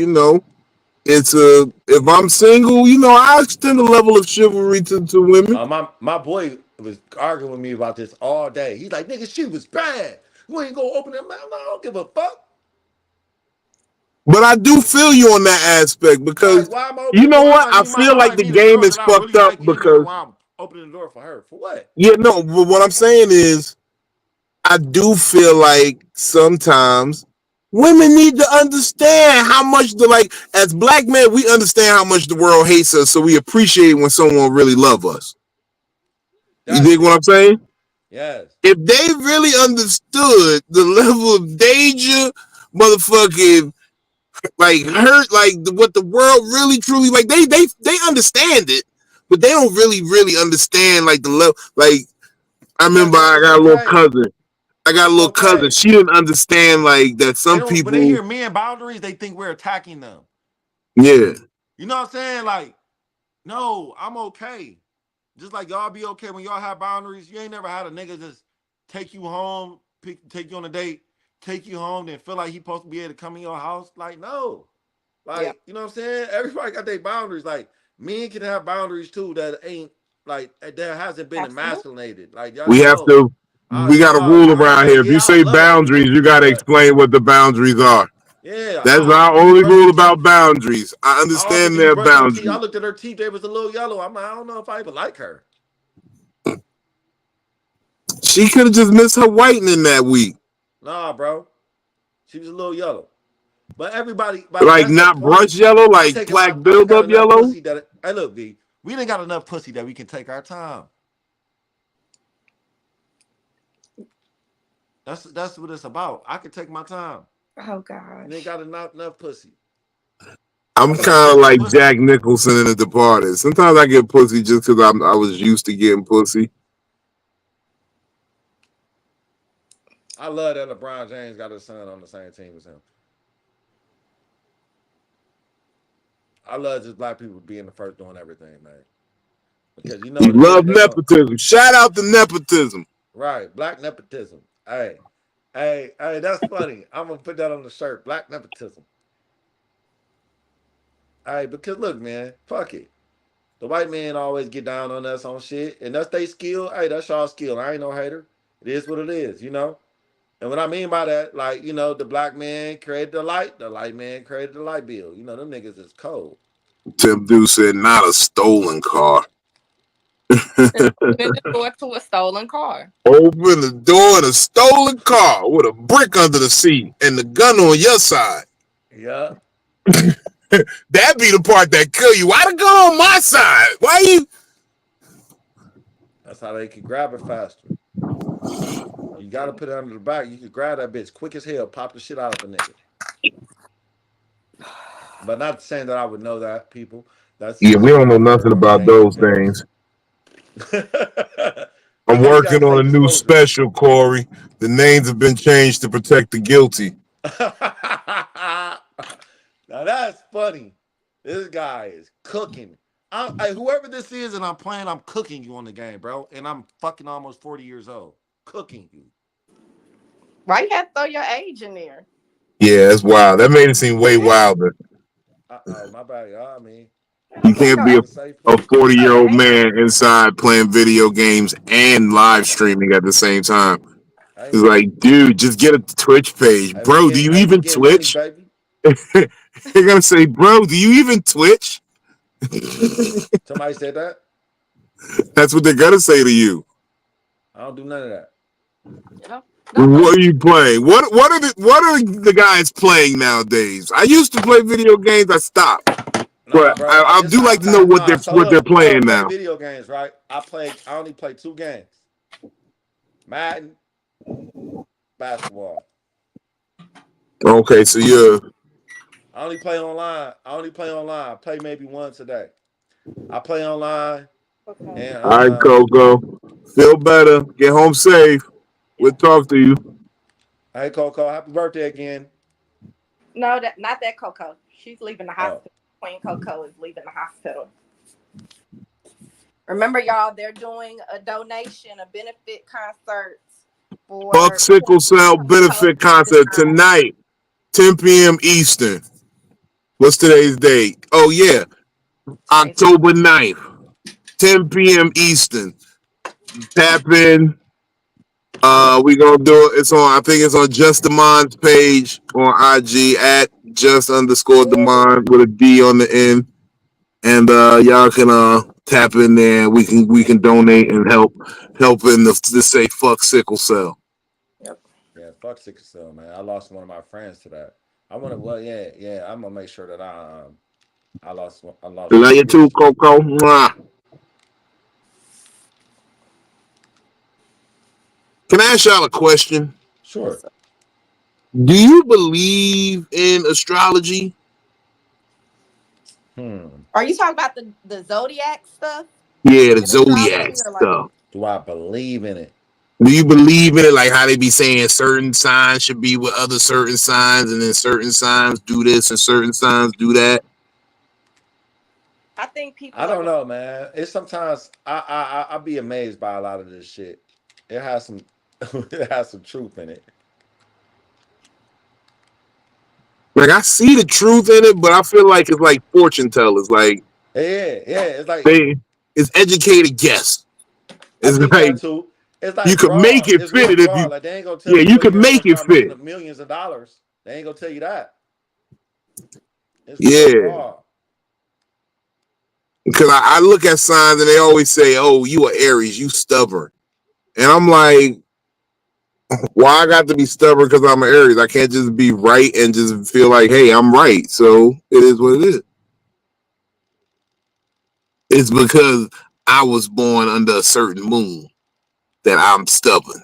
it's a, if I'm single, I extend a level of chivalry to women. My boy was arguing with me about this all day. He's like, nigga, she was bad. You ain't gonna open that mouth. No, I don't give a fuck. But I do feel you on that aspect Like, because why am I you opening? know Why I what? might I meet feel like the a game girl is that I fucked really up like in there because, while I'm opening the door for her. For what? yeah, no, but what I'm saying is I do feel like sometimes women need to understand how much as black men, we understand how much the world hates us, so we appreciate when someone really love us. You That's dig what it. I'm saying? Yes. If they really understood the level of danger, motherfucking hurt, what the world really truly they understand it, but they don't really understand the level. I Yes, remember and I it's got a little okay. cousin. I got a It's little cousin. okay. She didn't understand that They some don't when they people, hear men boundaries, they think we're attacking them. yeah. You know what I'm saying? Like, no, I'm okay. Just like y'all be okay when y'all have boundaries. You ain't never had a nigga just take you home, take you on a date, take you home, then feel like he supposed to be able to come in your house. Like, no. Yeah. Like, you know what I'm saying? Everybody got their boundaries. Like, men can have boundaries too that ain't like there hasn't been Absolutely. emasculated. Like y'all, We have oh, to. We got a rule around here. If you yeah, I say would love that boundaries, you relationship, got to but explain what the boundaries are. yeah, That's I our looked at only her rule teeth. about boundaries. I All I could understand do their brush her teeth. I boundaries. looked at her teeth; they was a little yellow. I'm like, I don't know if I even like her. She could have just missed her whitening that week. Nah, bro, she was a little yellow. But everybody, but Like that's the not point. brush yellow, I'm like taking my. plaque I done got buildup enough yellow. pussy that. Hey, look, V. We didn't got enough pussy that we can take our time. That's what it's about. I can take my time. Oh You ain't gosh. got enough pussy. I'm But kind of that like pussy, Jack Nicholson in The Departed. Sometimes I get pussy just because I was used to getting pussy. I love that LeBron James got his son on the same team as him. I love just black people being the first doing everything, man. Because you know You in a minute love they going nepotism. Shout out to nepotism. right, black nepotism. Hey, that's funny. I'm gonna put that on the shirt. Black nepotism. Hey, because look, man, fuck it. The white man always get down on us on shit, and that's they skill. Hey, that's y'all skill. I ain't no hater. It is what it is, you know. And what I mean by that, like, you know, the black man created the light man created the light bill. You know, them niggas is cold. Tim Dew said, not a stolen car. And opening the door to a stolen car. Open the door in a stolen car with a brick under the seat and the gun on your side. Yeah. That be the part that kill you. Why the gun on my side? Why you? That's how they can grab it faster. You gotta put it under the back. You can grab that bitch quick as hell, pop the shit out of a nigga. But not saying that I would know that, people. That's Yeah, we just don't what know I've heard nothing from about gang those members. things. I'm Now you gotta working say on a new explosives. special, Corey. The names have been changed to protect the guilty. Now that's funny. This guy is cooking. Whoever this is and I'm playing, I'm cooking you on the game, bro. And I'm fucking almost 40 years old. Cooking you. Why you have to throw your age in there? Yeah, that's wild. That made it seem way wilder. Oh, my bad, y'all. I mean, You Don't throw can't your be age. it's a safe a place. 40-year-old Hey, man inside playing video games and live streaming at the same time. Hey It's man. like, dude, just get a Twitch page. Bro, do you We even getting money, Twitch? baby. They're gonna say, bro, do you even Twitch? Somebody said that. That's what they're gonna say to you. I don't do none of that. don't throw What your. are you playing? What are the guys playing nowadays? I used to play video games. I stopped, Nah, but bro. I This do how like to know what nah. they're So what they're look, I playing don't play now. video games, right? I only play two games: Madden, basketball. Okay, so you're I only play online. I play maybe once a day. I play online, Okay. and all right, Coco. Feel better. Get home safe. We'll Yeah. talk to you. hey Coco, happy birthday again. No, that not that Coco. She's leaving the Oh, hospital. Queen Coco is leaving the hospital. Remember, y'all, they're doing a donation, a benefit concert Buck for Sickle Queen Cell Coco's benefit concert tonight, 10 p.m. Eastern. What's today's date? Oh yeah, today's October 9th, 10 p.m. Eastern. Tap in. We gonna do it. It's on. I think it's on Just Demond's page on IG at just underscore Demond with a D on the end, and y'all can tap in there. We can donate and help in the say fuck sickle cell. Yep. yeah, fuck sickle cell, man. I lost one of my friends to that. I want to. Well, yeah. I'm gonna make sure that I lost Love one you too, spiritually. Coco. Mwah. Can I ask y'all a question? Sure. What's up? Do you believe in astrology? Hmm. Are you talking about the zodiac stuff Yeah, the in zodiac astrology, or like? stuff. Do I believe in it? Do you believe in it? Like how they be saying certain signs should be with other certain signs, and then certain signs do this and certain signs do that. I think I people are don't going. know, man. It's sometimes I be amazed by a lot of this shit. It has some it has some truth in it. Like I see the truth in it, but I feel like it's like fortune tellers. Like Yeah. It's like they It's educated guess. I It's get like that too. It's you like could make fraud. it It's fit real it if you, fraud. Like they ain't gonna tell yeah, you, you yo, could you're gonna make it start fit. making millions of dollars. They ain't gonna tell you that. It's real Yeah, fraud. because I look at signs and they always say, "Oh, you are Aries, you stubborn," and I'm like, "Why I got to be stubborn because I'm an Aries? I can't just be right and just feel like, hey, I'm right. So it is what it is." It's because I was born under a certain moon that I'm stubborn.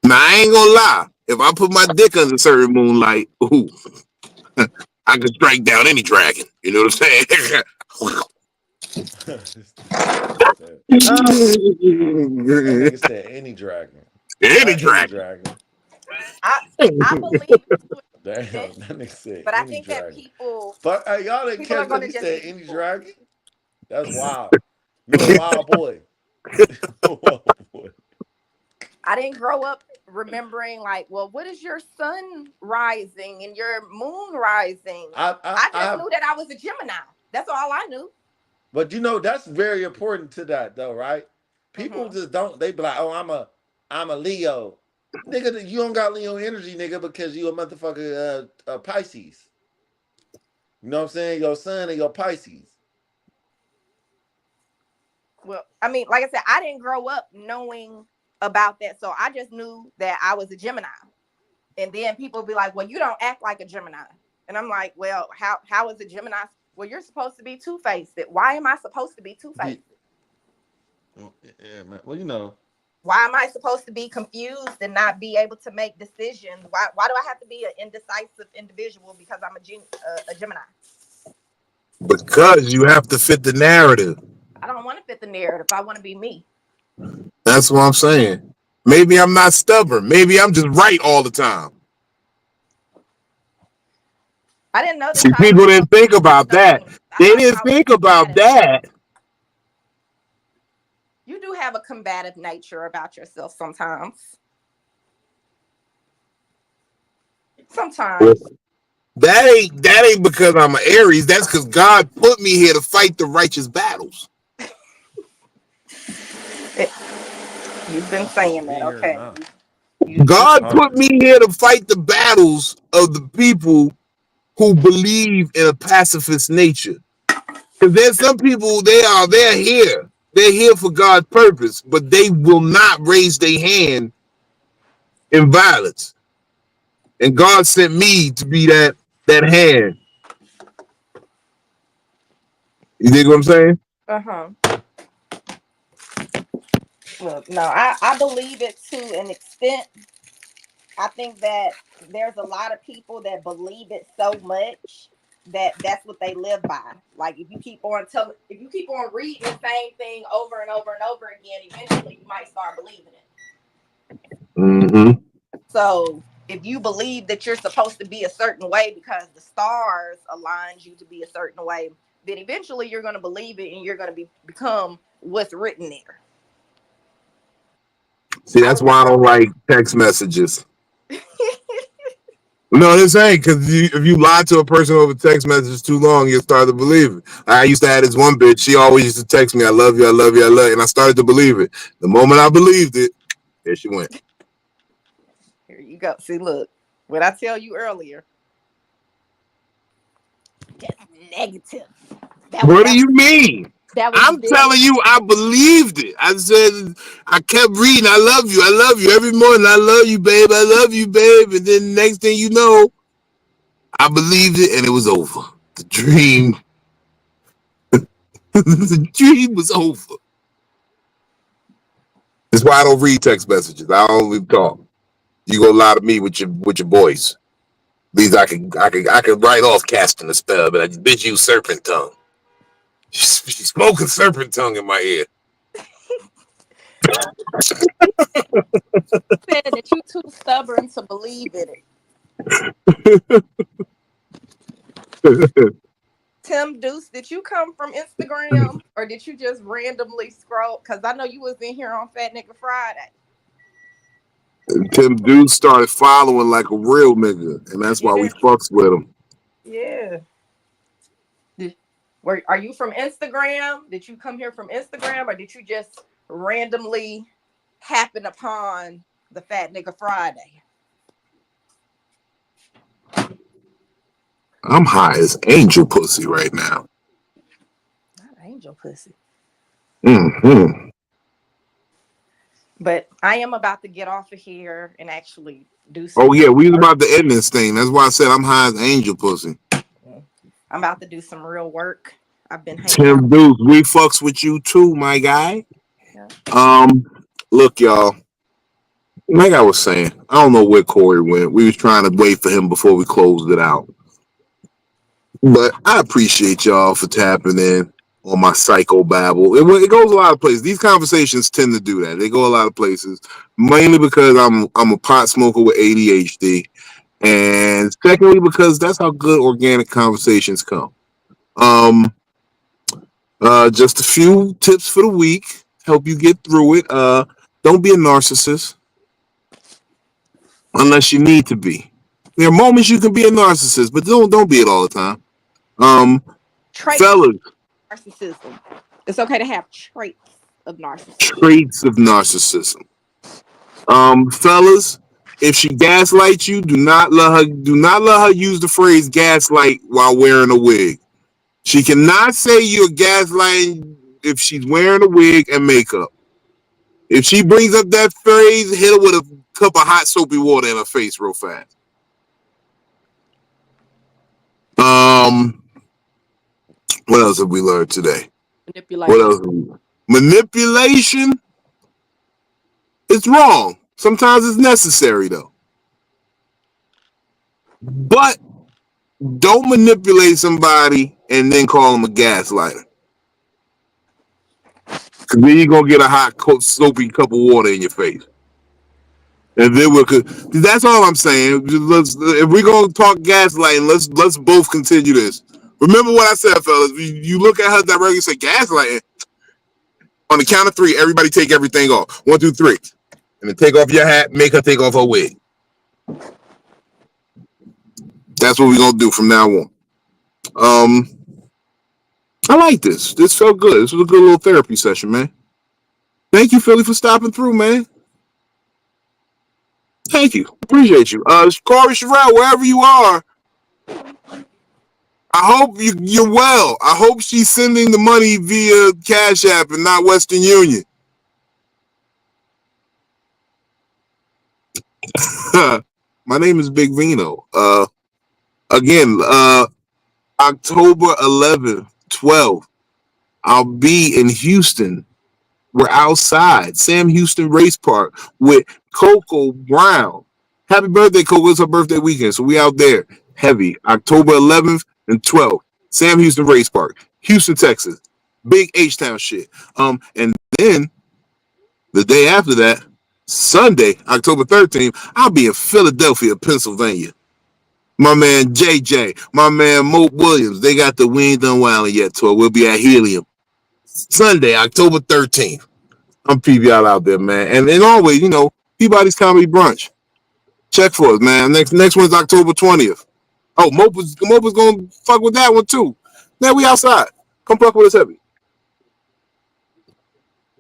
Now I ain't gonna lie. If I put my dick under certain moonlight, ooh, I could strike down any dragon. You know what I'm Said- that saying? nigga said any dragon, Any not any dragon. dragon. I I believe it to an Damn, extent, that nigga said but I any think that dragon. people But hey, y'all didn't people are catch that going to he just said be any people. dragon. That's wild. You a wild boy. Wild boy. I didn't grow up remembering like, well, what is your sun rising and your moon rising? I I just have, knew that I was a Gemini. That's all I knew. but you know that's very important to that though, right? People Hmm. just don't. They be like, oh, I'm a Leo, nigga. You don't got Leo energy, nigga, because you a motherfucker Pisces. You know what I'm saying? Your sun and your Pisces. Well, I mean, like I said, I didn't grow up knowing about that, so I just knew that I was a Gemini. And then people be like, "Well, you don't act like a Gemini," and I'm like, "Well, how is a Gemini? Well, you're supposed to be two faced. Why am I supposed to be two faced? Be, yeah, man. Well, you know, Why am I supposed to be confused and not be able to make decisions? Why do I have to be an indecisive individual because I'm a Gemini? Because you have to fit the narrative. I don't want to fit the narrative. I want to be me. That's what I'm saying. Maybe I'm not stubborn. Maybe I'm just right all the time. I didn't know that See, y'all were people supposed didn't to think be about that. stubborn. I They thought didn't y'all was think about combative. that. You do have a combative nature about yourself sometimes. Well, Sometimes. that ain't because I'm an Aries. That's because God put me here to fight the righteous battles. It, you've been I'm supposed to saying that, be here okay? now. You've been God saying put Hungry. me here to fight the battles of the people who believe in a pacifist nature. Because there's some people they're here. They're here for God's purpose, but they will not raise their hand in violence. And God sent me to be that hand. You dig what I'm saying? uh-huh. Well, no, I believe it to an extent. I think that there's a lot of people that believe it so much that that's what they live by. Like if you keep on reading the same thing over and over and over again, eventually you might start believing it. Mm-hmm. So if you believe that you're supposed to be a certain way because the stars aligns you to be a certain way, then eventually you're going to believe it and you're going to become what's written there. See, I that's why I remember don't like text messages. No, this ain't because if you lie to a person over text messages too long, you'll start to believe it. I used to have this one bitch. She always used to text me, "I love you, I love you, I love you," and I started to believe it. The moment I believed it, there she went. Here you go. See, look, what I tell you earlier, that's negative. That was What do that you mean? that was I'm very telling you, I believed it. I said, I kept reading, "I love you every morning. I love you, babe. I love you, babe." And then the next thing you know, I believed it, and it was over. The dream, the dream was over. That's why I don't read text messages. I don't even talk. You gonna lie to me with your voice. At least I can write off casting the spell, but I bitch you serpent tongue. She's smoking serpent tongue in my ear. said that you too stubborn to believe in it. Tim Deuce, did you come from Instagram or did you just randomly scroll? Because I know you was in here on Fat Nigga Friday. Tim Dude started following like a real nigga, and that's why we Yeah, fucks with him. yeah. Are you from Instagram? Did you come here from Instagram, or did you just randomly happen upon the Fat Nigga Friday? I'm high as angel pussy right now. Not angel pussy. Mm-hmm. But I am about to get off of here and actually do some. Oh yeah, we was about to end this thing. That's why I said I'm high as angel pussy. I'm about to do some real work. I've been hanging out. Tim Deuce, we fucks with you too, my guy. Yeah. Look, y'all. Like I was saying, I don't know where Corey went. We was trying to wait for him before we closed it out. But I appreciate y'all for tapping in on my Psycho-Babble. It goes a lot of places. These conversations tend to do that. They go a lot of places, mainly because I'm a pot smoker with ADHD, and secondly because that's how good organic conversations come. Just a few tips for the week, help you get through it. Don't be a narcissist unless you need to be. There are moments you can be a narcissist, but don't be it all the time. Fellas, Narcissism. It's okay to have traits of narcissism. traits of narcissism. Fellas, if she gaslights you, do not let her use the phrase gaslight while wearing a wig. She cannot say you're gaslighting if she's wearing a wig and makeup. If she brings up that phrase, hit her with a cup of hot soapy water in her face real fast. What else have we learned today? What else? Manipulation. It's wrong. Sometimes it's necessary though. But don't manipulate somebody and then call them a gaslighter. Because then you're going to get a hot, soapy cup of water in your face. And then that's all I'm saying. If we're going to talk gaslighting, let's both continue this. Remember what I said, fellas. You look at her directly and say, gaslighting. On the count of three, everybody take everything off. 1, 2, 3. And then take off your hat, make her take off her wig. That's what we're going to do from now on. I like this. This felt good. This was a good little therapy session, man. Thank you, Philly, for stopping through, man. Thank you. Appreciate you. Corey Sherelle, wherever you are, I hope you're well. I hope she's sending the money via Cash App and not Western Union. My name is Big Vino. Again, October 11th, 12th, I'll be in Houston. We're outside Sam Houston Race Park with Coco Brown. Happy birthday, Coco. It's her birthday weekend, so we out there heavy. October 11th and 12th, Sam Houston Race Park, Houston, Texas. Big H-Town shit. And then the day after that, Sunday, October 13th, I'll be in Philadelphia, Pennsylvania. My man JJ, my man Moat Williams, they got the We Ain't Done Wildin' Yet tour. We'll be at Helium. Sunday, October 13th. I'm PBL out there, man. And always, Peabody's Comedy Brunch. Check for us, man. Next one's October 20th. Oh, Mope was going to fuck with that one, too. Now we outside. Come fuck with us heavy.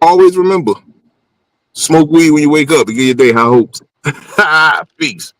Always remember, smoke weed when you wake up and get your day high hopes. Peace.